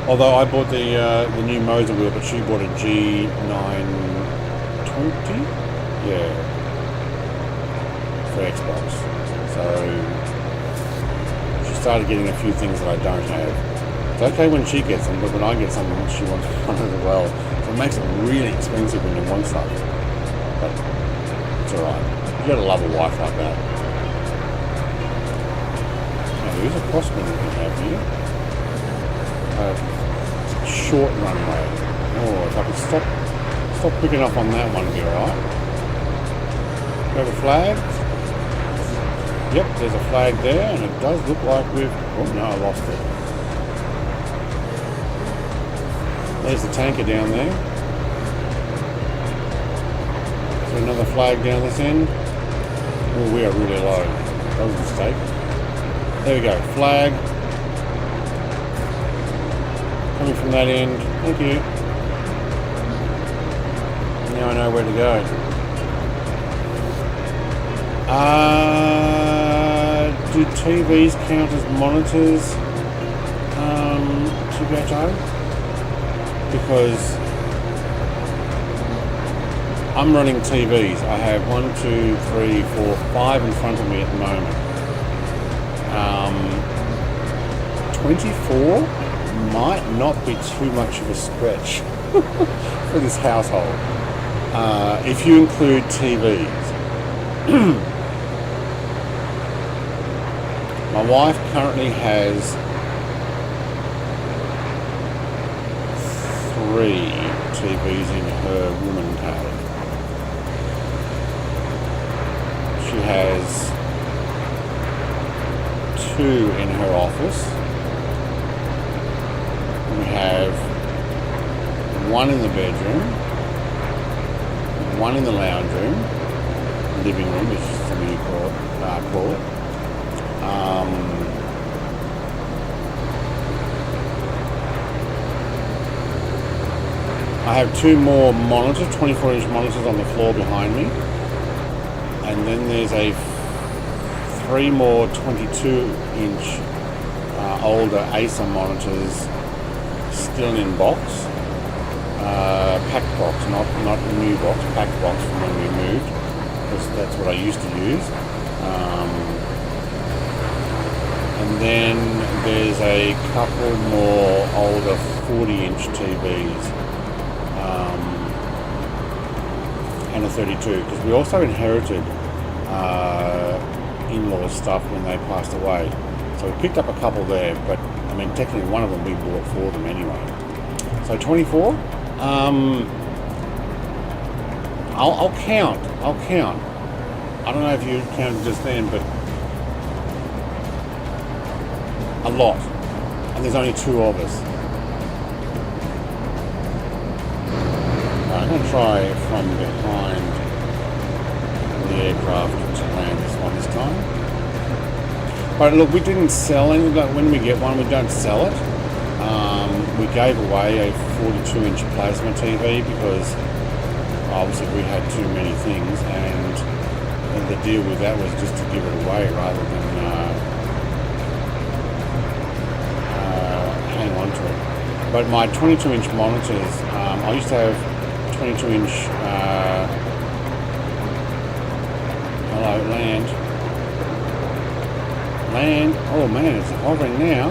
Although I bought the new Moser wheel, but she bought a G920, yeah, for Xbox. So she started getting a few things that I don't have. It's okay when she gets them, but when I get something, she wants one as well. So it makes it really expensive when you want stuff. But it's alright. You gotta love a wife like that. Now there is a crosswind we can have here. Short runway. Oh, if I could stop quick enough on that one, it'd be alright. We have a flag. Yep, there's a flag there, and it does look like we've... Oh no, I lost it. There's the tanker down there. So another flag down this end. Oh, we are really low. That was a mistake. There we go, flag. Coming from that end. Thank you. Now I know where to go. Do TVs count as monitors to Gato? Because I'm running TVs. I have 1, 2, 3, 4, 5 in front of me at the moment. 24 might not be too much of a stretch for this household. If you include TVs. My wife currently has 3 TVs in her woman cave. She has 2 in her office. We have 1 in the bedroom, 1 in the lounge room, living room, which some of you call it. I have 2 more monitors, 24-inch monitors on the floor behind me, and then there's 3 more 22-inch older Acer monitors still in box, packed box, not new box, packed box from when we moved, because that's what I used to use. And then there's a couple more older 40-inch TVs and a 32, because we also inherited in-laws stuff when they passed away. So we picked up a couple there, but I mean technically one of them we bought for them anyway. So 24. I'll count. I don't know if you counted just then, but a lot. And there's only 2 of us. going to try from behind the aircraft to land this one this time. But look, we didn't sell any. When we get one, we don't sell it. We gave away a 42-inch plasma TV because obviously we had too many things, and the deal with that was just to give it away rather than hang on to it. But my 22-inch monitors, I used to have 22-inch. Hello, land. Oh man, it's hovering now.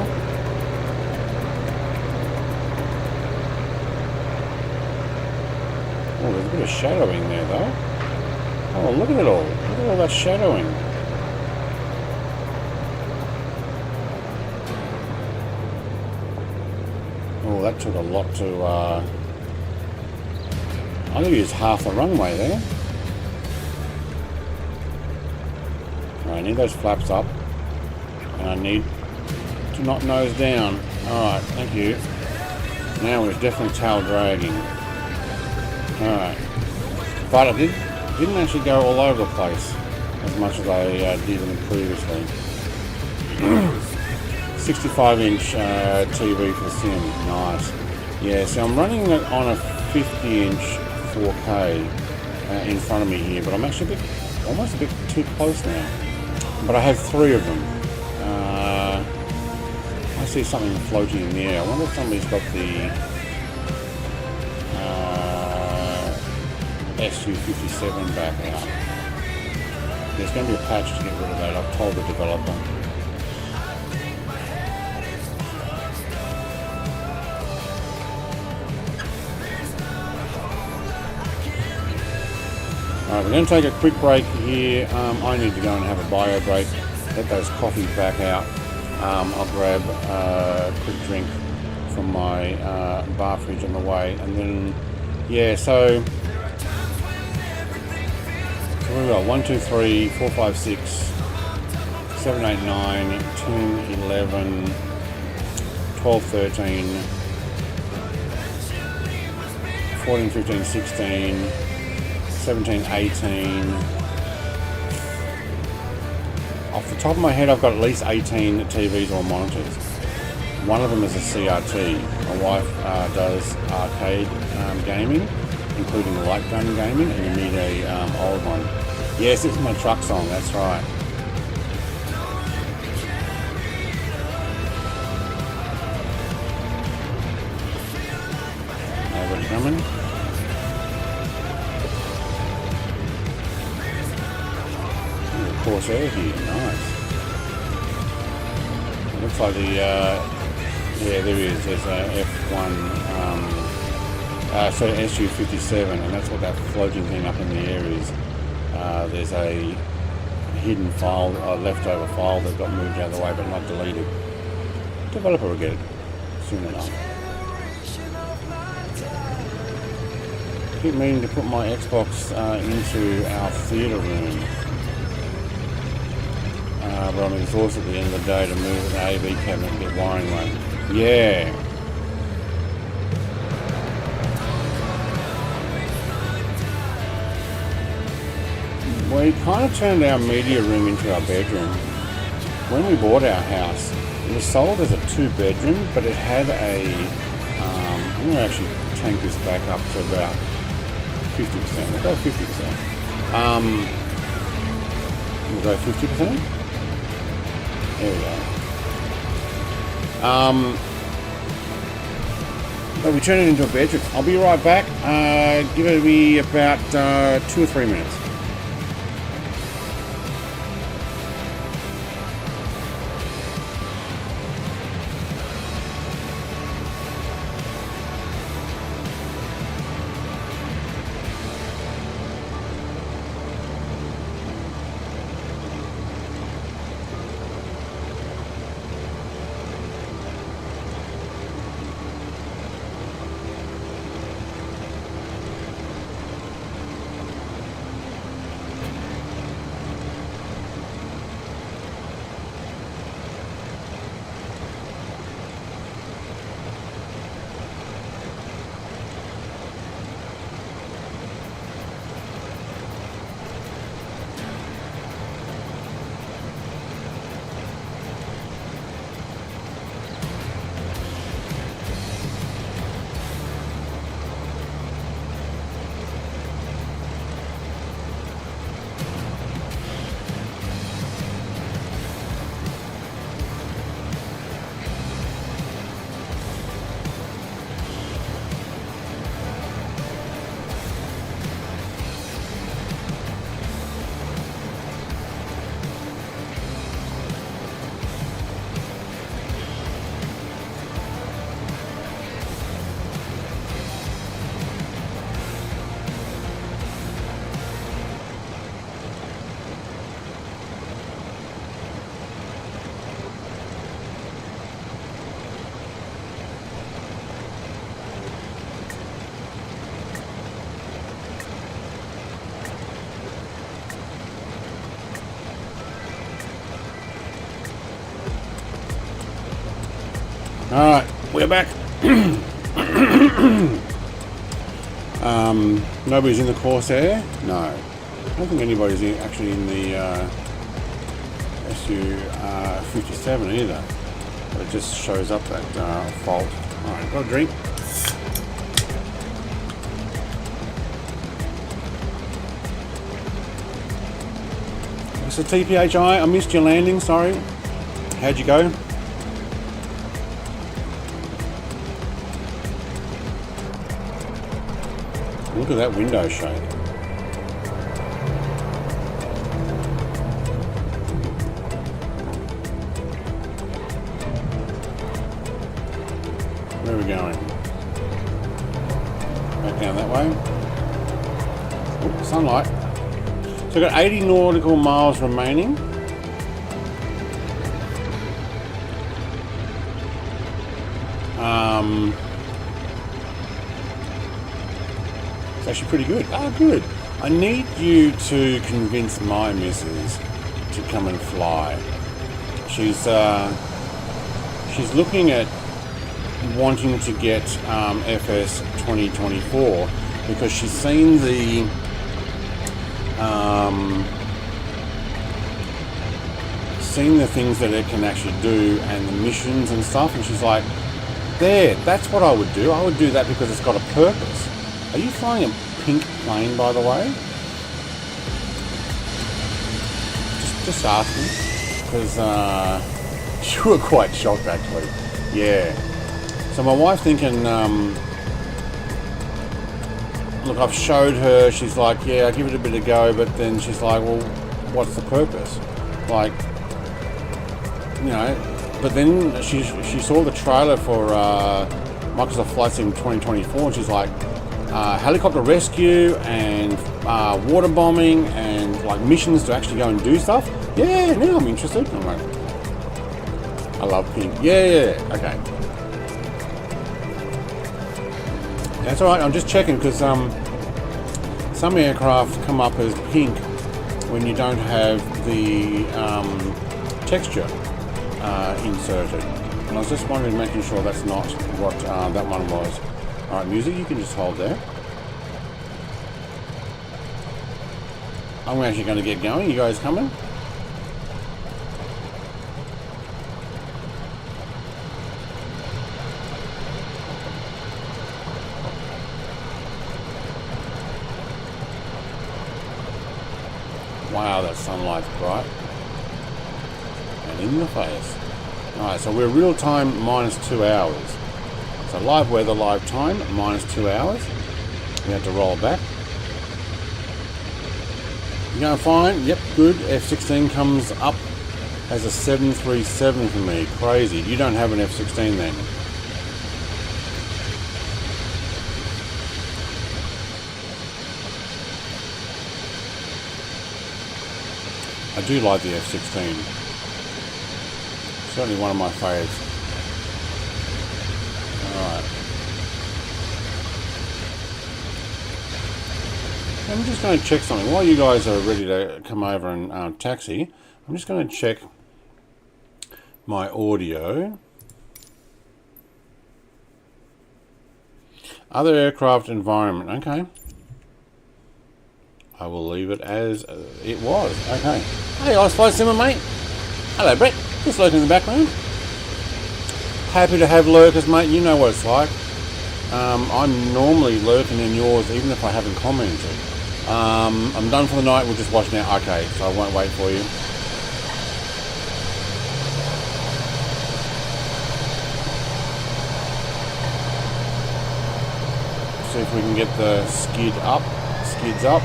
Oh, there's a bit of shadowing there though. Oh, look at it all. Look at all that shadowing. Oh, that took a lot to, I think it's half the runway there. I need those flaps up. And I need to not nose down. Alright, thank you. Now we're definitely tail dragging. Alright. But I didn't actually go all over the place as much as I did previously. 65-inch TV for the sim. Nice. Yeah, so I'm running it on a 50-inch 4K in front of me here, but I'm actually almost a bit too close now. But I have 3 of them. I see something floating in the air. I wonder if somebody's got the SU57 back out. There's going to be a patch to get rid of that. I've told the developer. Alright, we're going to take a quick break here. I need to go and have a bio break. Let those coffees back out. I'll grab a quick drink from my bar fridge on the way, and then yeah. So we got 1, 2, 3, 4, 5, 6, 7, 8, 9, 10, 11, 12, 13, 14, 15, 16, 17, 18. Off the top of my head, I've got at least 18 TVs or monitors. One of them is a CRT. My wife does arcade gaming, including light gun gaming, and you need a old one. Yes, it's my truck song, that's right. Nobody coming? Corsair here, nice. It looks like the, yeah, there is, there's a F1, so SU57, and that's what that floating thing up in the air is. There's a hidden file, a leftover file that got moved out of the way but not deleted. Developer will get it soon enough. Keep meaning to put my Xbox into our theatre room. But I'm exhausted at the end of the day to move an AV cabinet and get wiring right. Yeah. We kind of turned our media room into our bedroom. When we bought our house, it was sold as a 2-bedroom, but it had a, I'm going to actually tank this back up to about 50%. We'll go 50%. We'll go 50%. There we go. But we turned it into a bedroom. I'll be right back. Give it me about 2 or 3 minutes. Alright, we're back. Nobody's in the Corsair? No. I don't think anybody's actually in the KSUW 57 either. But it just shows up that fault. Alright, got a drink. Mr. TPHI, I missed your landing, sorry. How'd you go? Look at that window shade. Where are we going? Back down that way. Ooh, sunlight. So I've got 80 nautical miles remaining. It's actually pretty good. Oh, good. I need you to convince my missus to come and fly. She's looking at wanting to get FS 2024 because she's seen the things that it can actually do and the missions and stuff, and she's like, there, that's what I would do. I would do that because it's got a purpose. Are you flying a pink plane, by the way? Just asking, because you were quite shocked actually. Yeah. So my wife's thinking, look, I've showed her, she's like, yeah, I'll give it a bit of go, but then she's like, well, what's the purpose? Like, you know, but then she saw the trailer for Microsoft Flight Sim 2024, and she's like, helicopter rescue and water bombing and like missions to actually go and do stuff. Yeah, now I'm interested. I'm like, I love pink. Yeah, okay. That's alright, I'm just checking because some aircraft come up as pink when you don't have the texture inserted. And I was just wondering, making sure that's not what that one was. Alright, music, you can just hold there. I'm actually going to get going. You guys coming? Wow, that sunlight's bright. And in the face. Alright, so we're real time -2 hours. So live weather, live time, -2 hours. We have to roll back. You going fine? Yep, good. F-16 comes up as a 737 for me. Crazy. You don't have an F-16 then. I do like the F-16. Certainly one of my favourites. Alright. I'm just going to check something. While you guys are ready to come over and taxi, I'm just going to check my audio. Other aircraft environment. Okay. I will leave it as it was. Okay. Hey, Ice Flight Simmer, mate. Hello, Brett. Just lurking in the background. Happy to have lurkers, mate. You know what it's like. I'm normally lurking in yours, even if I haven't commented. I'm done for the night. We'll just watch now. Okay, so I won't wait for you. See if we can get the skids up.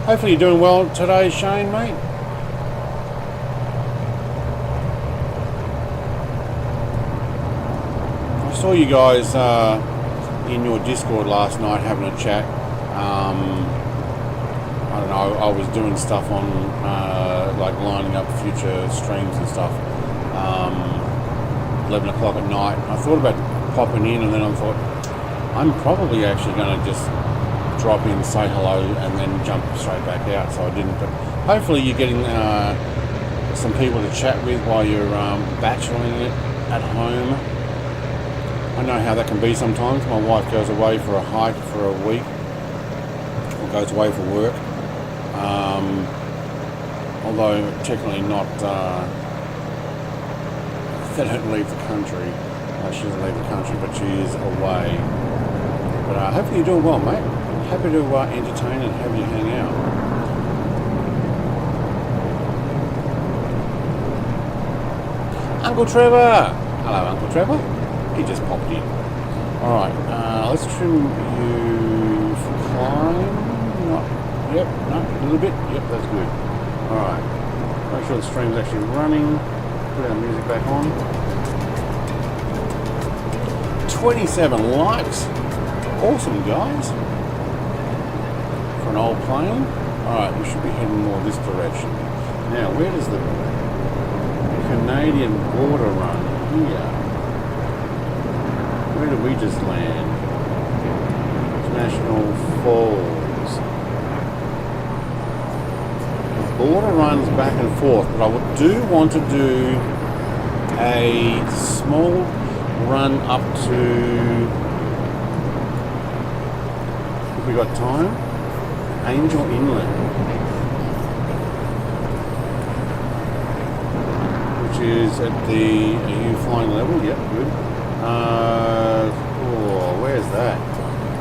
Hopefully you're doing well today, Shane, mate. I saw you guys in your Discord last night having a chat. I don't know, I was doing stuff on like lining up future streams and stuff. 11 o'clock at night. I thought about popping in, and then I thought I'm probably actually going to just drop in, say hello, and then jump straight back out. So I didn't. But hopefully you're getting some people to chat with while you're bacheloring it at home. I know how that can be sometimes. My wife goes away for a hike for a week, or goes away for work. Although technically not, they don't leave the country. She doesn't leave the country, but she is away. But hopefully you're doing well, mate. Happy to entertain and have you hang out. Uncle Trevor! Hello, Uncle Trevor. He just popped in. Alright, let's trim you for climb. Not, yep, no, a little bit. Yep, that's good. Alright, make sure the stream's actually running. Put our music back on. 27 likes. Awesome, guys. For an old plane. Alright, we should be heading more this direction. Now, where does the Canadian border run? Here. Where did we just land? International Falls. The border runs back and forth, but I do want to do a small run up to, if we got time, Angel Inlet, which is at the, are you flying level? Yep, good. Oh, where's that? I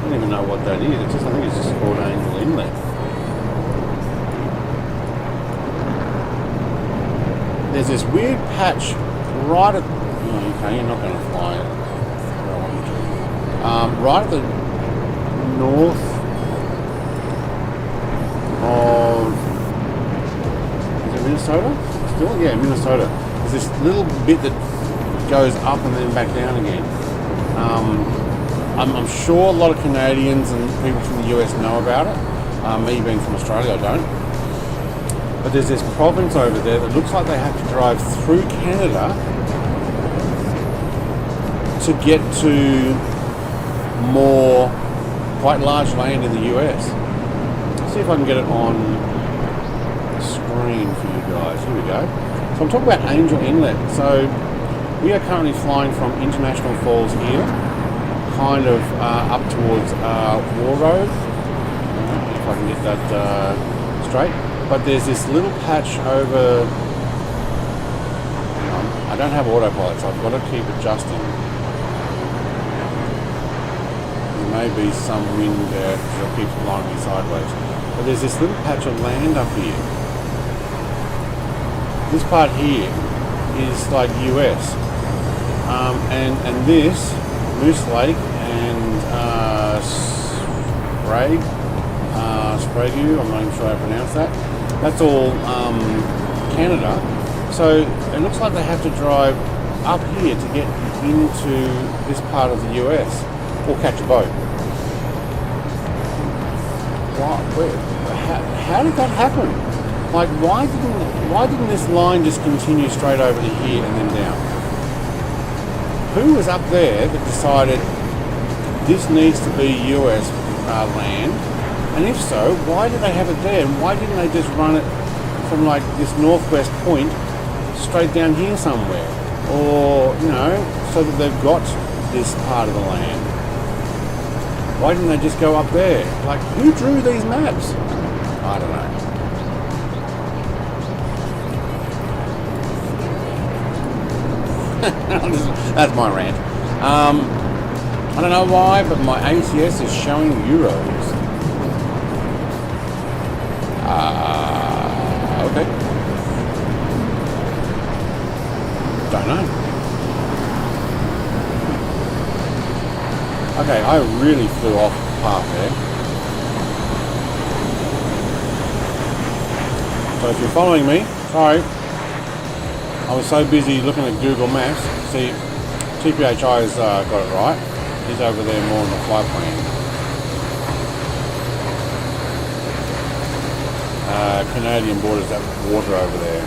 don't even know what that is. It's just, I think it's just called Angel Inlet. There's this weird patch right at, okay, you're not going to fly it. I don't want you to. Right at the north of, is it Minnesota? Still? Yeah, Minnesota. There's this little bit that goes up and then back down again. I'm sure a lot of Canadians and people from the US know about it. Me being from Australia, I don't. But there's this province over there that looks like they have to drive through Canada to get to more quite large land in the US. Let's see if I can get it on screen for you guys. Here we go. So I'm talking about Angel Inlet. So we are currently flying from International Falls here, kind of up towards Warroad, if I can get that straight. But there's this little patch over, I don't have autopilot, so I've got to keep adjusting. There may be some wind there because it keeps blowing me sideways. But there's this little patch of land up here. This part here is like US. And this, Moose Lake and Sprague, I'm not even sure how to pronounce that. That's all Canada. So it looks like they have to drive up here to get into this part of the US, or catch a boat. How did that happen? Like, why didn't this line just continue straight over to here and then down? Who was up there that decided this needs to be US land? And if so, why did they have it there? And why didn't they just run it from like this northwest point straight down here somewhere? Or, so that they've got this part of the land. Why didn't they just go up there? Like, who drew these maps? I don't know. That's my rant. I don't know why, but my ACS is showing euros. Okay. Don't know. Okay, I really flew off the path there. So if you're following me, sorry. I was so busy looking at Google Maps. See, TPHI's got it right. He's over there more on the flight plan. Canadian border's that water over there.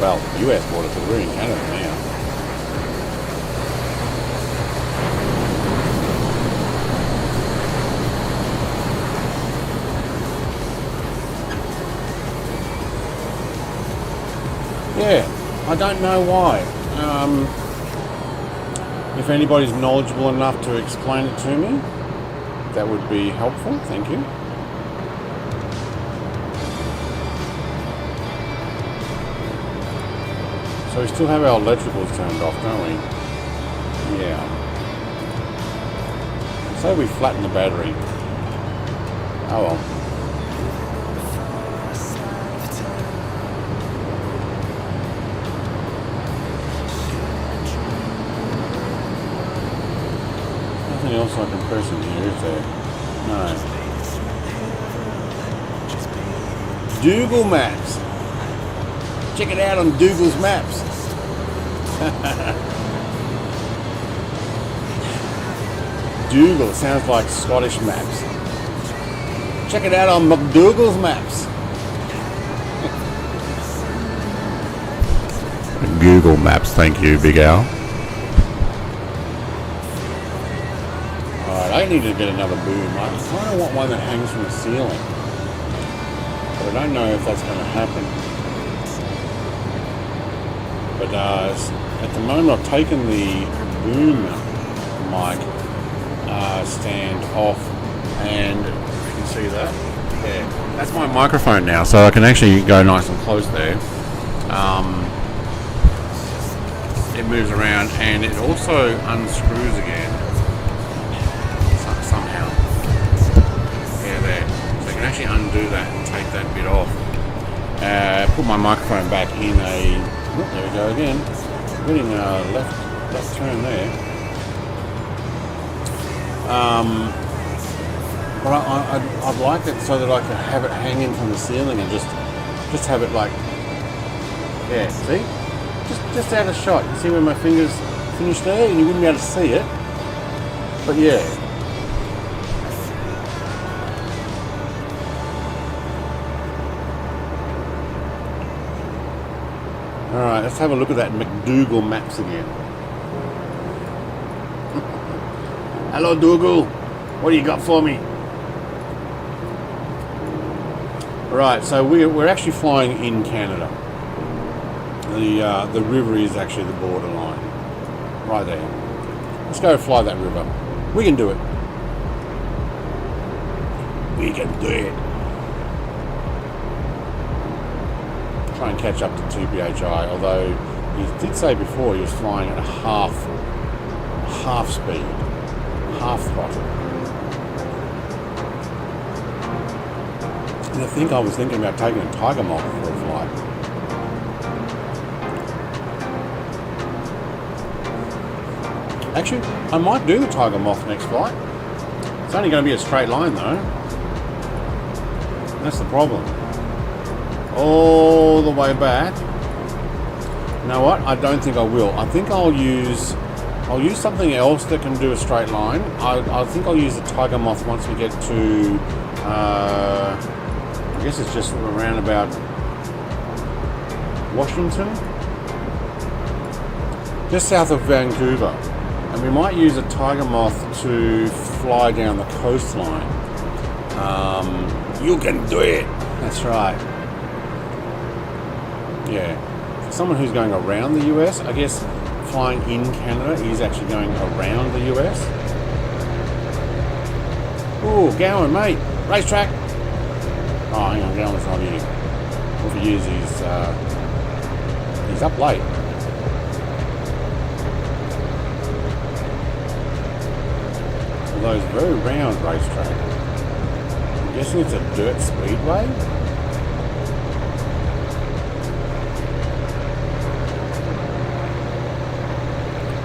Well, US border, because we're in Canada now. Yeah, I don't know why. If anybody's knowledgeable enough to explain it to me, that would be helpful. Thank you. So we still have our electricals turned off, don't we? Yeah. So we flatten the battery. Oh well. Nothing else I can press in here, is there? No. Google Maps. Check it out on Google's Maps. Dougal sounds like Scottish maps. Check it out on McDougal's Maps. Google Maps, thank you, Big Al. Alright, I need to get another boom. I kind of want one that hangs from the ceiling. But I don't know if that's going to happen. But at the moment I've taken the boom mic stand off, and you can see that. Yeah, that's my microphone now, so I can actually go nice and close there. It moves around and it also unscrews again somehow. Yeah, there. So you can actually undo that and take that bit off. Put my microphone back in a. Oh, there we go again. Getting a left turn there. But I'd like it so that I can have it hanging from the ceiling and just have it like, yeah, see? Just out of shot. You see where my fingers finish there, and you wouldn't be able to see it. But yeah. Alright, let's have a look at that McDougal Maps again. Hello, Dougal. What do you got for me? Right, so we're actually flying in Canada. The river is actually the borderline. Right there. Let's go fly that river. We can do it. We can do it. Try and catch up to 2PHI, although he did say before he was flying at half speed, half throttle. And I think I was thinking about taking a Tiger Moth for a flight. Actually, I might do the Tiger Moth next flight. It's only going to be a straight line though. That's the problem. All the way back. You know what? I don't think I will. I think I'll use something else that can do a straight line. I think I'll use the Tiger Moth once we get to I guess it's just around about Washington, just south of Vancouver, and we might use a Tiger Moth to fly down the coastline. You can do it. That's right. Yeah, for someone who's going around the US, I guess flying in Canada is actually going around the US. Ooh, Gowan, mate. Racetrack. Oh, hang on, Gowan's not here. If he is, he's up late. Although it's a very round racetrack. I'm guessing it's a dirt speedway.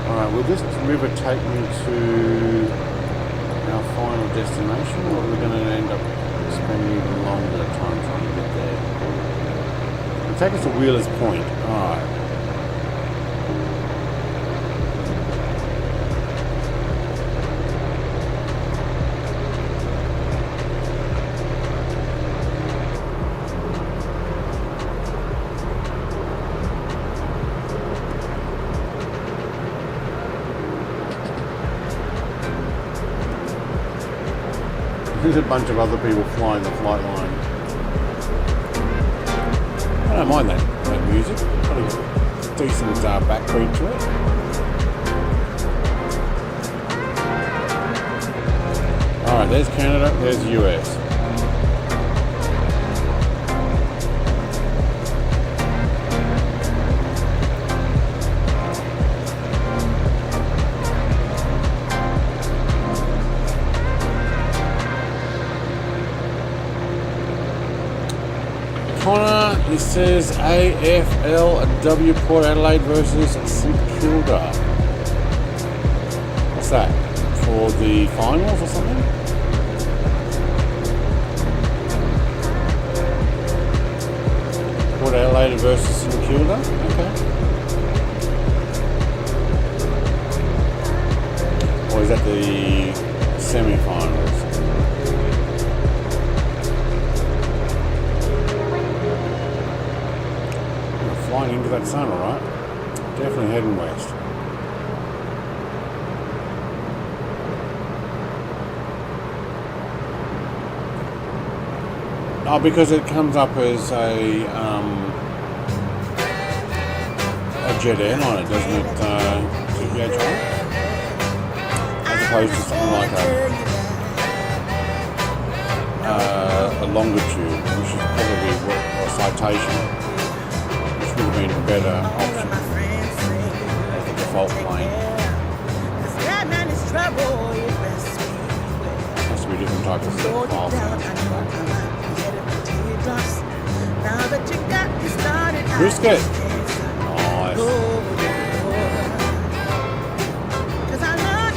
Alright, will this river take me to our final destination, or are we going to end up spending even longer time trying to get there? It'll take us to Wheeler's Point. Alright. There's a bunch of other people flying the flight line. I don't mind that music. Got a decent backbeat to it. Alright, there's Canada, there's the US. Connor, it says AFLW Port Adelaide versus St Kilda. What's that? For the finals or something? Port Adelaide versus St Kilda? Okay. Or is that the semi-finals? Flying into that sun, alright. Definitely heading west. Oh, because it comes up as a jet airliner, doesn't it? TPH, as opposed to something like a longitude, which is probably a citation. Would have been a better option as the default plane. Has to be a different type of file sound. Brisket! Nice.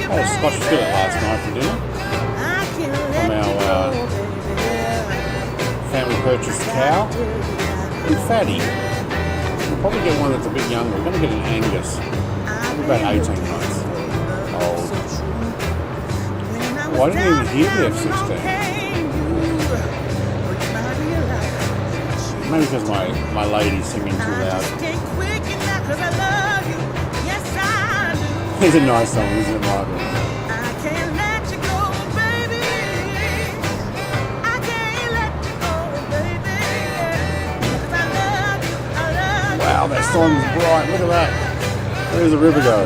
Oh, Scotch fillet last night for dinner. From our family purchased cow. And fatty. Probably get one that's a bit younger. We're going to get an Angus. Probably about 18 months old. Oh, I didn't even hear the F-16. Maybe because my lady's singing too loud. It's a nice song, isn't it, Michael? Wow, that sun's bright. Look at that. Where's the river go?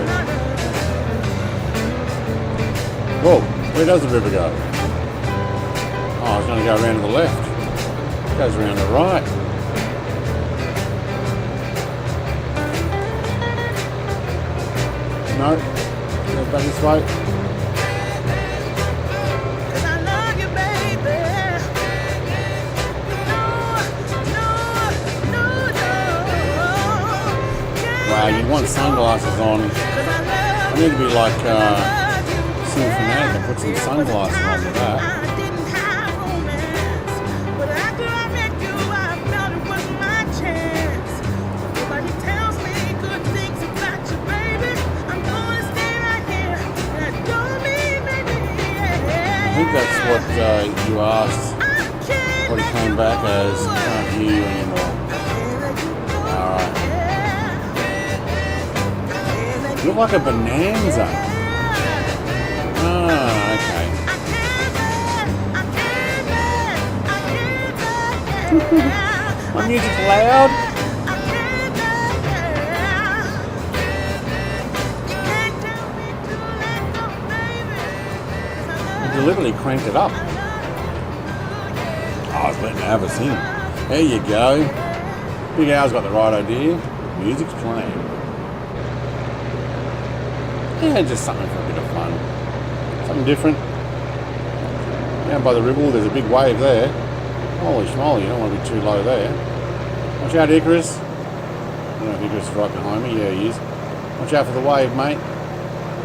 Whoa, where does the river go? Oh, it's going to go around to the left. It goes around to the right. No, go back this way. Wow, you want sunglasses on. I need to be like Cinematic and put some sunglasses on with that. I think that's what you asked. What he came back as. Can't hear you anymore. Alright. You look like a bonanza. Ah, okay. My music's loud. I deliberately cranked it up. I was letting her have a sing. There you go. Big Al's got the right idea. Music's playing. Yeah, just something for a bit of fun. Something different. Down by the Ribble, there's a big wave there. Holy schmoly, you don't want to be too low there. Watch out, Icarus. I don't know if Icarus is right behind me. Yeah, he is. Watch out for the wave, mate.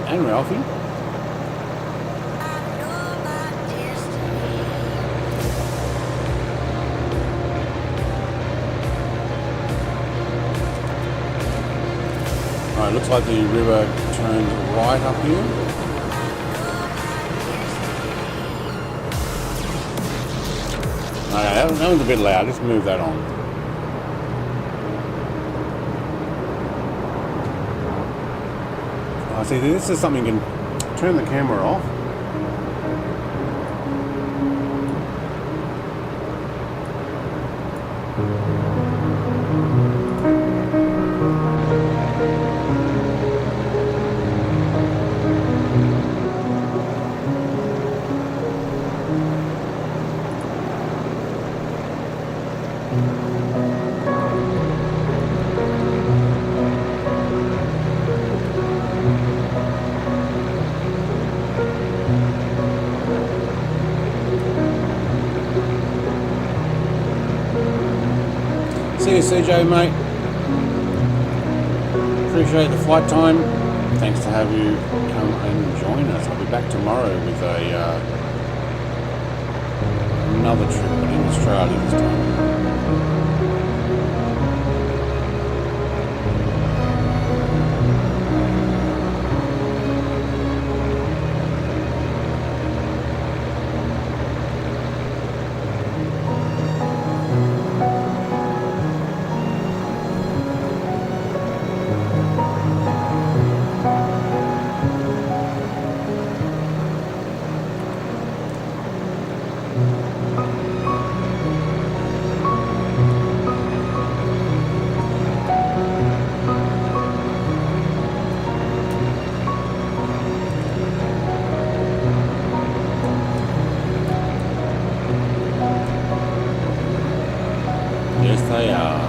And Ralphie. Alright, looks like the river turns right up here. Okay, that one's a bit loud. Let's move that on. Oh, see, this is something you can turn the camera off. See you, CJ, mate. Appreciate the flight time. Thanks to have you come and join us. I'll be back tomorrow with another trip, but in Australia this time. Yes, they are.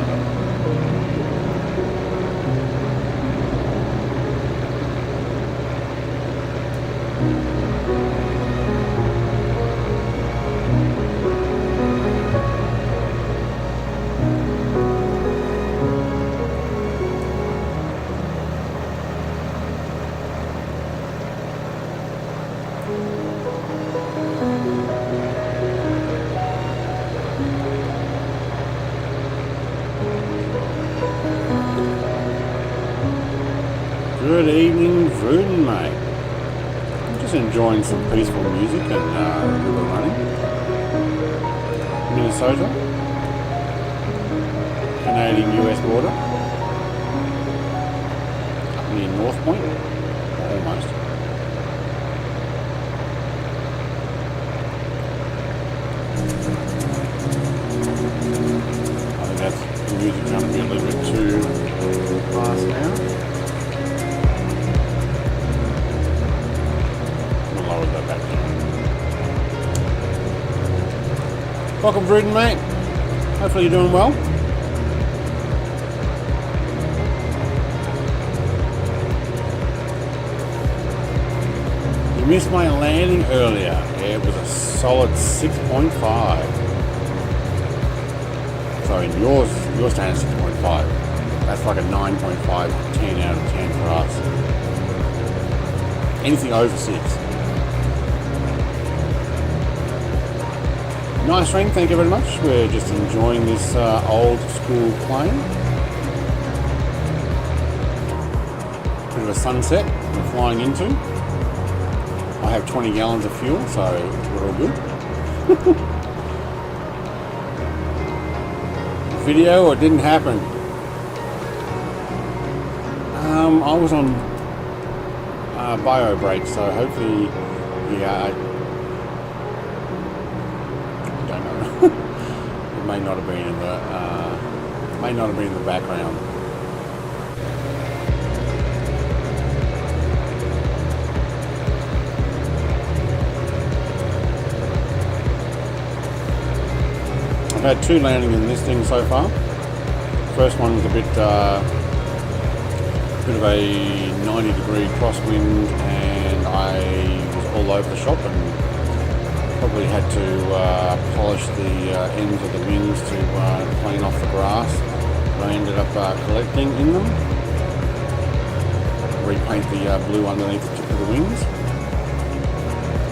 Good evening, Vruden, mate. I'm just enjoying some peaceful music and river running. Minnesota, Canadian-US border, up near North Point, almost. I think that's the music going to be a little bit too fast now. Lower that back down. Welcome, Vruden, mate. Hopefully you're doing well. You missed my landing earlier. Yeah, it was a solid 6.5. Sorry, yours stands 6.5. That's like a 9.5, 10 out of 10 for us. Anything over 6. Nice ring, thank you very much. We're just enjoying this old school plane. Bit of a sunset we're flying into. I have 20 gallons of fuel, so we're all good. Video, or it didn't happen. I was on bio break, so hopefully, yeah. It may not have been in the background. I've had 2 landings in this thing so far. First one was a bit of a 90-degree crosswind, and I was all over the shop and probably had to polish the ends of the wings to clean off the grass. I ended up collecting in them. Repaint the blue underneath the tip of the wings.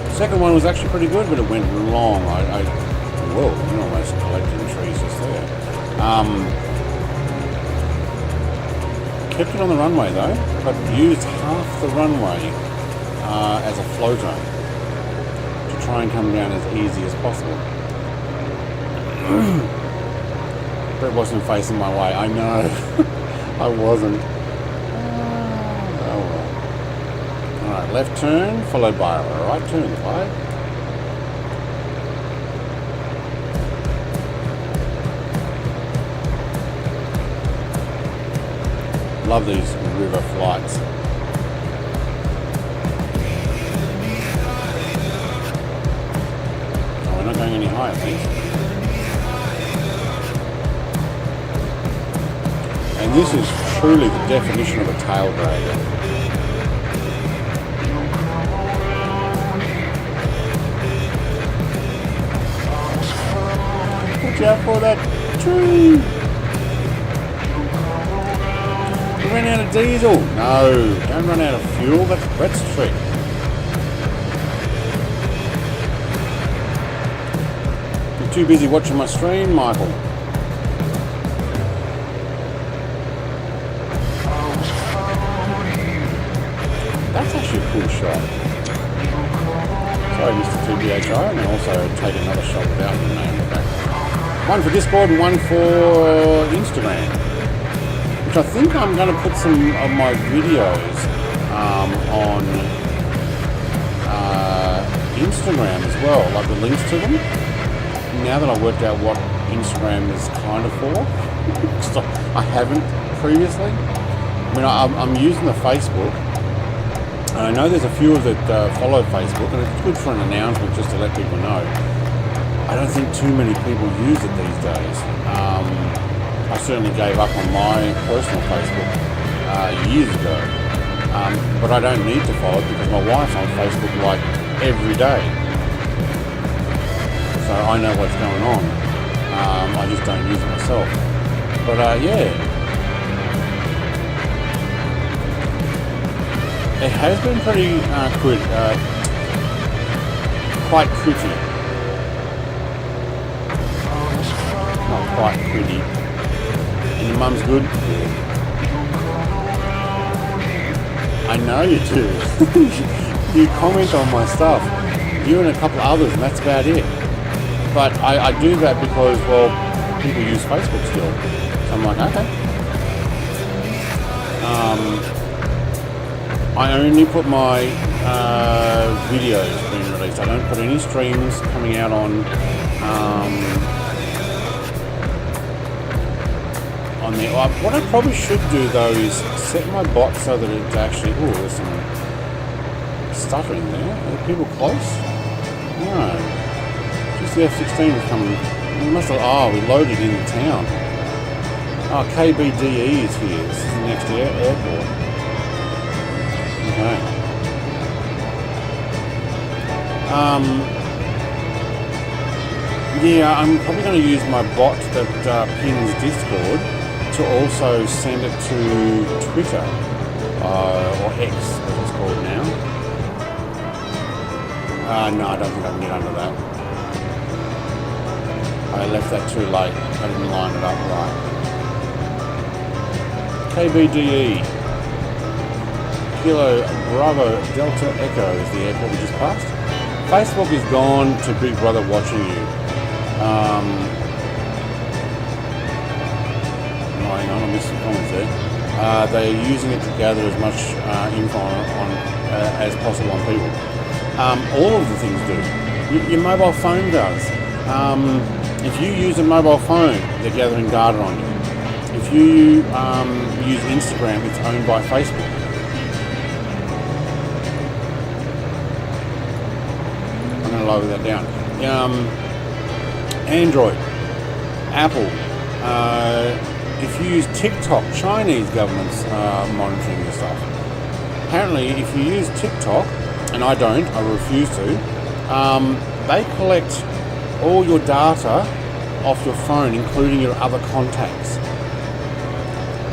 The second one was actually pretty good, but it went long. Whoa, you're almost collecting trees just there. Kept it on the runway though, but used half the runway as a floater. Try and come down as easy as possible. But it wasn't facing my way. I know. I wasn't. Oh well. Alright, left turn followed by a right turn, right? Love these river flights. Not going any higher, please. And this is truly the definition of a tail dragger. Watch out for that tree! You ran out of diesel! No, don't run out of fuel, that's the trick. You're too busy watching my stream, Michael. That's actually a cool shot. Sorry, Mr. TBHI, and also take another shot without your name in the back. One for Discord and one for Instagram. Which I think I'm going to put some of my videos on Instagram as well, like the links to them. Now that I've worked out what Instagram is kind of for, because I haven't previously. I mean, I'm using the Facebook. And I know there's a few that follow Facebook, and it's good for an announcement just to let people know. I don't think too many people use it these days. I certainly gave up on my personal Facebook years ago, but I don't need to follow it because my wife's on Facebook like every day, so I know what's going on. I just don't use it myself. But yeah, it has been pretty quite pretty. Not quite pretty. And your mum's good? Yeah. I know you do. You comment on my stuff. You and a couple others, and that's about it. But I do that because, well, people use Facebook still. So I'm like, okay. I only put my videos being released. I don't put any streams coming out on there. What I probably should do though is set my bot so that it actually. Oh, there's some stuttering there. Are people close? No. Just the F-16 was coming. We must have. Oh, we loaded in the town. Oh, KBDE is here. This is the next airport. Okay. Yeah, I'm probably going to use my bot that pings Discord to also send it to Twitter, or X as it's called now. No, I don't think I can get under that. I left that too late. I didn't line it up right. KBDE. Kilo Bravo Delta Echo is the airport we just passed. Facebook is gone to Big Brother watching you. Hang on, I missed some comments there. They're using it to gather as much info on as possible on people. All of the things do. Your mobile phone does. If you use a mobile phone, they're gathering data on you. If you use Instagram, it's owned by Facebook. I'm going to lower that down. Android, Apple. If you use TikTok, Chinese government's monitoring your stuff. Apparently, if you use TikTok, and I don't, I refuse to, they collect all your data off your phone, including your other contacts.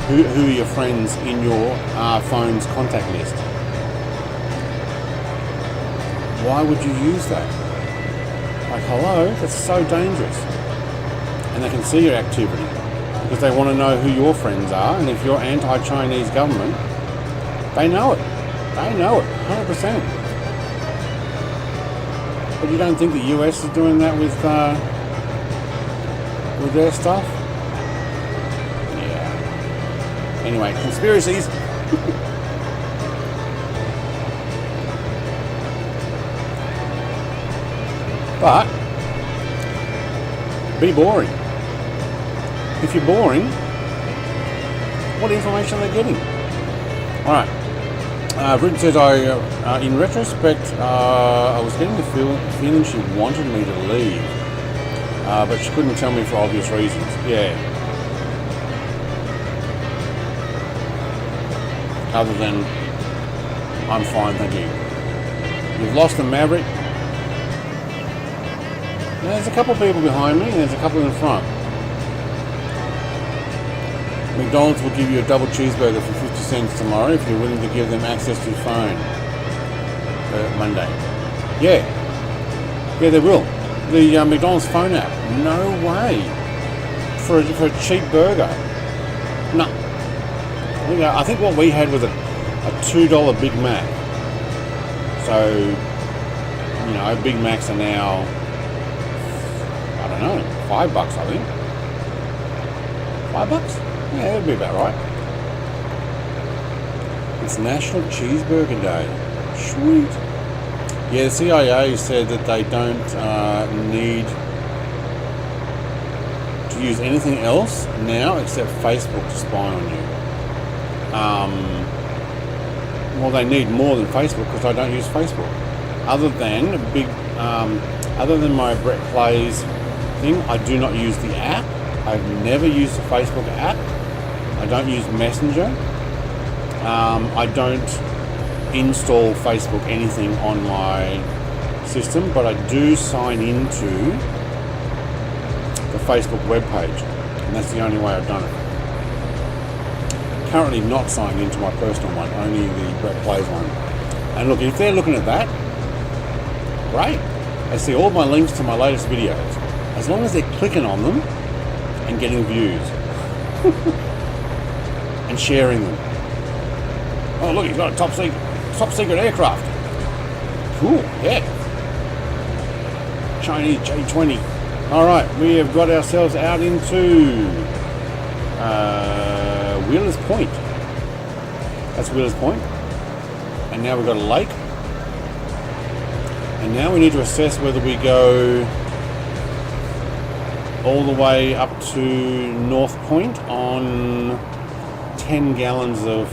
Who are your friends in your phone's contact list? Why would you use that? Like, hello, that's so dangerous. And they can see your activity because they want to know who your friends are, and if you're anti-Chinese government, they know it. They know it, 100%. But you don't think the US is doing that with their stuff? Yeah. Anyway, conspiracies. But be boring. If you're boring, what information are they getting? Alright. Bridget says, in retrospect, I was getting the feeling she wanted me to leave, but she couldn't tell me for obvious reasons. Yeah. other than I'm fine, thank you. You've lost the Maverick. There's a couple of people behind me and there's a couple in front. McDonald's will give you a double cheeseburger for 50 cents tomorrow if you're willing to give them access to your phone for Monday. Yeah, they will. The McDonald's phone app. No way. For a cheap burger. No. I think what we had was a $2 Big Mac. So, you know, Big Macs are now, I don't know, $5 I think. $5? Yeah, that'd be about right. It's National Cheeseburger Day. Sweet. Yeah, the CIA said that they don't need to use anything else now except Facebook to spy on you. Well, they need more than Facebook because I don't use Facebook. Other than my Brett Plays thing, I do not use the app. I've never used the Facebook app. I don't use Messenger. I don't install Facebook anything on my system, but I do sign into the Facebook webpage, and that's the only way I've done it. Currently not signed into my personal one, only the Brett Plays one. And look, if they're looking at that, great. They see all my links to my latest videos, as long as they're clicking on them and getting views and sharing them. Oh look, he's got a top secret aircraft. Cool, yeah. Chinese J-20. Alright, we have got ourselves out into Wheeler's Point. That's Wheeler's Point. And now we've got a lake. And now we need to assess whether we go all the way up to North Point on 10 gallons of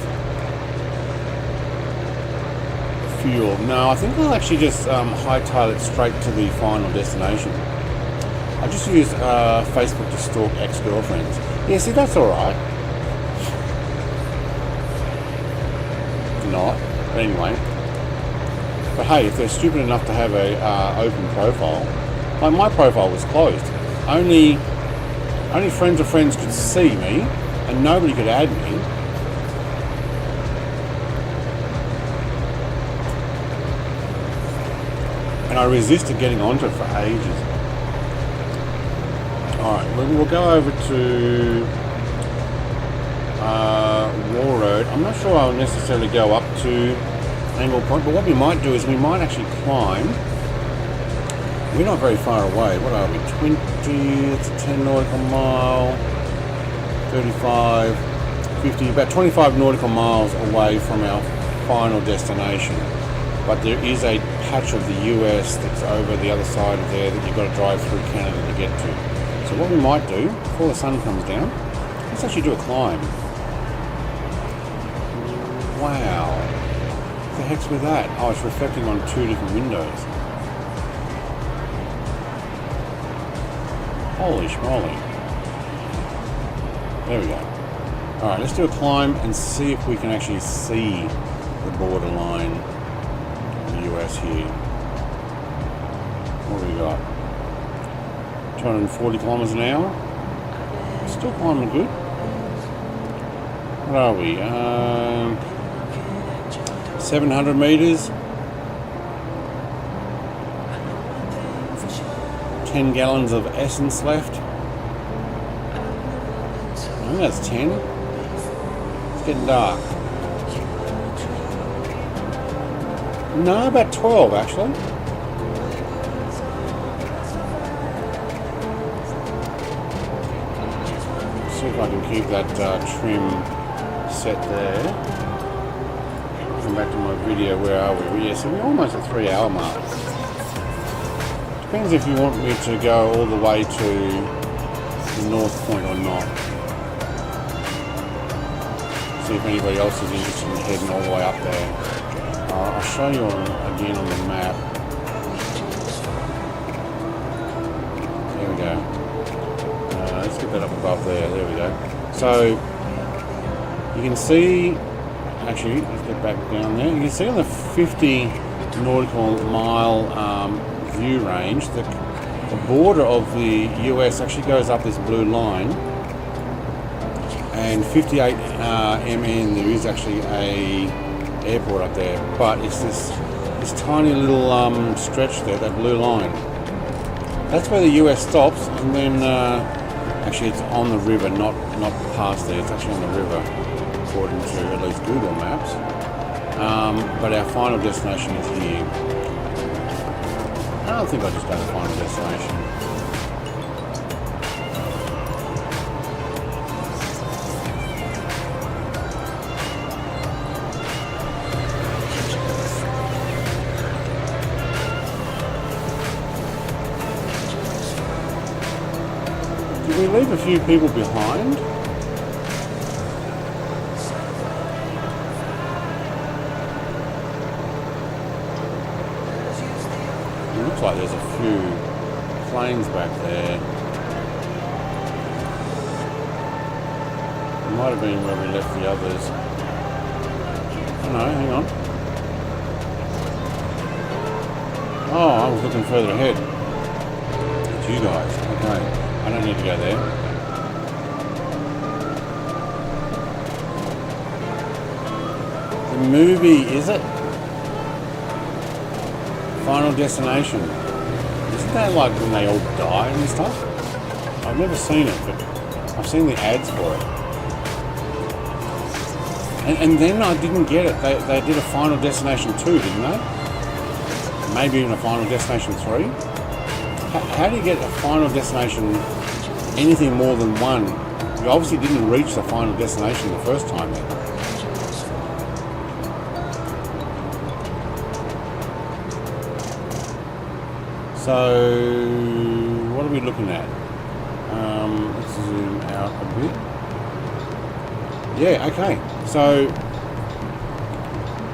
fuel. No, I think I'll actually just hightail it straight to the final destination. I just use Facebook to stalk ex-girlfriends. Yeah, see, that's alright. Not. But anyway. But hey, if they're stupid enough to have a open profile, like my profile was closed. Only friends of friends could see me, and nobody could add me. And I resisted getting onto it for ages. Alright, we'll go over to Warroad. I'm not sure I'll necessarily go up to Angle Point, but what we might do is we might actually climb. We're not very far away. What are we? 20, it's a 10 nautical mile, 35, 50, about 25 nautical miles away from our final destination. But there is a patch of the US that's over the other side of there that you've got to drive through Canada to get to. So what we might do, before the sun comes down, let's actually do a climb. Wow. What the heck's with that? Oh, it's reflecting on two different windows. Holy schmoly. There we go. Alright, let's do a climb and see if we can actually see the borderline of the US here. What do we got? 240 kilometers an hour. Still climbing good. What are we? 700 meters. 10 gallons of essence left. I think that's 10. It's getting dark. No, about 12 actually. See if I can keep that trim set there. Come back to my video. Where are we? Yeah, so we're almost at 3 hour mark. Depends if you want me to go all the way to the North Point or not. See if anybody else is interested in heading all the way up there. I'll show you again on the map. There we go. Let's get that up above there. There we go. So you can see actually, let's get back down there. You can see on the 50 nautical mile view range, the border of the US actually goes up this blue line, and 58 MN there is actually a airport up there, but it's this tiny little stretch there, that blue line. That's where the US stops, and then actually it's on the river, not past there. It's actually on the river, according to at least Google Maps. But our final destination is here. I don't think I'll just go to the final destination. Did we leave a few people behind? It looks like there's a few planes back there. It might have been where we left the others. Oh no, hang on. Oh, I was looking further ahead. It's you guys. Okay. I don't need to go there. The movie, is it? Final Destination. Isn't that like when they all die and stuff? I've never seen it, but I've seen the ads for it. And then I didn't get it. They did a Final Destination 2, didn't they? Maybe even a Final Destination 3? How do you get a Final Destination anything more than one? You obviously didn't reach the final destination the first time then. So, what are we looking at? Let's zoom out a bit. Yeah, okay. So,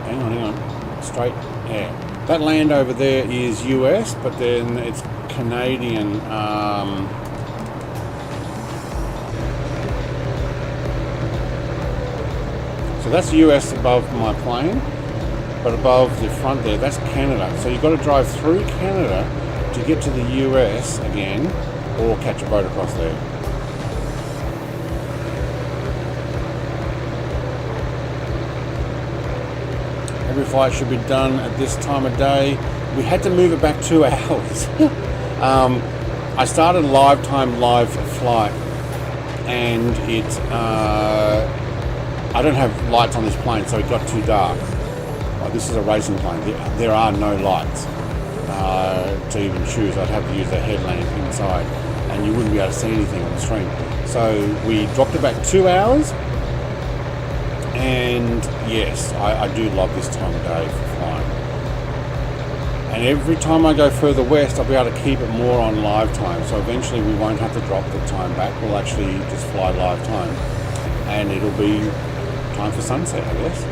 hang on. Straight, yeah. That land over there is US, but then it's Canadian. So that's US above my plane, but above the front there, that's Canada. So you've got to drive through Canada to get to the US again, or catch a boat across there. Every flight should be done at this time of day. We had to move it back 2 hours. I started live flight, and I don't have lights on this plane, so it got too dark. This is a racing plane. There are no lights to even choose. I'd have to use a headlamp inside, and you wouldn't be able to see anything on the screen. So we dropped it back 2 hours, and yes, I do love this time of day for flying. And every time I go further west, I'll be able to keep it more on live time. So eventually we won't have to drop the time back. We'll actually just fly live time, and it'll be time for sunset, I guess.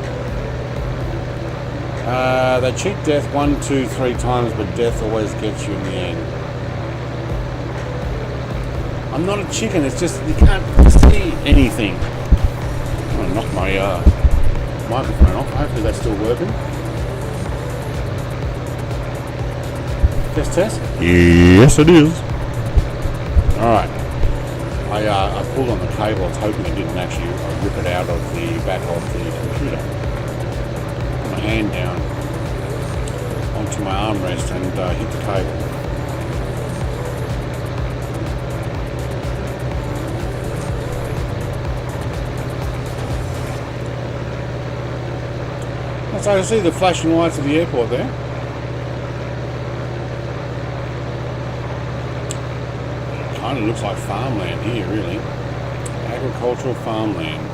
They cheat death 1, 2, 3 times, but death always gets you in the end. I'm not a chicken, it's just you can't see anything. I'm going to knock my microphone off. Hopefully that's still working. Test? Yes, it is. Alright. I pulled on the cable. I was hoping it didn't actually rip it out of the back of the computer. Put my hand down onto my armrest and hit the cable. So I see the flashing lights of the airport there. Kind of looks like farmland here, really. Agricultural farmland.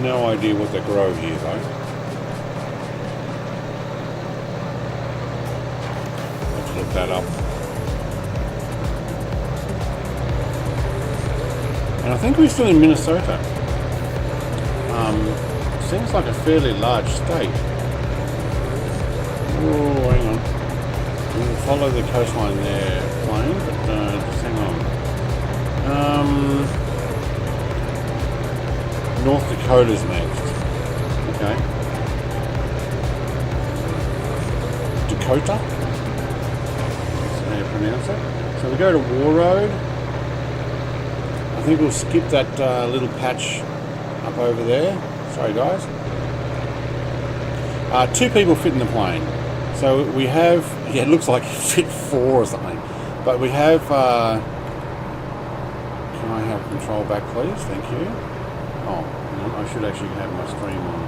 No idea what they grow here, though. Let's look that up. And I think we're still in Minnesota. Seems like a fairly large state. Oh, hang on. We'll follow the coastline there, plane, but just hang on. North Dakota's next. Okay. Dakota? That's how you pronounce it. So we go to Warroad. I think we'll skip that little patch up over there. Sorry guys. 2 people fit in the plane. So we have, yeah, it looks like it fit 4 or something. But we have, can I have control back please? Thank you. Oh, no, I should actually have my stream on.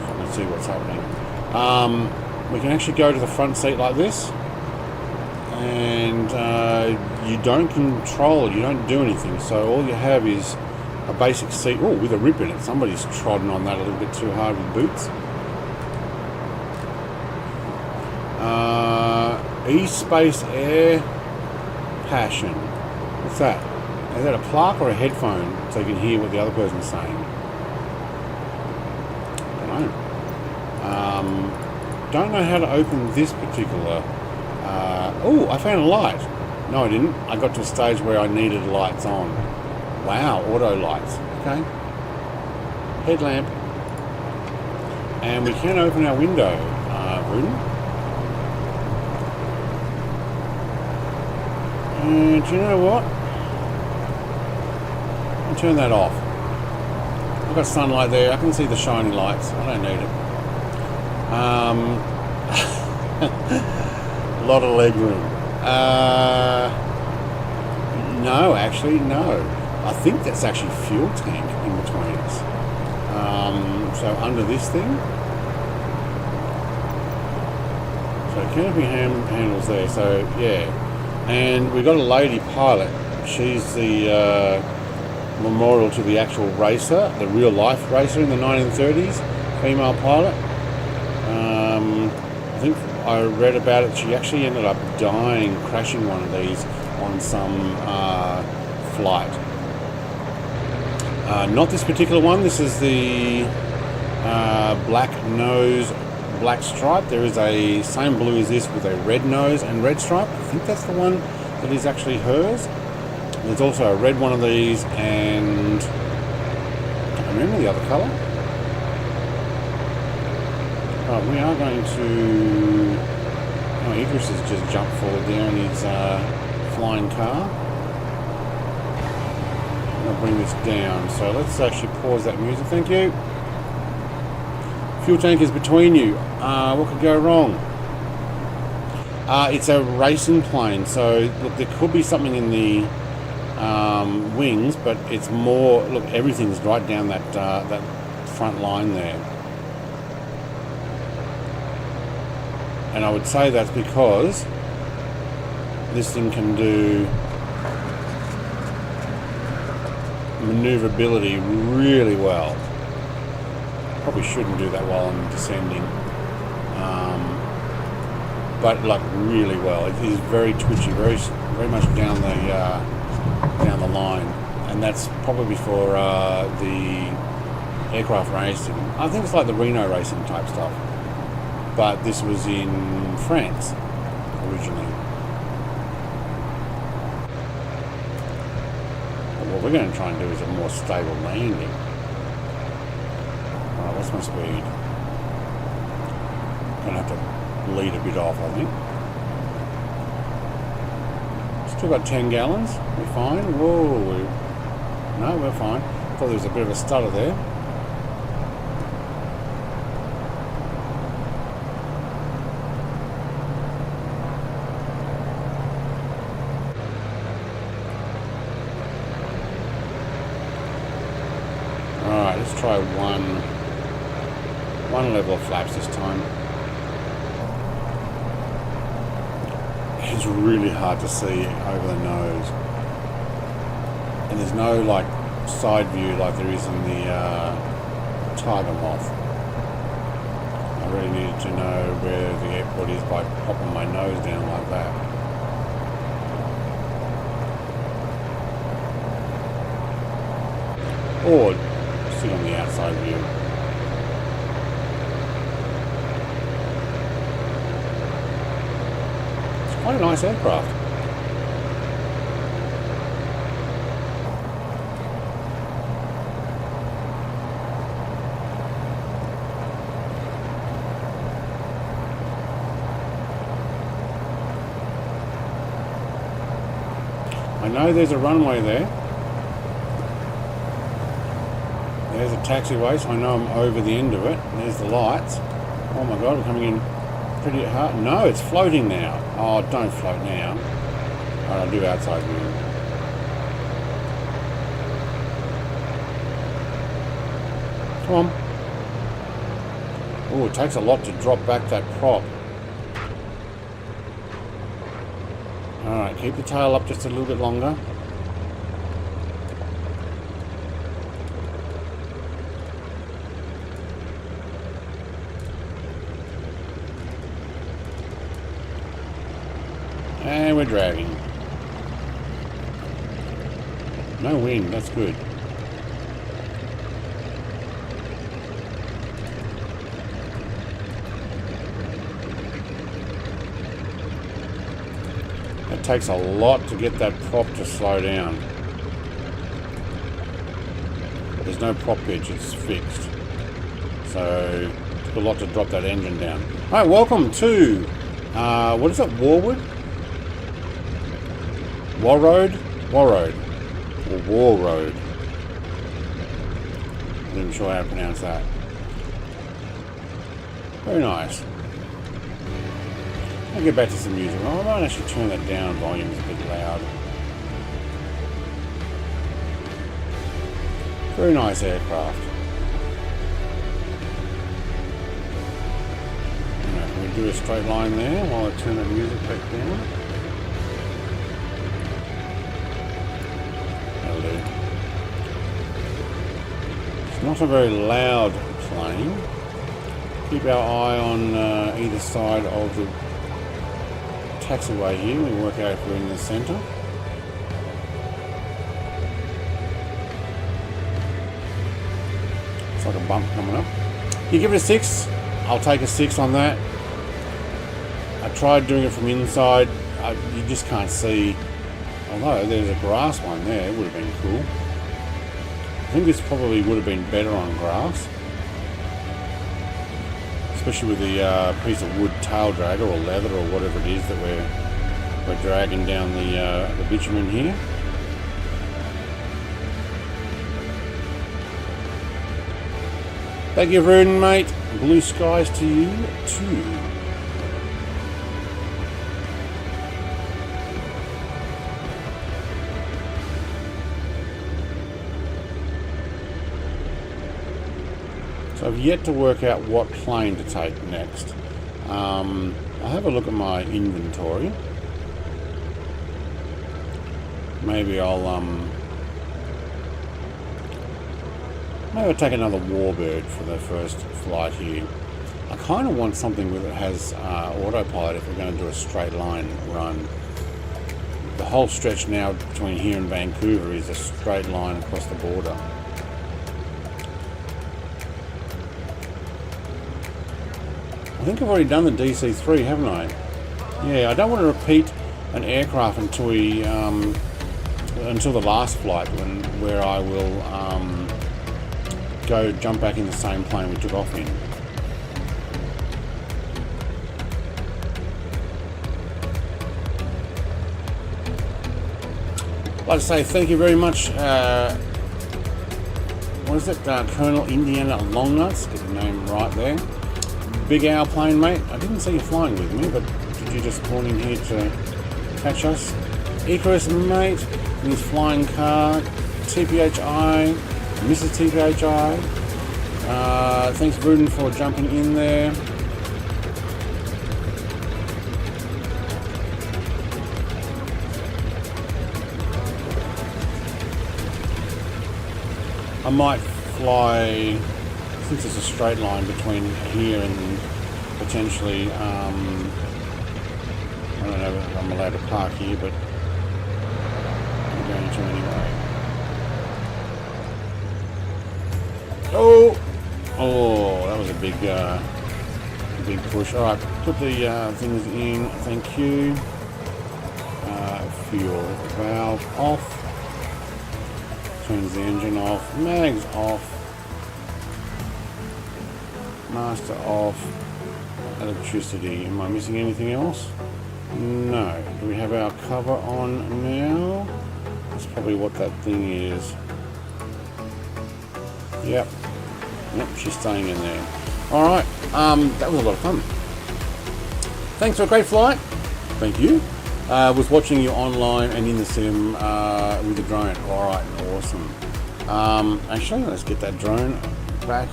So let's see what's happening. We can actually go to the front seat like this. And you don't control, you don't do anything. So all you have is a basic seat. Oh, with a rip in it. Somebody's trodden on that a little bit too hard with boots. E-Space Air Passion. What's that? Is that a plaque or a headphone so you can hear what the other person's saying? Don't know how to open this particular. Oh, I found a light. No, I didn't. I got to a stage where I needed lights on. Wow, auto lights. Okay. Headlamp. And we can open our window, Rudin. And do you know what? I'll turn that off. I've got sunlight there. I can see the shiny lights. I don't need it. A lot of leg room. No, actually, no. I think that's actually fuel tank in between us. So under this thing. So canopy handles there. So yeah. And we got a lady pilot. She's the memorial to the actual racer, the real life racer in the 1930s, female pilot. I think I read about it. She actually ended up dying crashing one of these on some flight. Not this particular one. This is the black nose, black stripe. There is a same blue as this with a red nose and red stripe. I think that's the one that is actually hers. There's also a red one of these, and I can't remember the other colour. Right, we are going to. Oh, Idris has just jumped forward there in his flying car. I'll bring this down. So let's actually pause that music. Thank you. Fuel tank is between you. What could go wrong? It's a racing plane, so look, there could be something in the wings, but it's more. Look, everything's right down that that front line there, and I would say that's because this thing can do maneuverability really well. Probably shouldn't do that while I'm descending, but like really well. It is very twitchy, very much down the line, and that's probably for the aircraft racing. I think it's like the Reno racing type stuff, but this was in France originally. But what we're going to try and do is a more stable landing. What's my speed? Gonna have to lead a bit off, I think. Still got 10 gallons. We're fine. Whoa. No, we're fine. Thought there was a bit of a stutter there. Alright, let's try one level of flaps this time. It's really hard to see over the nose, and there's no like side view like there is in the Tiger Moth. I really needed to know where the airport is by popping my nose down like that. Or sit on the outside view. Quite a nice aircraft. know there's a runway there. There's a taxiway, so I know I'm over the end of it. There's the lights. Oh my god, we're coming in pretty hard. No, it's floating now. Oh, don't float now. Alright, I'll do outside view. Come on. Oh, it takes a lot to drop back that prop. Alright, keep the tail up just a little bit longer. And we're dragging. No wind, that's good. It takes a lot to get that prop to slow down. There's no prop pitch, it's fixed. So, it took a lot to drop that engine down. Alright, welcome to, what is it, Warroad? Warroad? Warroad. Or Warroad. I'm not even sure how to pronounce that. Very nice. I'll get back to some music. I might actually turn that down. Volume's a bit loud. Very nice aircraft. Now, can we do a straight line there while I turn the music back down? That'll do. It's not a very loud plane. Keep our eye on either side of the taxiway here. We work out if we're in the centre. It's like a bump coming up. You give it a 6. I'll take a 6 on that. I tried doing it from inside. You just can't see. Although there's a grass one there, it would have been cool. I think this probably would have been better on grass. Especially with the piece of wood tail dragger or leather or whatever it is that we're dragging down the bitumen here. Thank you, Rudin, mate. Blue skies to you too. So I've yet to work out what plane to take next. I'll have a look at my inventory. Maybe I'll take another Warbird for the first flight here. I kind of want something that has autopilot if we're going to do a straight line run. The whole stretch now between here and Vancouver is a straight line across the border. I think I've already done the DC-3, haven't I? Yeah, I don't want to repeat an aircraft until until the last flight where I will go jump back in the same plane we took off in. I'd like to say thank you very much. What is it? Colonel Indiana Longnuts. Get the name right there. Big Owl plane, mate. I didn't see you flying with me, but did you just call in here to catch us? Icarus, mate, in his flying car. TPHI, Mrs. TPHI. Thanks, Rudin, for jumping in there. I might fly, since it's a straight line between here and potentially, I don't know if I'm allowed to park here, but I'm going to anyway. Oh, that was a big push. All right, put the things in. Thank you. Fuel valve off. Turns the engine off. Mags off. Master off. Electricity. Am I missing anything else? No. Do we have our cover on now? That's probably what that thing is. Yep. Yep, she's staying in there. Alright, that was a lot of fun. Thanks for a great flight. Thank you. Was watching you online and in the sim with the drone. Alright, awesome. Actually, let's get that drone back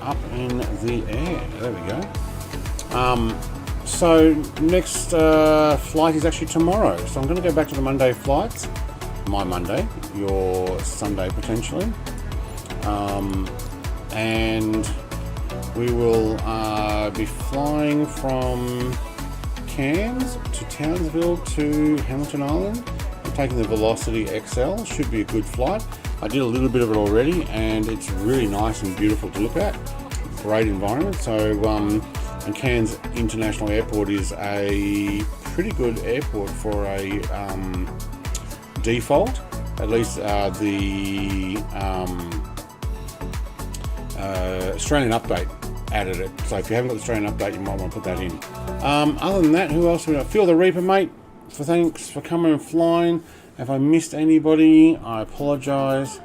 up in the air. There we go. So next flight is actually tomorrow. So I'm going to go back to the Monday flights. My Monday, your Sunday potentially. And we will be flying from Cairns to Townsville to Hamilton Island. I'm taking the Velocity XL. Should be a good flight. I did a little bit of it already, and it's really nice and beautiful to look at. Great environment. So, and Cairns International Airport is a pretty good airport for a default. At least the Australian update added it. So if you haven't got the Australian update, you might want to put that in. Other than that, who else? Phil the Reaper, mate. Thanks for coming and flying. If I missed anybody, I apologise.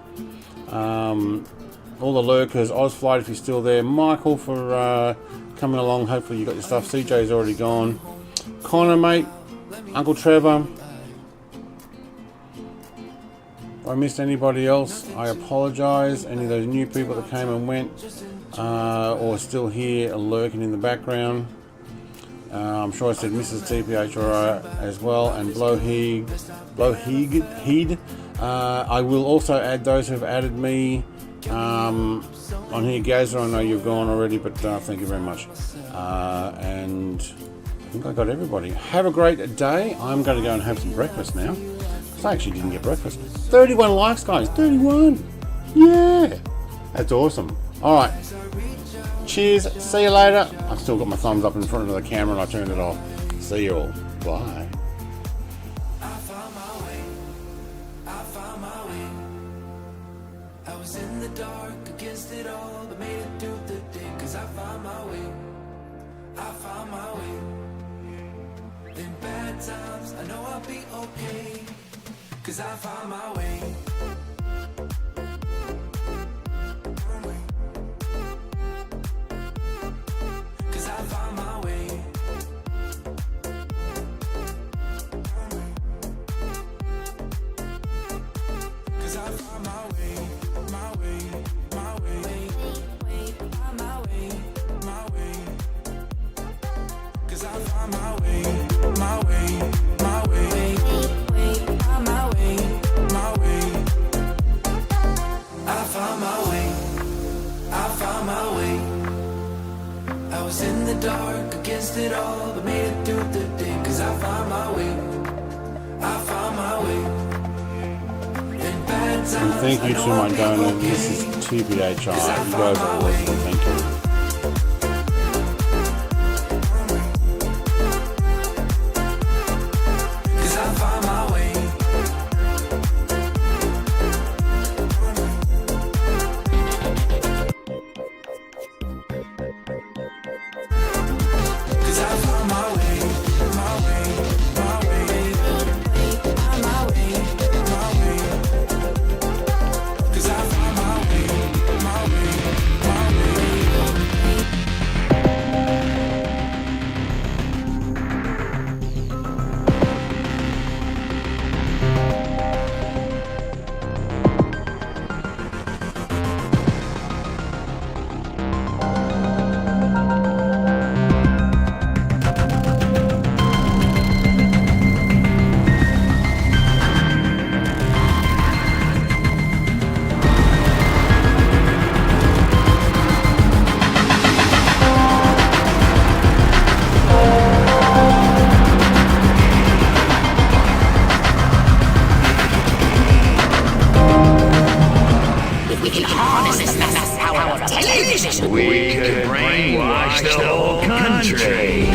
All the lurkers, Ozflight, if you're still there. Michael for coming along. Hopefully you got your stuff. CJ's already gone. Connor, mate. Uncle Trevor. If I missed anybody else, I apologise. Any of those new people that came and went, or still here lurking in the background. I'm sure I said Mrs. TPHR as well, and Blowheed. I will also add those who have added me on here. Gazer, I know you've gone already, but thank you very much. And I think I got everybody. Have a great day. I'm going to go and have some breakfast now. I actually didn't get breakfast. 31 likes, guys. 31. Yeah. That's awesome. All right. Cheers. See you later. I've still got my thumbs up in front of the camera and I turned it off. See you all. Bye. I was in the dark against it all, but made it through the day, 'cause I found my way. I found my way. In bad times, I know I'll be okay, 'cause I found my way. 'Cause I found my way. 'Cause I found my way, my way, my way, my way, my way. 'Cause I found my way, my way, my way, my way, my way. I found my way, I found my way. I was in the dark against it all, but made it through the day, 'cause I found my way, I found my way. And thank you to my donor, Mrs. TBHR. You guys are awesome. Thank you. We could brainwash the whole country.